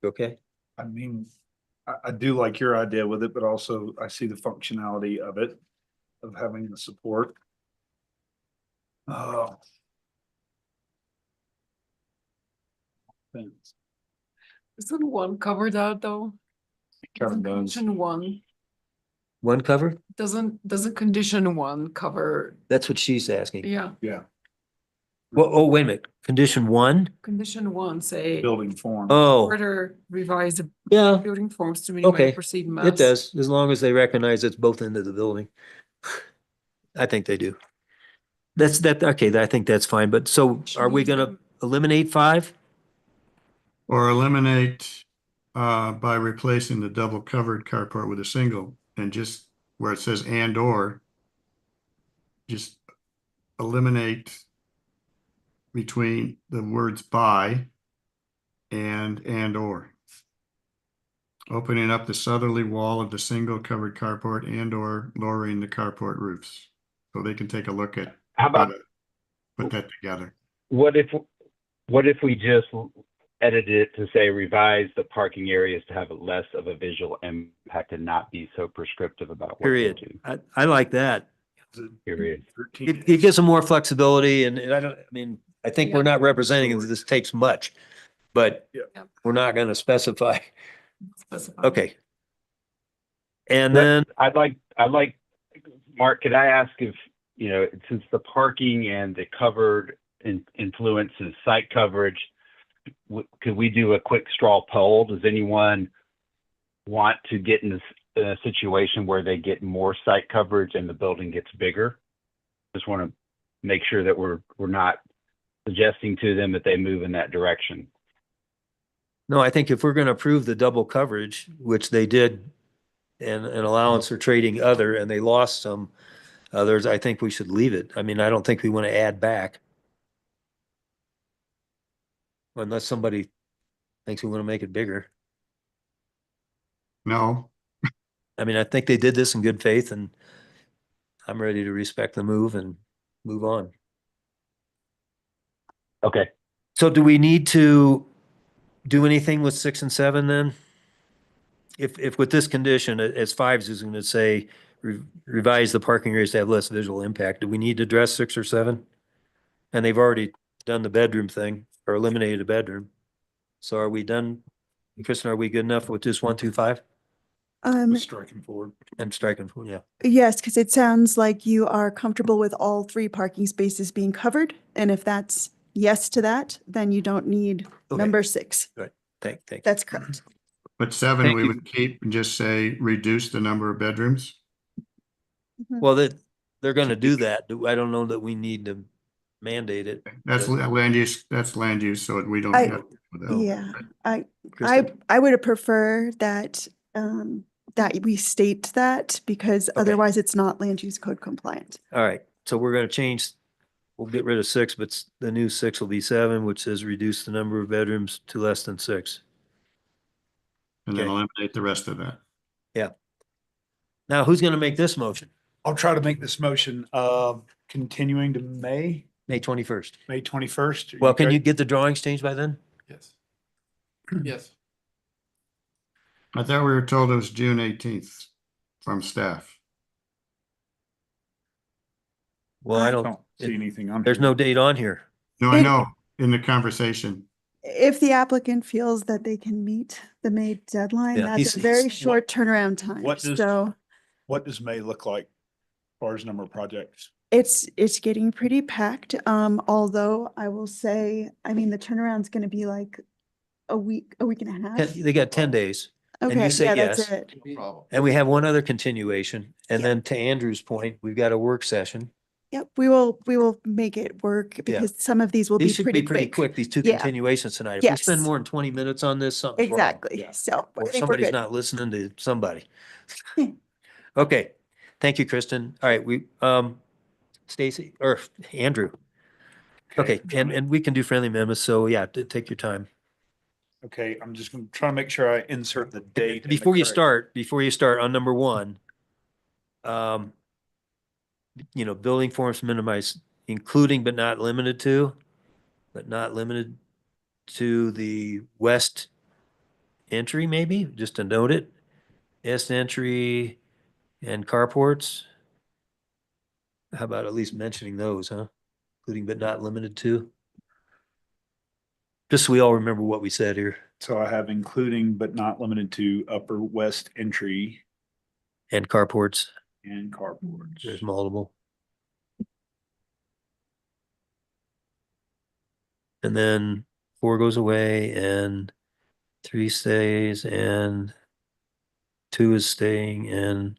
you okay? I mean, I do like your idea with it, but also I see the functionality of it, of having the support. Oh. Thanks. Isn't one covered out though? Kevin does. Condition 1, One cover? doesn't condition 1 cover, That's what she's asking. yeah, Yeah, Well, oh, wait a minute, condition 1? condition 1 say. building form. Oh, Order revise the yeah, building forms to minimize okay, perceived mass. it does, as long as they recognize it's both ends of the building. I think they do. Okay, I think that's fine, but so are we gonna eliminate 5? Or eliminate by replacing the double covered carport with a single, and just where it says and or, just eliminate between the words by and or. Opening up the southerly wall of the single covered carport and or lowering the carport roofs. So they can take a look at How about, put that together. what if we just edited it to say revise the parking areas to have less of a visual impact and not be so prescriptive about what they Period. do? I like that. Period. It gives them more flexibility and I mean, I think we're not representing that this takes much, but Yeah. we're not gonna specify. Specify. Okay. And then, I'd like, Mark, could I ask if, since the parking and the covered influences site coverage, could we do a quick straw poll? Does anyone want to get in a situation where they get more site coverage and the building gets bigger? Just want to make sure that we're not suggesting to them that they move in that direction. no, I think if we're gonna approve the double coverage, which they did, and an allowance for trading other, and they lost some others, I think we should leave it. I mean, I don't think we want to add back. Unless somebody thinks we want to make it bigger. No, I mean, I think they did this in good faith and I'm ready to respect the move and move on. Okay. So do we need to do anything with 6 and 7 then? If with this condition, as 5 is going to say, revise the parking areas to have less visual impact, do we need to address 6 or 7? And they've already done the bedroom thing or eliminated a bedroom. So are we done? Kristen, are we good enough with just 1, 2, 5 Striking forward. and striking? Yeah. Yes, because it sounds like you are comfortable with all 3 parking spaces being covered. And if that's yes to that, then you don't need Okay. number 6. Good. Thank you. That's correct. But 7, Thank we you. would keep and just say, reduce the number of bedrooms. Well, they're going to do that. I don't know that we need to mandate it. That's land use, so we don't I- have. with that. Yeah, Kristen? I would prefer that, that we state that because otherwise it's not land use code compliant. All right. So we're going to change, we'll get rid of 6, but the new 6 will be 7, which says reduce the number of bedrooms to less than 6. And then Okay. eliminate the rest of that. Yeah. Now, who's going to make this motion? I'll try to make this motion, continuing to May May 21st. 21st. Well, can you get the drawings changed by then? Yes. Yes. I thought we were told it was June 18th from staff. Well, I I don't, don't see anything on. there's here. no date on here. No, I know, in the conversation. If the applicant feels that they can meet the May deadline, Yeah, that's he's- a very what- short turnaround time. what does- So What does May look like as far as number of projects? it's getting pretty packed. Although I will say, I mean, the turnaround's going to be like a week and a half. They got 10 days. and you Okay, say yeah, yes. that's it. No problem. And we have one other continuation. And then to Andrew's point, we've got a work session. Yep, we will make it work because some of these will be These should pretty be pretty quick. quick, these 2 Yeah. continuations tonight. If we Yes. spend more than 20 minutes on this, something's wrong. Exactly. So I Or think we're somebody's good. not listening to somebody. Okay, thank you, Kristen. All right, Stacy or Andrew. Okay, and we can do friendly amendments, so yeah, take your time. Okay, I'm just gonna try to make sure I insert the date. and the Before you correct- start on number 1, building forms minimize, including but not limited to the west entry, maybe, just to note it. East entry and carports. How about at least mentioning those, huh? Including but not limited to. Just so we all remember what we said here. So I have including but not limited to upper west entry And carports, and carports. there's multiple. And then 4 goes away and 3 stays and 2 is staying and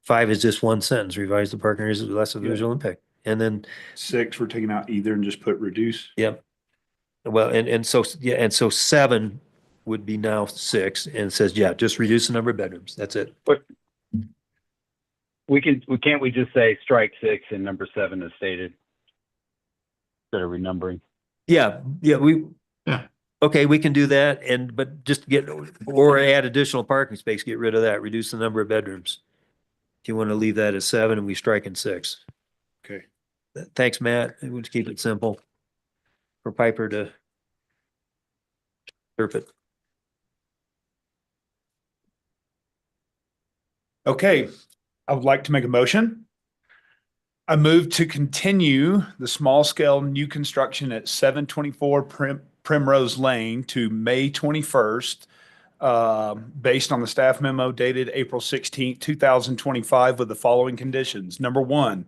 5 is just one sentence, revise the parking areas with less of Yeah. visual impact. And then, 6, we're taking out either and just put reduce. yep. Well, and so 7 would be now 6 and it says, yeah, just reduce the number of bedrooms. That's it. Can't we just say strike 6 and number 7 is stated? Instead of renumbering. Yeah, Yeah. okay, we can do that but just or add additional parking space, get rid of that, reduce the number of bedrooms. If you want to leave that as 7 and we strike in 6. Okay. Thanks, Matt. We'll just keep it simple for Piper to interpret. Okay, I would like to make a motion. I move to continue the small scale new construction at 724 Primrose Lane to May 21st, based on the staff memo dated April 16th, 2025 with the following conditions. Number 1,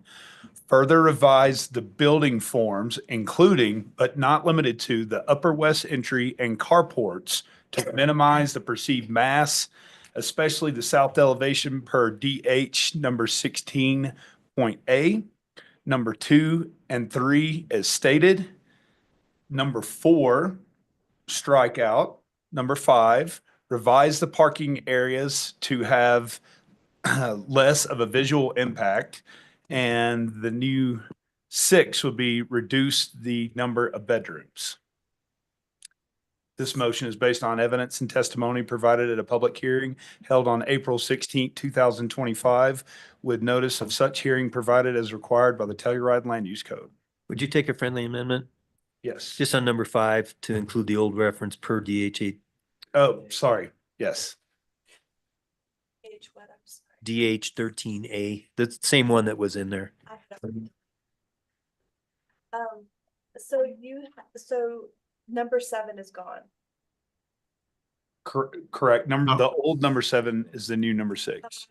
further revise the building forms, including but not limited to the upper west entry and carports to minimize the perceived mass, especially the south elevation per DH number 16.A. Number 2 and 3 as stated. Number 4, strike out. Number 5, revise the parking areas to have less of a visual impact. And the new 6 would be reduce the number of bedrooms. This motion is based on evidence and testimony provided at a public hearing held on April 16, 2025, with notice of such hearing provided as required by the Telluride Land Use Code. Would you take a friendly amendment? Yes. Just on number 5 to include the old reference per DH8, Oh, sorry. Yes. Page what, I'm sorry. DH13A, the same one that was in there. I have- so so number 7 is gone. Correct. The old number 7 is the new number 6.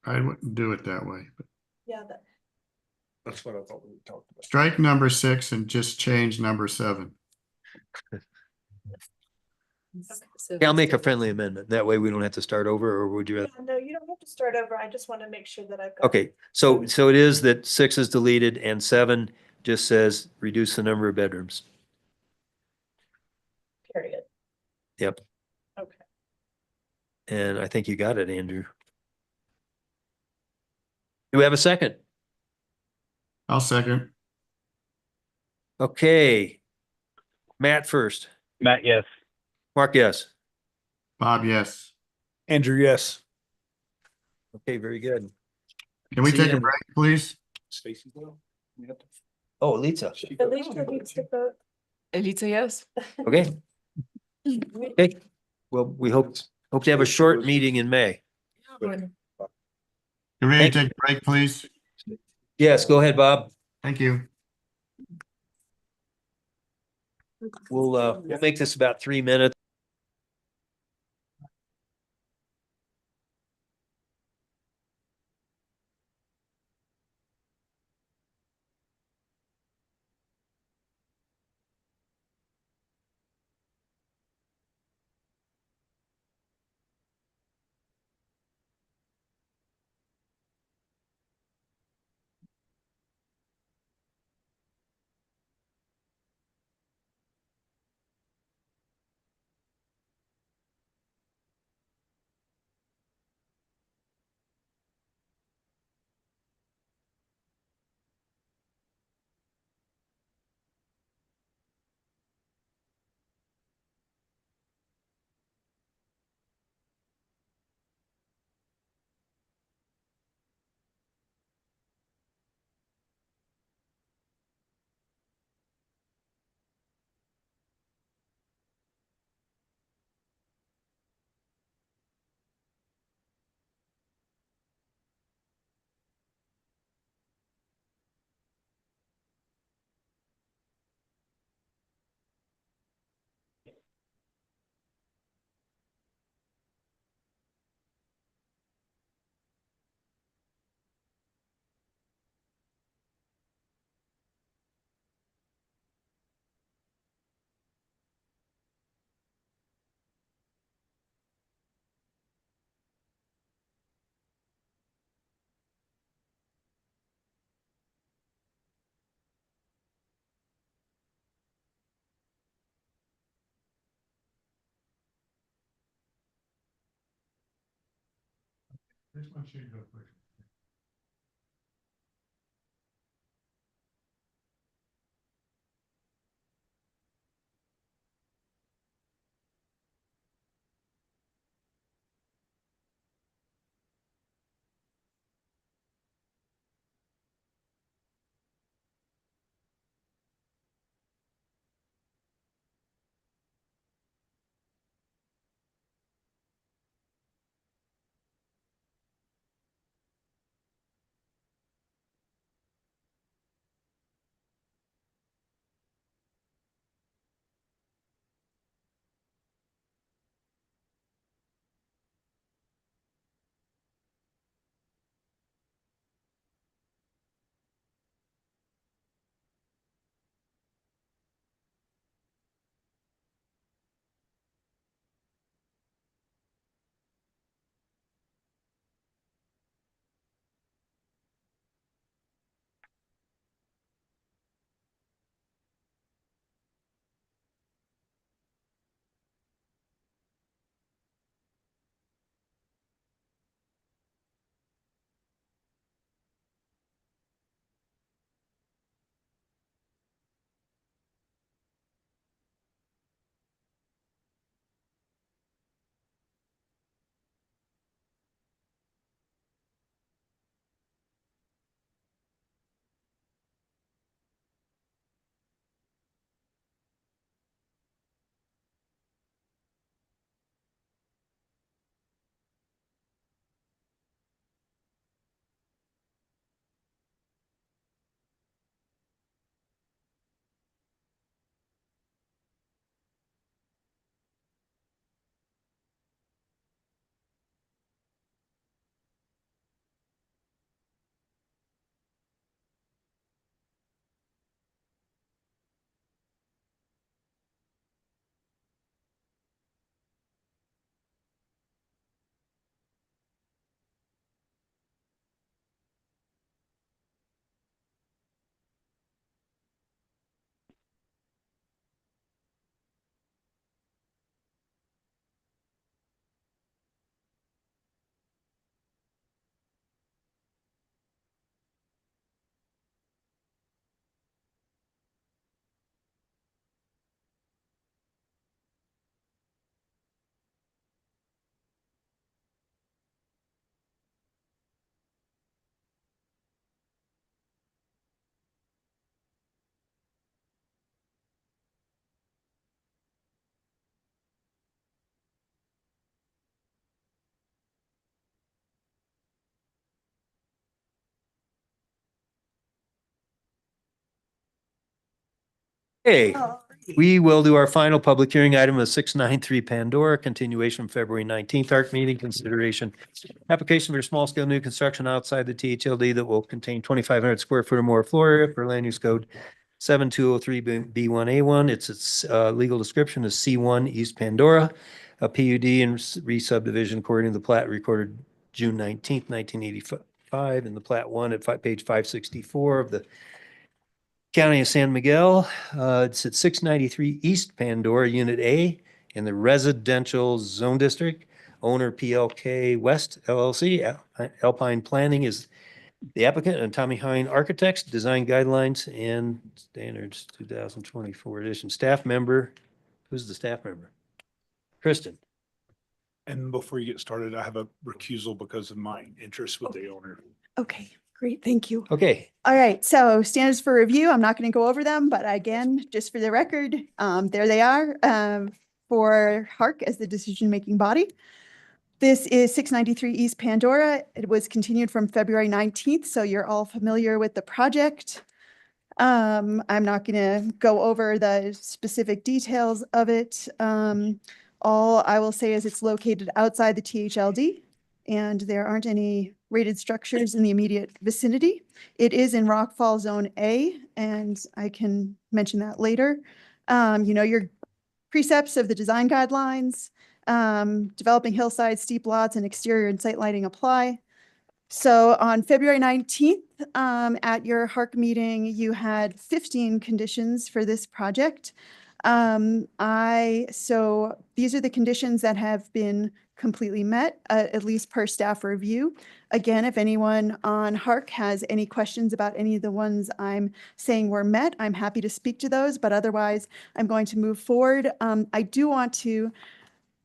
I wouldn't do it that way. But Yeah, That's what I thought we talked about. strike number 6 and just change number 7. Yeah, I'll make a friendly amendment. That way we don't have to start over, or would you? yeah, no, you don't have to start over. I just want to make sure that I've got. Okay, so it is that 6 is deleted and 7 just says reduce the number of bedrooms. Period. Yep. Okay. And I think you got it, Andrew. Do we have a second? I'll second. Okay. Matt first. Matt, yes. Mark, yes. Bob, yes. Andrew, yes. Okay, very good. Can we See take you a in- break, please? Stacy's though? We have to- Oh, Lisa. At least you need to vote. Elita, yes. Okay. Okay. Well, we hope to have a short meeting in May. Can we take a break, please? Yes, go ahead, Bob. Thank you. We'll make this about 3 minutes. This one should go quick. Hey, we will do our final public hearing item of 693 Pandora, continuation from February 19th ARC meeting consideration. Application for small scale new construction outside the THLD that will contain 2,500 square foot or more floor area for land use code 7203 B1A1. Its legal description is C1 East Pandora, a PUD and re-subdivision according to the plat recorded June 19th, 1985, and the plat one at page 564 of the County of San Miguel. It's at 693 East Pandora, Unit A, in the Residential Zone District. Owner PLK West LLC. Alpine Planning is the applicant, and Tommy Hine Architects, Design Guidelines and Standards 2024 edition. Staff member, who's the staff member? Kristen. And before you get started, I have a recusal because of my interest with the owner. Okay, great. Thank you. Okay. All right. So standards for review, I'm not going to go over them, but again, just for the record, there they are for HARC as the decision-making body. This is 693 East Pandora. It was continued from February 19th, so you're all familiar with the project. I'm not going to go over the specific details of it. All I will say is it's located outside the THLD, and there aren't any rated structures in the immediate vicinity. It is in Rockfall Zone A, and I can mention that later. You know, your precepts of the design guidelines, developing hillside, steep lots, and exterior and site lighting apply. So on February 19th, at your HARC meeting, you had 15 conditions for this project. So these are the conditions that have been completely met, at least per staff review. Again, if anyone on HARC has any questions about any of the ones I'm saying were met, I'm happy to speak to those, but otherwise I'm going to move forward. I do want to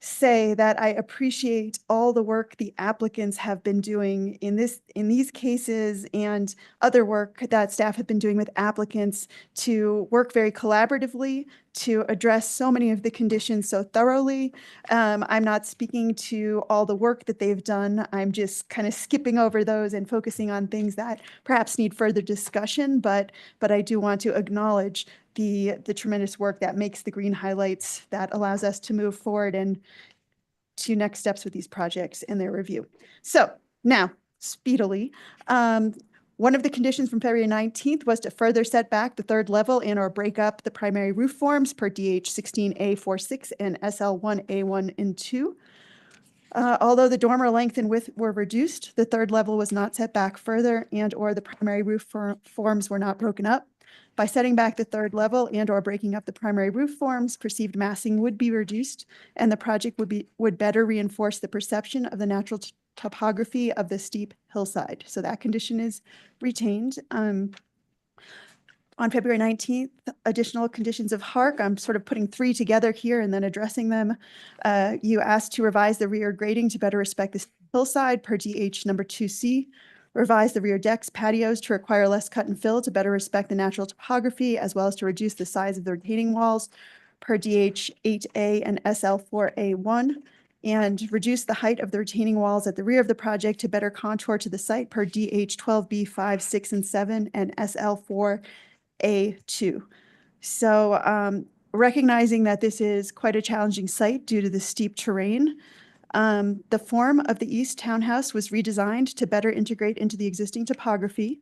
say that I appreciate all the work the applicants have been doing in these cases and other work that staff have been doing with applicants to work very collaboratively to address so many of the conditions so thoroughly. I'm not speaking to all the work that they've done. I'm just kind of skipping over those and focusing on things that perhaps need further discussion, but I do want to acknowledge the tremendous work that makes the green highlights that allows us to move forward and to next steps with these projects and their review. So now, speedily, one of the conditions from February 19th was to further set back the third level and or break up the primary roof forms per DH 16A46 and SL1A1 and 2. Although the dormer length and width were reduced, the third level was not set back further and or the primary roof forms were not broken up. By setting back the third level and or breaking up the primary roof forms, perceived massing would be reduced and the project would better reinforce the perception of the natural topography of the steep hillside. So that condition is retained. On February 19th, additional conditions of HARC, I'm sort of putting three together here and then addressing them. You asked to revise the rear grading to better respect the hillside per DH number 2C. Revise the rear decks, patios to require less cut and fill to better respect the natural topography, as well as to reduce the size of the retaining walls per DH 8A and SL4A1, and reduce the height of the retaining walls at the rear of the project to better contour to the site per DH 12B 5, 6, and 7 and SL4A2. So recognizing that this is quite a challenging site due to the steep terrain, the form of the east townhouse was redesigned to better integrate into the existing topography.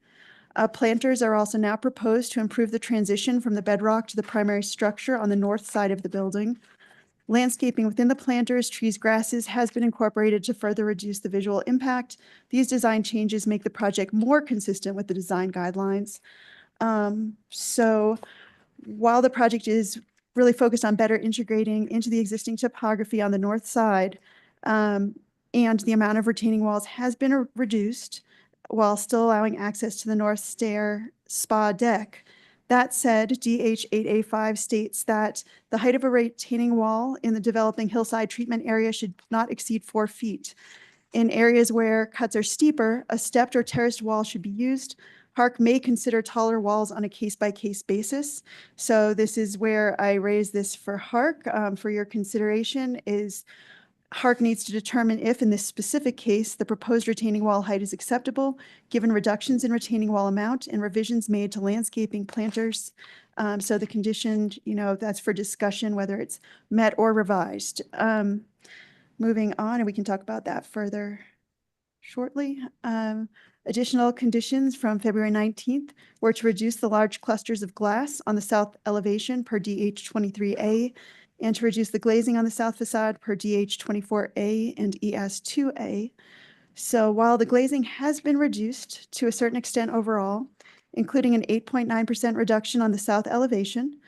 Planters are also now proposed to improve the transition from the bedrock to the primary structure on the north side of the building. Landscaping within the planters, trees, grasses has been incorporated to further reduce the visual impact. These design changes make the project more consistent with the design guidelines. So while the project is really focused on better integrating into the existing topography on the north side, and the amount of retaining walls has been reduced while still allowing access to the north stair spa deck. That said, DH 8A5 states that the height of a retaining wall in the developing hillside treatment area should not exceed 4 feet. In areas where cuts are steeper, a stepped or terraced wall should be used. HARC may consider taller walls on a case-by-case basis. So this is where I raise this for HARC for your consideration is HARC needs to determine if, in this specific case, the proposed retaining wall height is acceptable, given reductions in retaining wall amount and revisions made to landscaping, planters, So the condition, that's for discussion, whether it's met or revised. Moving on, and we can talk about that further shortly. Additional conditions from February 19th were to reduce the large clusters of glass on the south elevation per DH 23A and to reduce the glazing on the south facade per DH 24A and ES 2A. So while the glazing has been reduced to a certain extent overall, including an 8.9% reduction on the south elevation,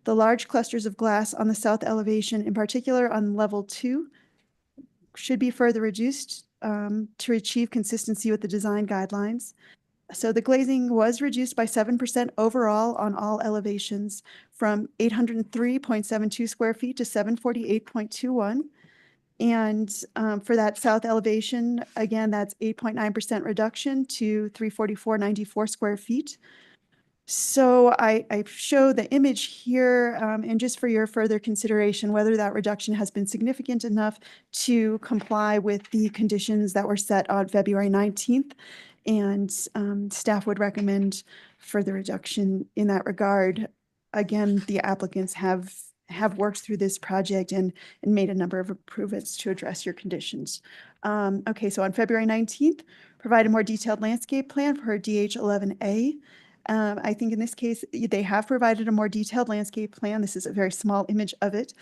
the large clusters of glass on the south elevation, in particular on level 2, should be further reduced to achieve consistency with the design guidelines. So the glazing was reduced by 7% overall on all elevations from 803.72 square feet to 748.21. And for that south elevation, again, that's 8.9% reduction to 344.94 square feet. So I show the image here, and just for your further consideration, whether that reduction has been significant enough to comply with the conditions that were set on February 19th. And staff would recommend further reduction in that regard. Again, the applicants have worked through this project and made a number of improvements to address your conditions. Okay, so on February 19th, provide a more detailed landscape plan for DH 11A. I think in this case, they have provided a more detailed landscape plan. This is a very small image of it.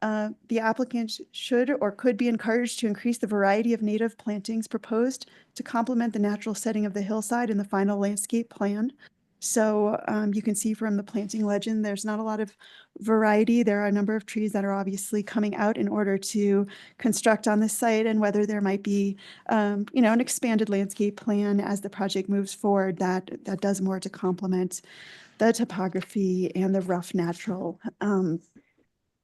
The applicant should or could be encouraged to increase the variety of native plantings proposed to complement the natural setting of the hillside in the final landscape plan. So you can see from the planting legend, there's not a lot of variety. There are a number of trees that are obviously coming out in order to construct on this site, and whether there might be, an expanded landscape plan as the project moves forward that does more to complement the topography and the rough natural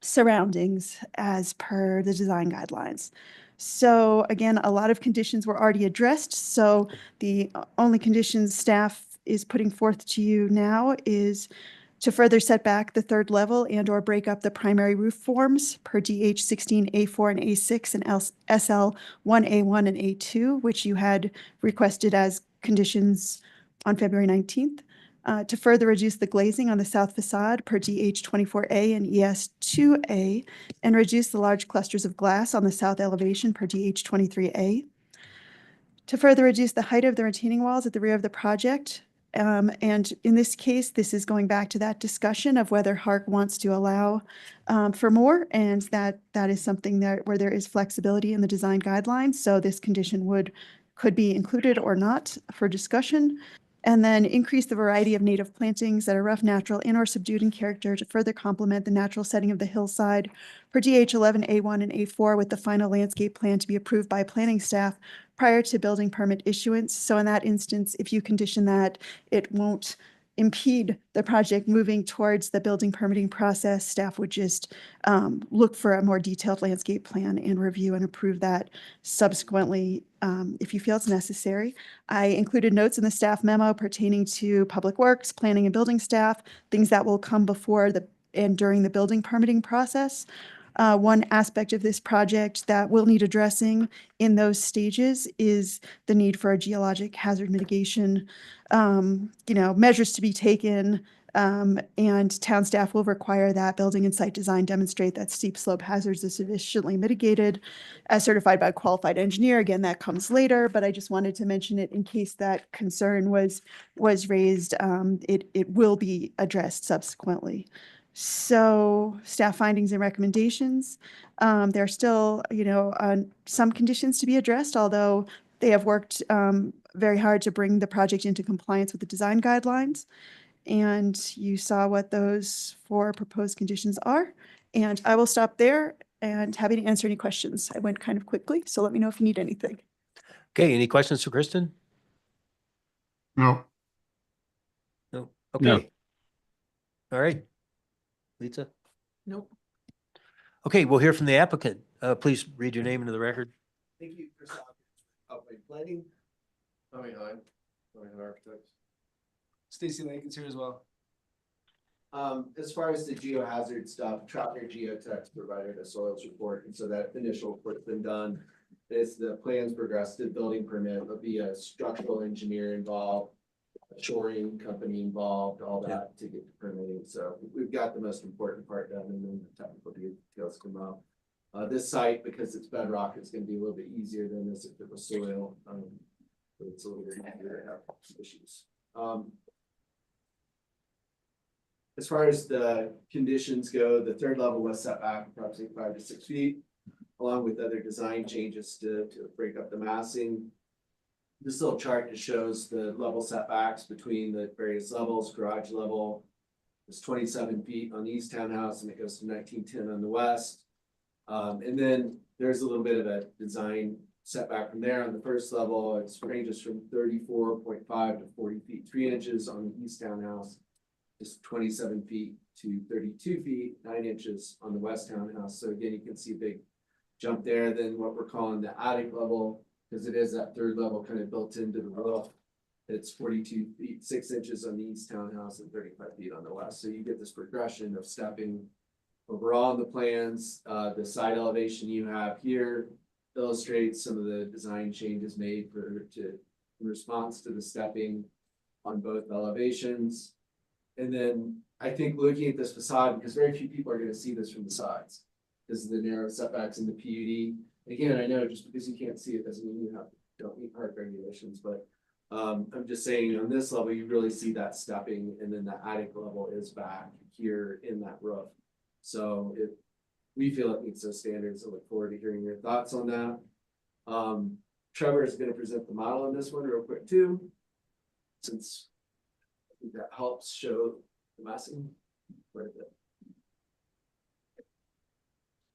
surroundings as per the design guidelines. So again, a lot of conditions were already addressed. So the only conditions staff is putting forth to you now is to further set back the third level and or break up the primary roof forms per DH 16A4 and A6 and SL 1A1 and A2, which you had requested as conditions on February 19th. To further reduce the glazing on the south facade per DH 24A and ES 2A, and reduce the large clusters of glass on the south elevation per DH 23A. To further reduce the height of the retaining walls at the rear of the project. And in this case, this is going back to that discussion of whether HARC wants to allow for more, and that is something where there is flexibility in the design guidelines. So this condition could be included or not for discussion. And then increase the variety of native plantings that are rough, natural, and or subdued in character to further complement the natural setting of the hillside for DH 11A1 and A4, with the final landscape plan to be approved by planning staff prior to building permit issuance. So in that instance, if you condition that, it won't impede the project moving towards the building permitting process. Staff would just look for a more detailed landscape plan and review and approve that subsequently if you feel it's necessary. I included notes in the staff memo pertaining to public works, planning and building staff, things that will come before and during the building permitting process. One aspect of this project that will need addressing in those stages is the need for a geologic hazard mitigation, measures to be taken, and town staff will require that building and site design demonstrate that steep slope hazards are sufficiently mitigated as certified by a qualified engineer. Again, that comes later, but I just wanted to mention it in case that concern was raised. It will be addressed subsequently. So staff findings and recommendations. There are still, some conditions to be addressed, although they have worked very hard to bring the project into compliance with the design guidelines. And you saw what those 4 proposed conditions are. And I will stop there and happy to answer any questions. I went kind of quickly, so let me know if you need anything. Okay, any questions for Kristen? No. No. Okay. No. All right. Lisa? Nope. Okay, we'll hear from the applicant. Please read your name into the record. Thank you for planning. Architects. Stacy Lincoln's here as well. As far as the geohazard stuff, Troutner Geotech provided a soils report, and so that initial report's been done. As the plans progress to building permit, there'll be a structural engineer involved. a shoring company involved, all that to get to permitting. So we've got the most important part done, and then the technical details come out. This site, because it's bedrock, it's going to be a little bit easier than this if it was soil. But it's a little bit easier to have issues. As far as the conditions go, the third level was set back approximately 5 to 6 feet, along with other design changes to break up the massing. This little chart just shows the level setbacks between the various levels. Garage level is 27 feet on the east townhouse, and it goes to 1910 on the west. And then there's a little bit of a design setback from there. On the first level, it ranges from 34.5 to 40 feet 3 inches on the east townhouse. Just 27 feet to 32 feet 9 inches on the west townhouse. So again, you can see a big jump there. Then what we're calling the attic level, because it is that third level kind of built into the roof. It's 42 feet 6 inches on the east townhouse and 35 feet on the west. So you get this progression of stepping overall in the plans. The side elevation you have here illustrates some of the design changes made in response to the stepping on both elevations. And then I think looking at this facade, because very few people are going to see this from the sides because of the narrow setbacks in the PUD. Again, I know just because you can't see it doesn't mean you don't meet HARC regulations, but I'm just saying on this level, you really see that stepping, and then the attic level is back here in that roof. So we feel it meets those standards. I look forward to hearing your thoughts on that. Trevor is going to present the model on this one real quick too, since I think that helps show the massing quite a bit.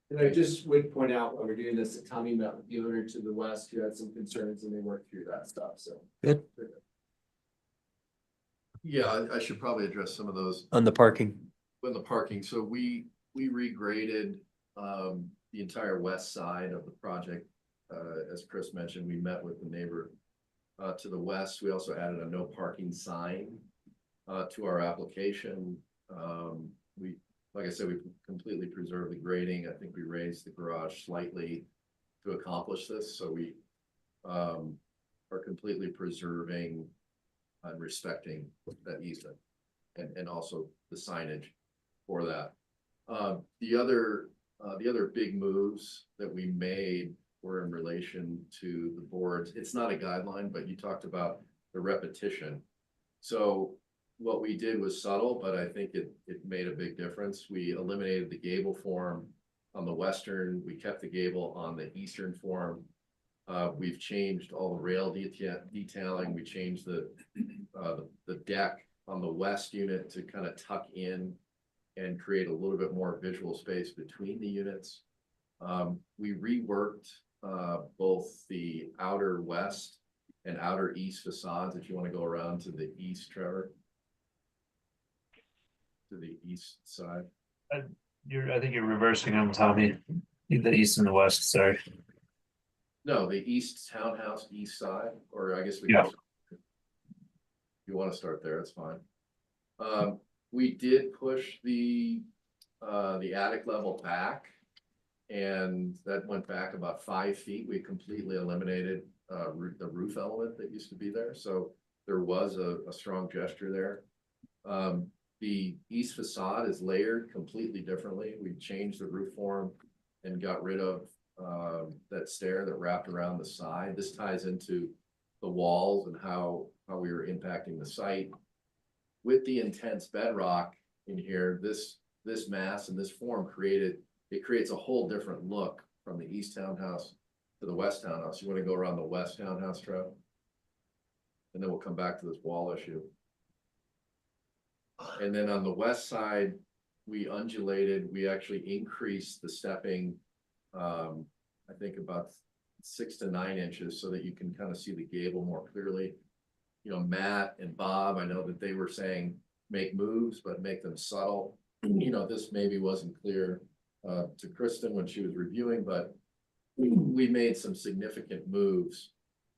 And I just would point out while we're doing this, that Tommy met with the owner to the west who had some concerns, and they worked through that stuff. So Good. Yeah, I should probably address some of those On the parking. on the parking. So we regraded the entire west side of the project. As Chris mentioned, we met with the neighbor to the west. We also added a no parking sign to our application. Like I said, we completely preserved the grading. I think we raised the garage slightly to accomplish this. So we are completely preserving and respecting that easement and also the signage for that. The other big moves that we made were in relation to the boards. It's not a guideline, but you talked about the repetition. So what we did was subtle, but I think it made a big difference. We eliminated the gable form on the western. We kept the gable on the eastern form. We've changed all the rail detailing. We changed the deck on the west unit to kind of tuck in and create a little bit more visual space between the units. We reworked both the outer west and outer east facades. If you want to go around to the east, Trevor, to the east side. I think you're reversing them, Tommy. The east and the west, sorry. No, the east townhouse, east side, or I guess we. Yeah. If you want to start there, it's fine. We did push the attic level back, and that went back about 5 feet. We completely eliminated the roof element that used to be there. So there was a strong gesture there. The east facade is layered completely differently. We changed the roof form and got rid of that stair that wrapped around the side. This ties into the walls and how we were impacting the site. With the intense bedrock in here, this mass and this form creates a whole different look from the east townhouse to the west townhouse. You want to go around the west townhouse, Trev? And then we'll come back to this wall issue. And then on the west side, we undulated. We actually increased the stepping, I think about 6 to 9 inches, so that you can kind of see the gable more clearly. You know, Matt and Bob, I know that they were saying make moves, but make them subtle. You know, this maybe wasn't clear to Kristen when she was reviewing, but we made some significant moves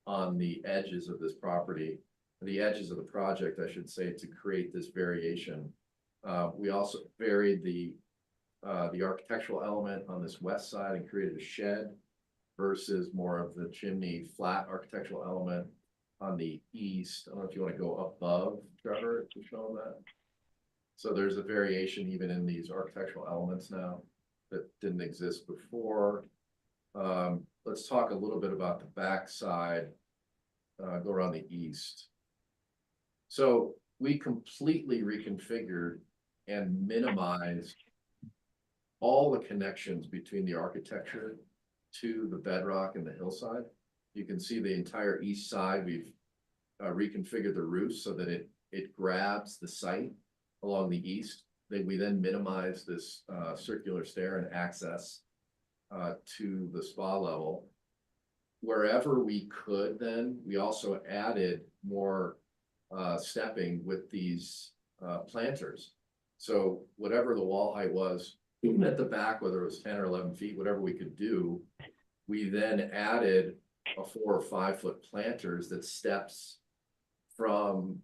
on the edges of this property, the edges of the project, I should say, to create this variation. We also varied the architectural element on this west side and created a shed versus more of the chimney flat architectural element. on the east. I don't know if you want to go above, Trevor, to show that. So there's a variation even in these architectural elements now that didn't exist before. Let's talk a little bit about the back side, go around the east. So we completely reconfigured and minimized all the connections between the architecture to the bedrock and the hillside. You can see the entire east side. We've reconfigured the roof so that it grabs the site along the east. We then minimize this circular stair and access to the spa level. Wherever we could, then we also added more stepping with these planters. So whatever the wall height was at the back, whether it was 10 or 11 feet, whatever we could do, we then added a 4 or 5 foot planters that steps from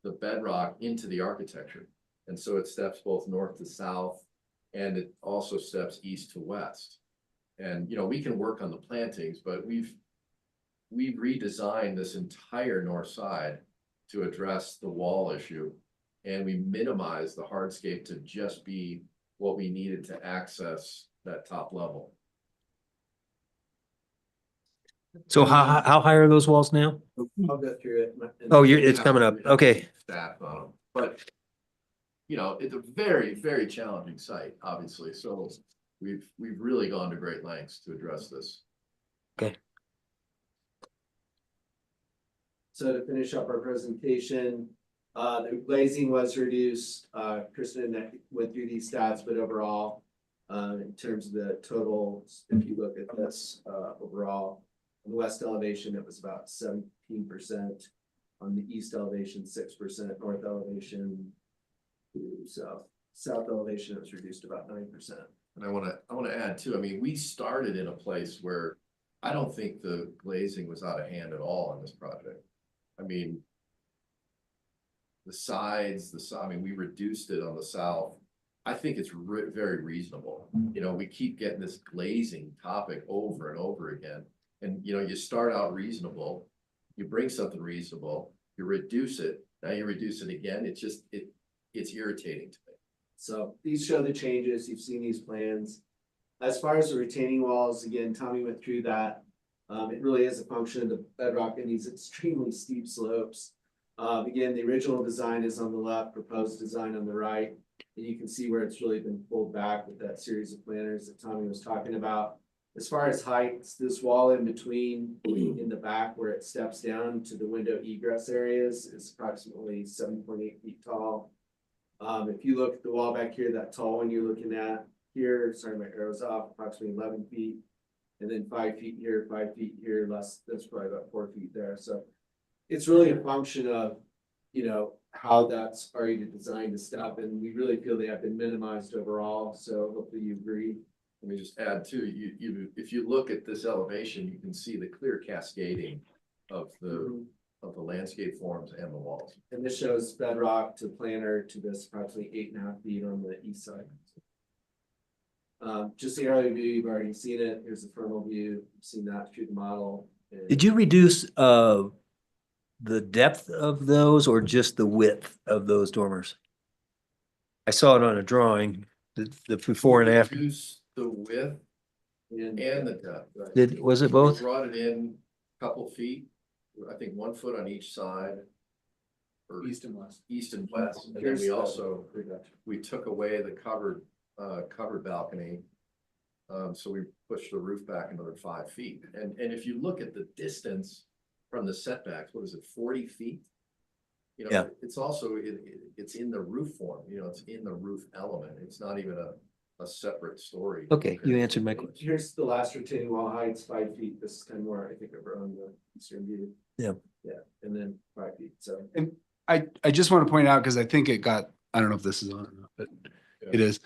the bedrock into the architecture. And so it steps both north to south, and it also steps east to west. And, you know, we can work on the plantings, but we've redesigned this entire north side to address the wall issue. And we minimized the hardscape to just be what we needed to access that top level. So how high are those walls now? I'll go through it. Oh, it's coming up. Okay. Staff on them, but you know, it's a very, very challenging site, obviously. So we've really gone to great lengths to address this. Okay. So to finish up our presentation, the glazing was reduced. Kristen went through these stats, but overall, in terms of the total, if you look at this, overall, on the west elevation, it was about 17%. On the east elevation, 6%. North elevation, south elevation, it was reduced about 9%. And I want to add too. I mean, we started in a place where I don't think the glazing was out of hand at all on this project. I mean, the sides, I mean, we reduced it on the south. I think it's very reasonable. You know, we keep getting this glazing topic over and over again. And, you know, you start out reasonable, you bring something reasonable, you reduce it, now you reduce it again. It's just, it's irritating to me. So these show the changes. You've seen these plans. As far as the retaining walls, again, Tommy went through that. It really is a function of the bedrock and these extremely steep slopes. Again, the original design is on the left, proposed design on the right. And you can see where it's really been pulled back with that series of planters that Tommy was talking about. As far as heights, this wall in between in the back where it steps down to the window egress areas is approximately 7.8 feet tall. If you look at the wall back here, that tall one you're looking at here, sorry, my arrow's off, approximately 11 feet. And then 5 feet here, 5 feet here, less, that's probably about 4 feet there. So it's really a function of, you know, how that's already designed to step. And we really feel they have been minimized overall. So hopefully you agree. Let me just add too, if you look at this elevation, you can see the clear cascading of the landscape forms and the walls. And this shows bedrock to planter to this approximately 8.5 feet on the east side. Just the aerial view, you've already seen it. Here's the frontal view. You've seen that through the model. Did you reduce the depth of those or just the width of those dormers? I saw it on a drawing, the before and after. Reduce the width and the depth. Right? Was it both? We brought it in a couple feet, I think 1 foot on each side. East and west. East and west. And then we also, we took away the covered balcony. So we pushed the roof back another 5 feet. And if you look at the distance from the setbacks, what is it, 40 feet? You know, yeah. It's also, it's in the roof form, you know, it's in the roof element. It's not even a separate story. Okay, you answered my question. Here's the last retaining wall heights, 5 feet. This is kind of more, I think, over on the eastern view. Yeah. Yeah, and then 5 feet. So, And I just want to point out, because I think it got, I don't know if this is on or not, but it is.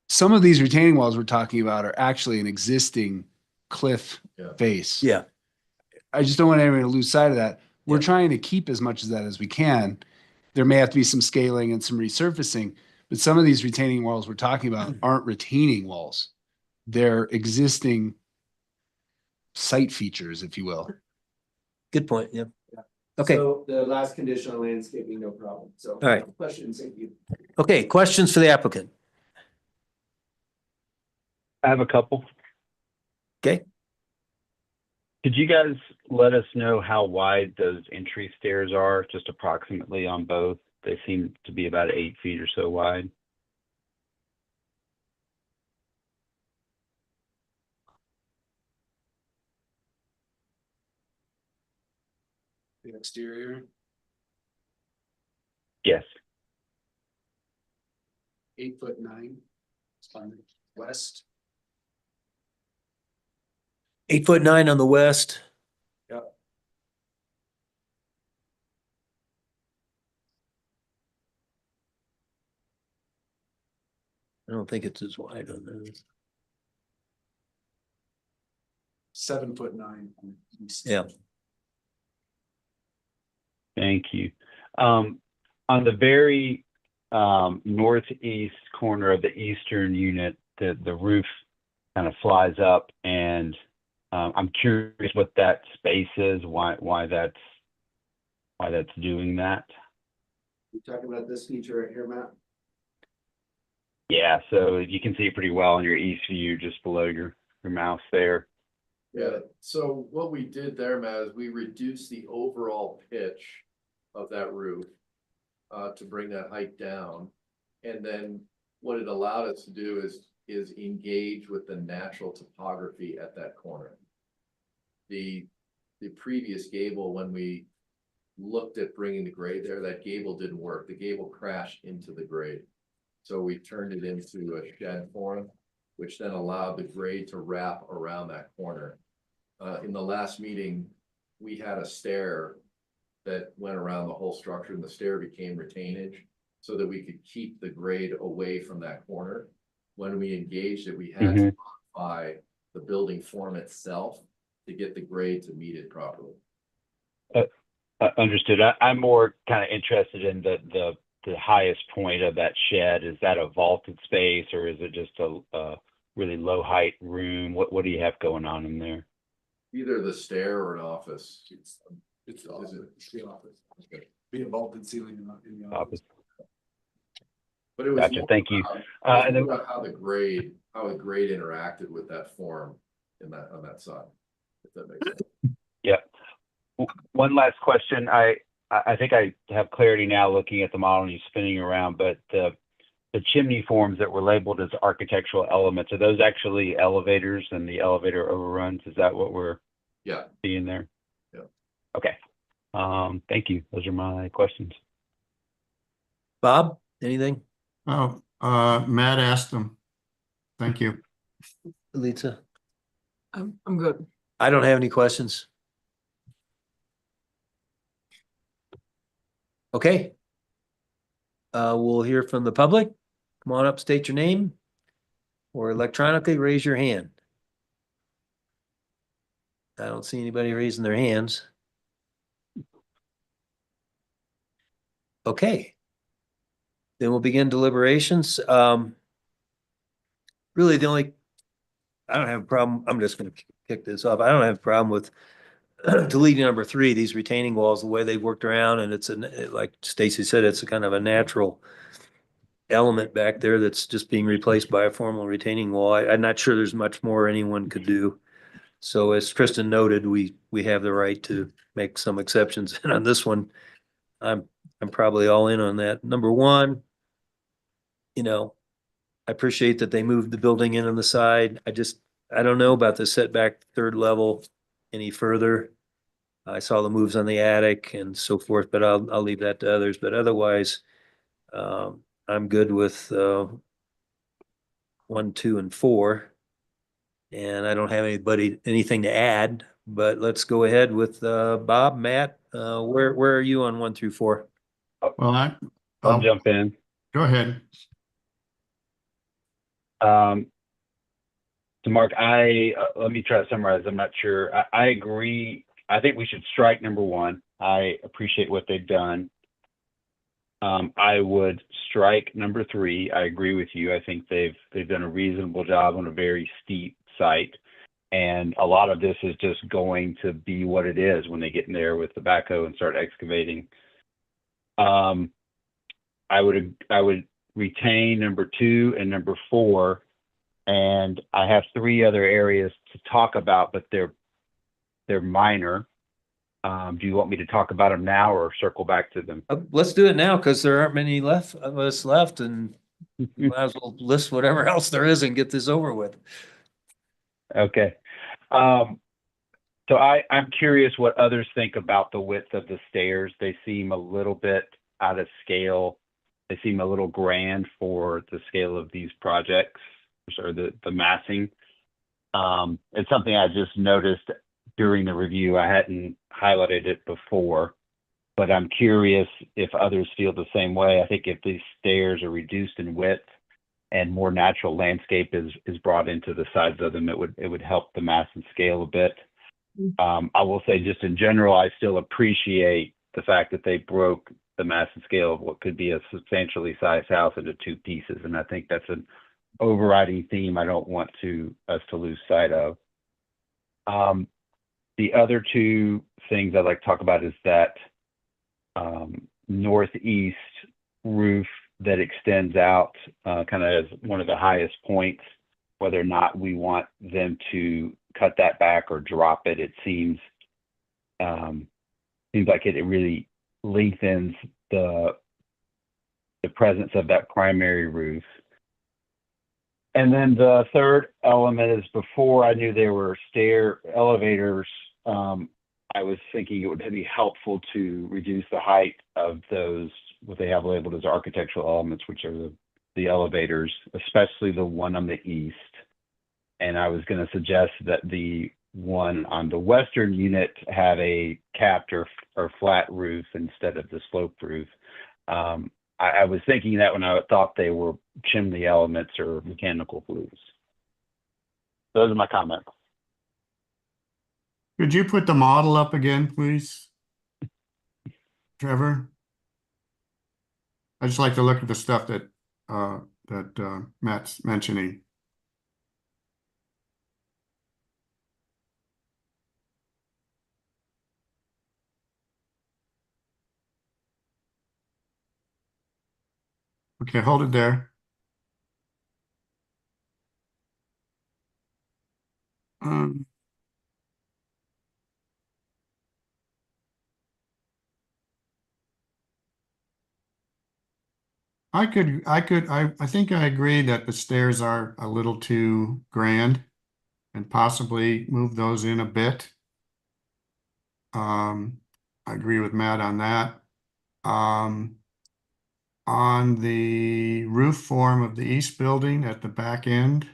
Some of these retaining walls we're talking about are actually an existing cliff face. Yeah. I just don't want anyone to lose sight of that. We're trying to keep as much of that as we can. There may have to be some scaling and some resurfacing, but some of these retaining walls we're talking about aren't retaining walls. They're existing site features, if you will. Good point. Yeah. Okay. So the last condition on landscaping, no problem. So. All right. Questions, thank you. Okay, questions for the applicant? I have a couple. Okay. Could you guys let us know how wide those entry stairs are, just approximately on both? They seem to be about 8 feet or so wide. The exterior, Yes. 8'9". It's on the west. 8'9" on the west. Yep. I don't think it's as wide on there. 7'9". Yeah. Thank you. On the very northeast corner of the eastern unit, the roof kind of flies up, and I'm curious what that space is, why that's doing that. You talking about this feature right here, Matt? Yeah, so you can see it pretty well in your east view, just below your mouse there. Yeah, so what we did there, Matt, is we reduced the overall pitch of that roof to bring that height down. And then what it allowed us to do is engage with the natural topography at that corner. The previous gable, when we looked at bringing the grade there, that gable didn't work. The gable crashed into the grade. So we turned it into a shed form, which then allowed the grade to wrap around that corner. In the last meeting, we had a stair that went around the whole structure, and the stair became retainage so that we could keep the grade away from that corner. When we engaged it, we had to modify the building form itself to get the grade to meet it properly. Understood. I'm more kind of interested in the highest point of that shed. Is that a vaulted space, or is it just a really low height room? What do you have going on in there? Either the stair or an office. It's the office. Okay. Be a vaulted ceiling in the office. But it was Gotcha. Thank you. And then about how the grade interacted with that form on that side. If that makes sense. Yeah. One last question. I think I have clarity now looking at the model and you spinning around, but the chimney forms that were labeled as architectural elements, are those actually elevators and the elevator overruns? Is that what we're seeing there? Yeah. Okay. Thank you. Those are my questions. Bob, anything? Oh, Matt asked them. Thank you. Lisa? I'm good. I don't have any questions. Okay. We'll hear from the public. Come on up, state your name, or electronically raise your hand. I don't see anybody raising their hands. Okay. Then we'll begin deliberations. Really, I don't have a problem. I'm just going to kick this off. I don't have a problem with deleting number 3, these retaining walls, the way they've worked around. And it's like Stacy said, it's a kind of a natural element back there that's just being replaced by a formal retaining wall. I'm not sure there's much more anyone could do. So as Kristen noted, we have the right to make some exceptions. And on this one, I'm probably all in on that. Number 1, I appreciate that they moved the building in on the side. I don't know about the setback 3rd level any further. I saw the moves on the attic and so forth, but I'll leave that to others. But otherwise, I'm good with 1, 2, and 4. And I don't have anything to add, but let's go ahead with Bob, Matt. Where are you on 1 through 4? Well, I'll jump in. Go ahead. So Mark, let me try to summarize. I'm not sure. I agree. I think we should strike number 1. I appreciate what they've done. I would strike number 3. I agree with you. I think they've done a reasonable job on a very steep site. And a lot of this is just going to be what it is when they get in there with the backhoe and start excavating. I would retain number 2 and number 4, and I have 3 other areas to talk about, but they're minor. Do you want me to talk about them now or circle back to them? Let's do it now because there aren't many left of us left, and we might as well list whatever else there is and get this over with. Okay. So I'm curious what others think about the width of the stairs. They seem a little bit out of scale. They seem a little grand for the scale of these projects or the massing. It's something I just noticed during the review. I hadn't highlighted it before, but I'm curious if others feel the same way. I think if these stairs are reduced in width and more natural landscape is brought into the sides of them, it would help the mass and scale a bit. I will say just in general, I still appreciate the fact that they broke the mass and scale of what could be a substantially sized house into 2 pieces. And I think that's an overriding theme I don't want us to lose sight of. The other 2 things I'd like to talk about is that northeast roof that extends out kind of as one of the highest points, whether or not we want them to cut that back or drop it. It seems like it really lengthens the presence of that primary roof. And then the third element is, before I knew there were elevators, I was thinking it would be helpful to reduce the height of those, what they have labeled as architectural elements, which are the elevators, especially the one on the east. And I was going to suggest that the one on the western unit had a capped or flat roof instead of the sloped roof. I was thinking that when I thought they were chimney elements or mechanical flues. Those are my comments. Could you put the model up again, please, Trevor? I just like to look at the stuff that Matt's mentioning. Okay, hold it there. I think I agree that the stairs are a little too grand and possibly move those in a bit. I agree with Matt on that. On the roof form of the east building at the back end,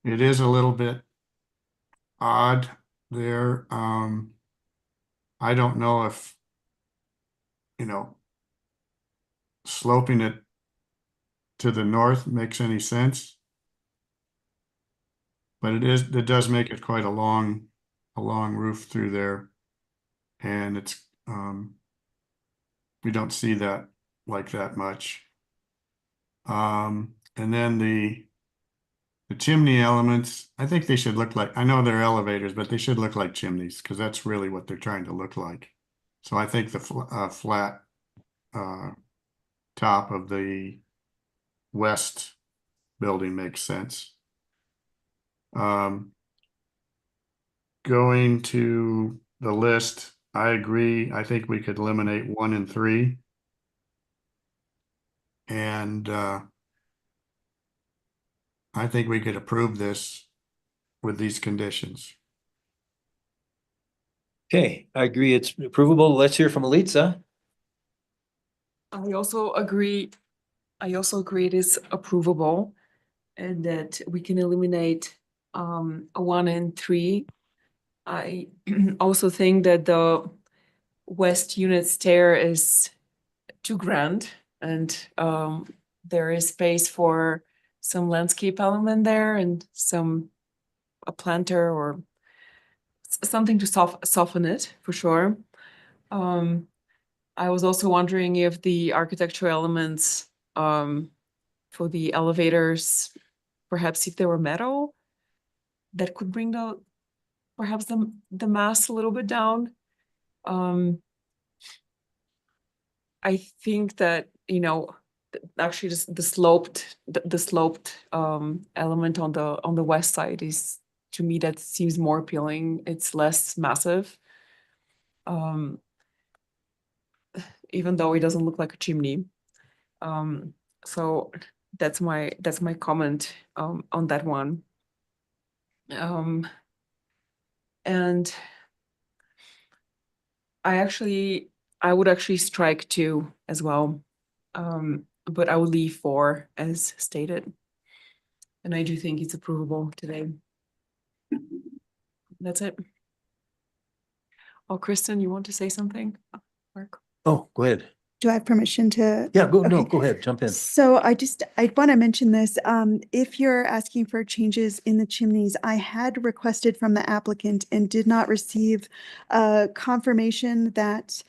it is a little bit odd there. I don't know if, sloping it to the north makes any sense. But it does make it quite a long roof through there. And it's, we don't see that like that much. And then the chimney elements, I think they should look like, I know they're elevators, but they should look like chimneys because that's really what they're trying to look like. So I think the flat top of the west building makes sense. Going to the list, I agree. I think we could eliminate 1 and 3. And I think we could approve this with these conditions. Okay, I agree. It's approvable. Let's hear from Elitza. I also agree it is approvable and that we can eliminate 1 and 3. I also think that the west unit stair is too grand and there is space for some landscape element there and a planter or something to soften it for sure. I was also wondering if the architectural elements for the elevators, perhaps if they were metal, that could bring perhaps the mass a little bit down. I think that, you know, actually the sloped element on the west side is, to me, that seems more appealing. It's less massive. Even though it doesn't look like a chimney. So that's my comment on that one. And I would actually strike 2 as well. But I would leave 4 as stated. And I do think it's approvable today. That's it. Oh, Kristen, you want to say something? Mark? Oh, go ahead. Do I have permission to? Yeah, no, Okay. go ahead, jump in. So I want to mention this. If you're asking for changes in the chimneys, I had requested from the applicant and did not receive confirmation that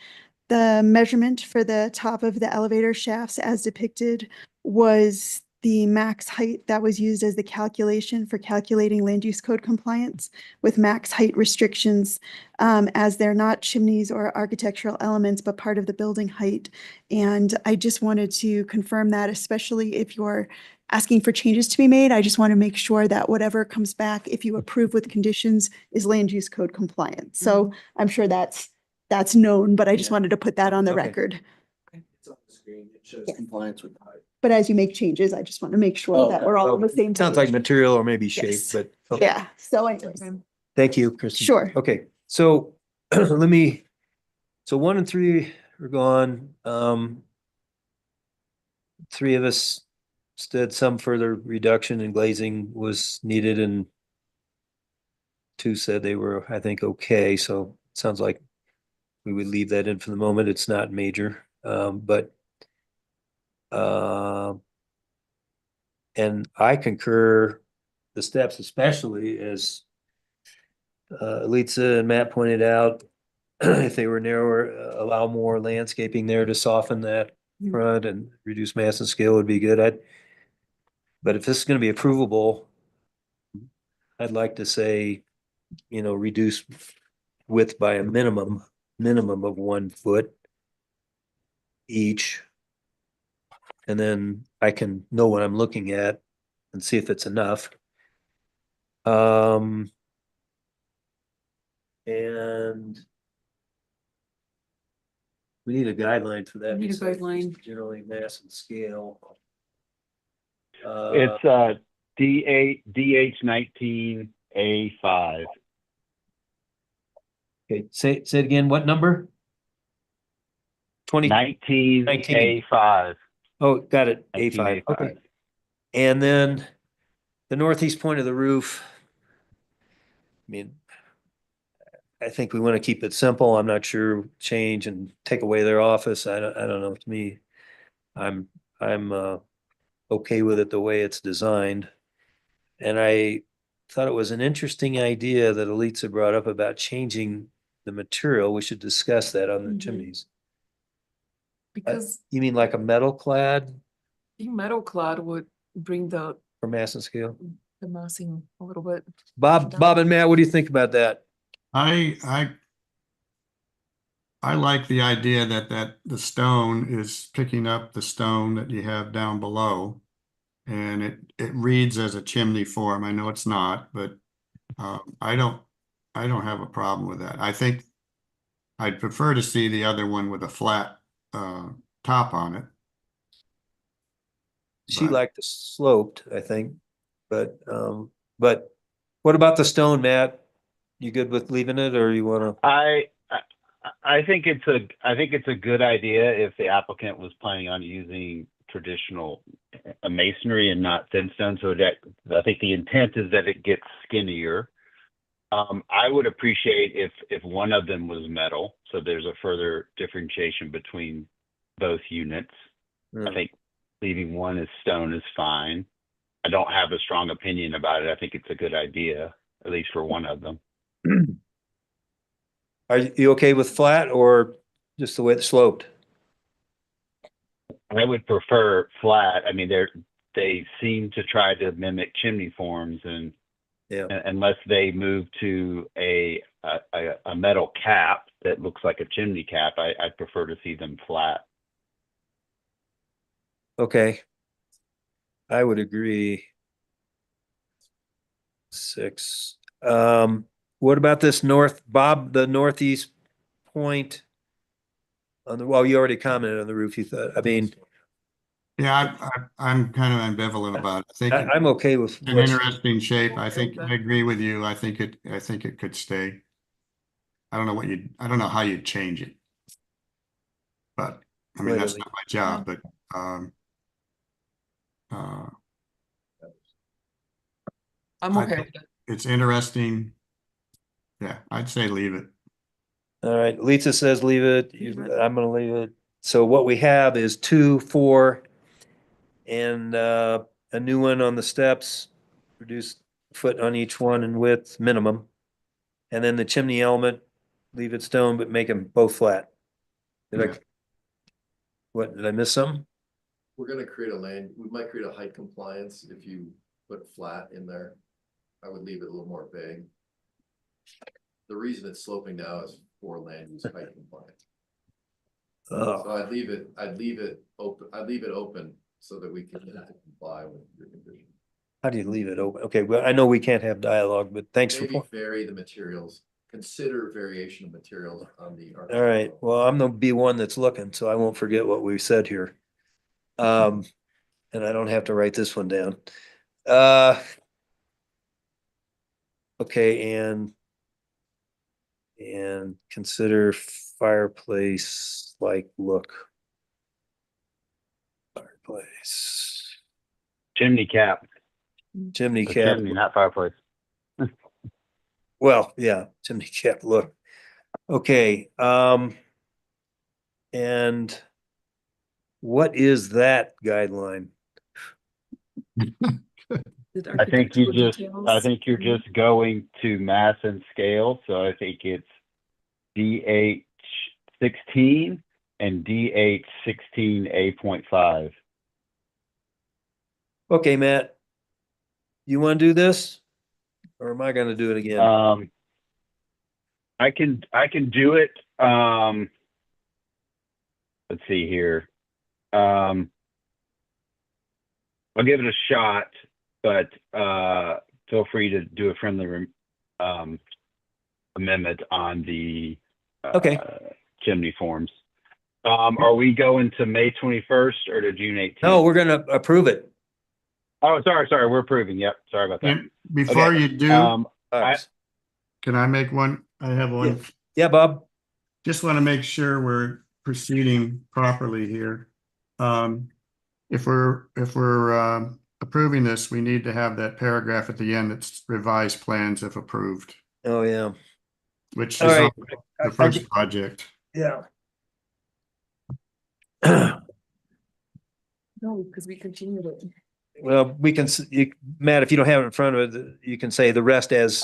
the measurement for the top of the elevator shafts as depicted was the max height that was used as the calculation for calculating land use code compliance with max height restrictions, as they're not chimneys or architectural elements, but part of the building height. And I just wanted to confirm that, especially if you're asking for changes to be made. I just want to make sure that whatever comes back, if you approve with conditions, is land use code compliant. So I'm sure that's known, but I just wanted to put that on the Okay. record. It's on the screen. It shows Yes. compliance with height. But as you make changes, I just want to make sure that we're all on the same Sounds like page. material or maybe shape, Yes. but. okay. Yeah, so anyways, Thank you, Kristen. Sure. Okay, so let me, so 1 and 3 are gone. 3 of us said some further reduction in glazing was needed, and 2 said they were, I think, okay. So it sounds like we would leave that in for the moment. It's not major, but and I concur the steps, especially as Elitza and Matt pointed out, if they were narrower, allow more landscaping there to soften that front and reduce mass and scale would be good. But if this is going to be approvable, I'd like to say, you know, reduce width by a minimum of 1 foot each. And then I can know what I'm looking at and see if it's enough. And we need a guideline for that. We need a besides guideline. Generally mass and scale. It's DH19A5. Okay, say it again. What number? 19A5. Oh, got it. A5. 19A5. Okay. And then the northeast point of the roof. I mean, I think we want to keep it simple. I'm not sure change and take away their office. I don't know. To me, I'm okay with it the way it's designed. And I thought it was an interesting idea that Elitza brought up about changing the material. We should discuss that on the chimneys. Because You mean like a metal clad the metal clad would bring the for mass and scale? massing a little bit. Bob and Matt, what do you think about that? I like the idea that the stone is picking up the stone that you have down below. And it reads as a chimney form. I know it's not, but I don't have a problem with that. I think I'd prefer to see the other one with a flat top on it. She liked the sloped, I think, but what about the stone, Matt? You good with leaving it, or you want to? I think it's a good idea if the applicant was planning on using traditional masonry and not thin stone. So that I think the intent is that it gets skinnier. I would appreciate if one of them was metal, so there's a further differentiation between both units. I think leaving one as stone is fine. I don't have a strong opinion about it. I think it's a good idea, at least for one of them. Are you okay with flat or just the way it's sloped? I would prefer flat. I mean, they seem to try to mimic chimney forms, and Yeah. unless they move to a metal cap that looks like a chimney cap, I'd prefer to see them flat. Okay. I would agree. 6. What about this Bob, the northeast point on the, well, you already commented on the roof. You thought, I mean, Yeah, I'm kind of ambivalent about it. I think I'm okay with it's an interesting shape. I think I agree with you. I think it could stay. I don't know how you'd change it. But I mean, that's not my job, but I'm I okay think with it. it's interesting. Yeah, I'd say leave it. all right. Lisa says leave it. I'm gonna leave it. So what we have is 2, 4, and a new one on the steps, reduce foot on each one in width minimum. And then the chimney element, leave it stone, but make them both flat. Did I miss something? We're gonna create we might create a height compliance if you put flat in there. I would leave it a little more vague. The reason it's sloping now is for land use height compliance. Oh. So I'd leave it open so that we can comply with your condition. How do you leave it open? Okay, well, I know we can't have dialogue, but thanks for. Maybe vary the materials, consider variation of materials on the. All right, well, I'm gonna be one that's looking, so I won't forget what we said here. And I don't have to write this one down. Okay, and consider fireplace-like look. Fireplace. Chimney cap. Chimney A cap. chimney, not fireplace. Well, yeah, chimney cap look. Okay, and what is that guideline? I think you're just going to mass and scale. So I think it's DH 16 and DH 16A.5. Okay, Matt, you want to do this, or am I going to do it again? I can do it. Let's see here. I'll give it a shot, but feel free to do a friendly amendment on the chimney forms. Are we going to May 21st or to June 18th? No, we're going to approve it. Oh, sorry. We're approving. Yep. Sorry about that. Before you do, can I make one? I have one. Yeah, Bob. Just want to make sure we're proceeding properly here. If we're approving this, we need to have that paragraph at the end that's revised plans if approved. Oh, yeah. Which is on the first project. Yeah. No, because we continued it. Well, we can, Matt, if you don't have it in front of it, you can say the rest as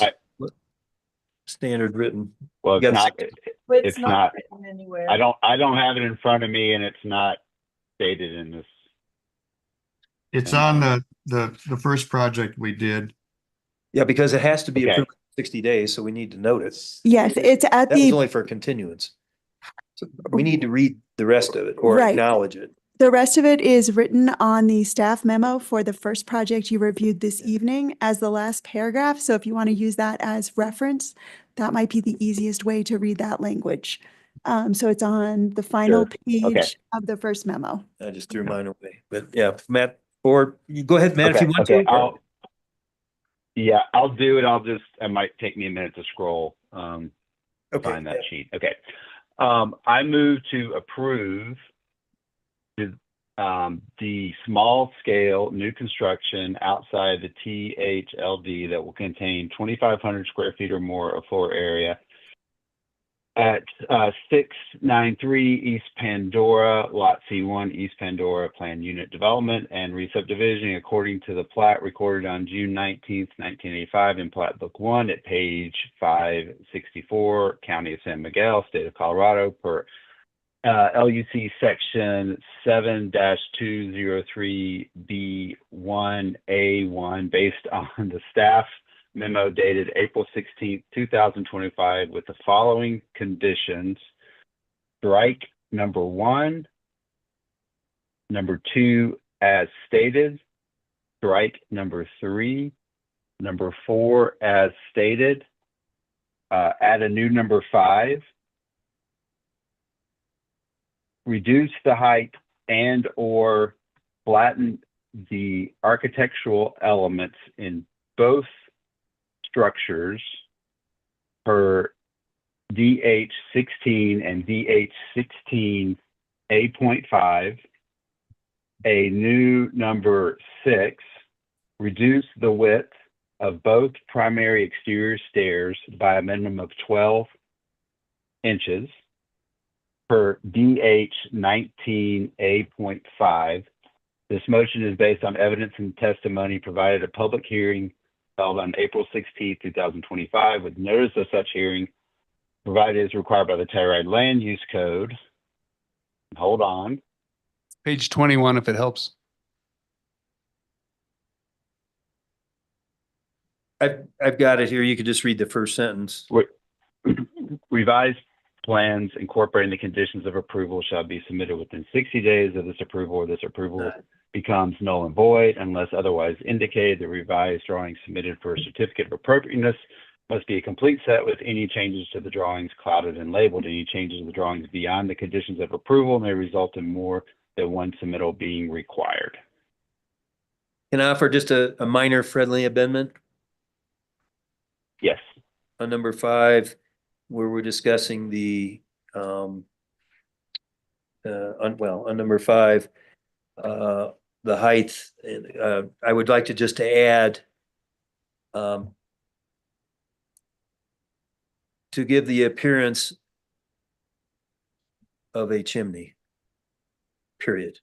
standard written. Well, it's not written anywhere. I don't have it in front of me, and it's not stated in this. It's on the first project we did. Yeah, because it has to be approved in 60 days, so we need to note it. Yes, it's at That was the, only for continuance. So we need to read the rest of it or acknowledge it. the rest of it is written on the staff memo for the first project you reviewed this evening as the last paragraph. So if you want to use that as reference, that might be the easiest way to read that language. So it's on the final page of the first memo. I just threw mine away, but yeah, Matt, or you go ahead, Matt, if you want to. I'll do it. It might take me a minute to scroll, find that sheet. Okay. I move to approve the small scale new construction outside the THLD that will contain 2,500 square feet or more of floor area at 693 East Pandora, Lot C1, East Pandora Planned Unit Development and Re-subdivision according to the plat recorded on June 19th, 1985 in Plat Book 1 at page 564, County of San Miguel, State of Colorado, per LUC section 7-203B1A1 based on the staff memo dated April 16th, 2025 with the following conditions. Strike number 1, number 2 as stated, strike number 3, number 4 as stated, add a new number 5, reduce the height and or flatten the architectural elements in both structures per DH 16 and DH 16 A.5. A new number 6, reduce the width of both primary exterior stairs by a minimum of 12 inches per DH 19 A.5. This motion is based on evidence and testimony provided at a public hearing held on April 16, 2025, with notice of such hearing provided as required by the Telluride Land Use Code. Hold on. Page 21, if it helps. I've got it here. You could just read the first sentence. Revised plans incorporating the conditions of approval shall be submitted within 60 days of this approval, or this approval becomes null and void unless otherwise indicated. The revised drawings submitted for a certificate of appropriateness must be a complete set with any changes to the drawings clouded and labeled. Any changes to the drawings beyond the conditions of approval may result in more than one submittal being required. Can I offer just a minor friendly amendment? Yes. On number 5, where we're discussing the, on number 5, the height, I would like to just to add, to give the appearance of a chimney, period.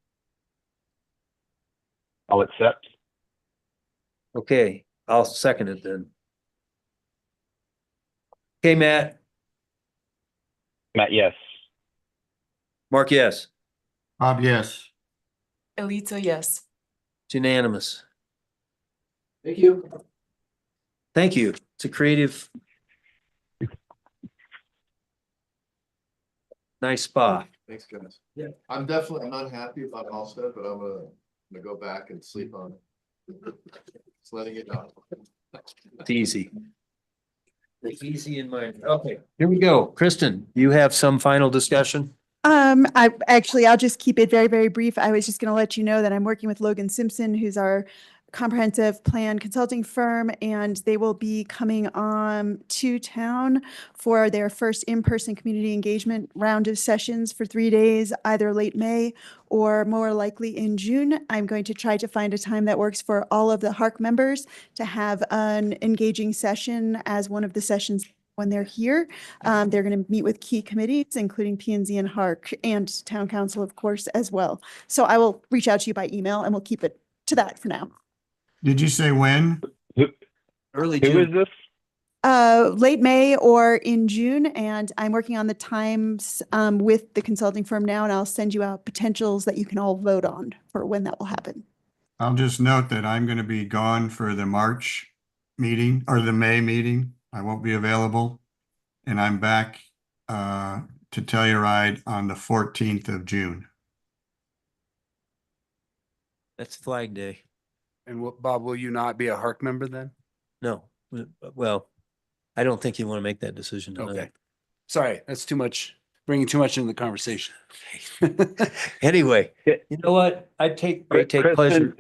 I'll accept. Okay, I'll second it then. Okay, Matt. Matt, yes. Mark, yes. Bob, yes. Elita, yes. It's unanimous. Thank you. Thank you. It's a creative, nice spa. Thanks, guys. Yeah. I'm not happy about Halstead, but I'm gonna go back and sleep on it. Just letting it know. It's easy. Easy in mind. Okay, here we go. Kristen, you have some final discussion? I'll just keep it very, very brief. I was just going to let you know that I'm working with Logan Simpson, who's our comprehensive plan consulting firm, and they will be coming on to town for their first in-person community engagement round of sessions for 3 days, either late May or more likely in June. I'm going to try to find a time that works for all of the HARC members to have an engaging session as one of the sessions when they're here. They're going to meet with key committees, including P&Z and HARC and Town Council, of course, as well. So I will reach out to you by email and we'll keep it to that for now. Did you say when? Early Who June. is this? Late May or in June, and I'm working on the times with the consulting firm now, and I'll send you out potentials that you can all vote on for when that will happen. I'll just note that I'm going to be gone for the March meeting or the May meeting. I won't be available. And I'm back to Telluride on the 14th of June. That's Flag Day. And Bob, will you not be a HARC member then? No, well, I don't think you want to make that decision tonight. Okay. Sorry, that's too much, bringing too much into the conversation. Anyway, you know what? I take Kristen, pleasure.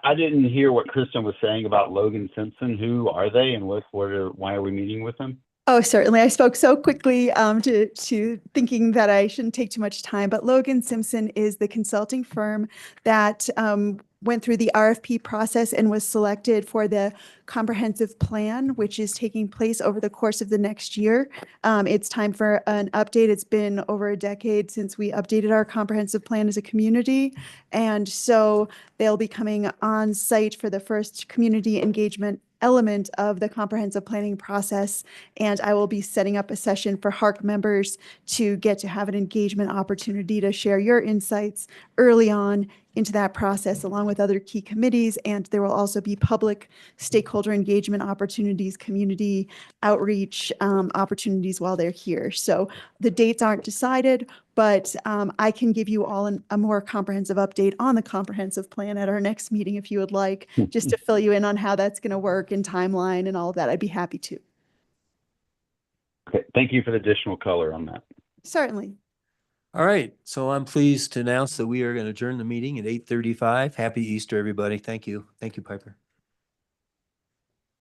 I didn't hear what Kristen was saying about Logan Simpson. Who are they and why are we meeting with them? Oh, certainly. I spoke so quickly to thinking that I shouldn't take too much time, but Logan Simpson is the consulting firm that went through the RFP process and was selected for the comprehensive plan, which is taking place over the course of the next year. It's time for an update. It's been over a decade since we updated our comprehensive plan as a community. And so they'll be coming on site for the first community engagement element of the comprehensive planning process. And I will be setting up a session for HARC members to get to have an engagement opportunity to share your insights early on into that process, along with other key committees. And there will also be public stakeholder engagement opportunities, community outreach opportunities while they're here. So the dates aren't decided, but I can give you all a more comprehensive update on the comprehensive plan at our next meeting if you would like, just to fill you in on how that's going to work and timeline and all of that. I'd be happy to. Okay, thank you for the additional color on that. Certainly. All right, so I'm pleased to announce that we are going to adjourn the meeting at 8:35. Happy Easter, everybody. Thank you. Thank you, Piper.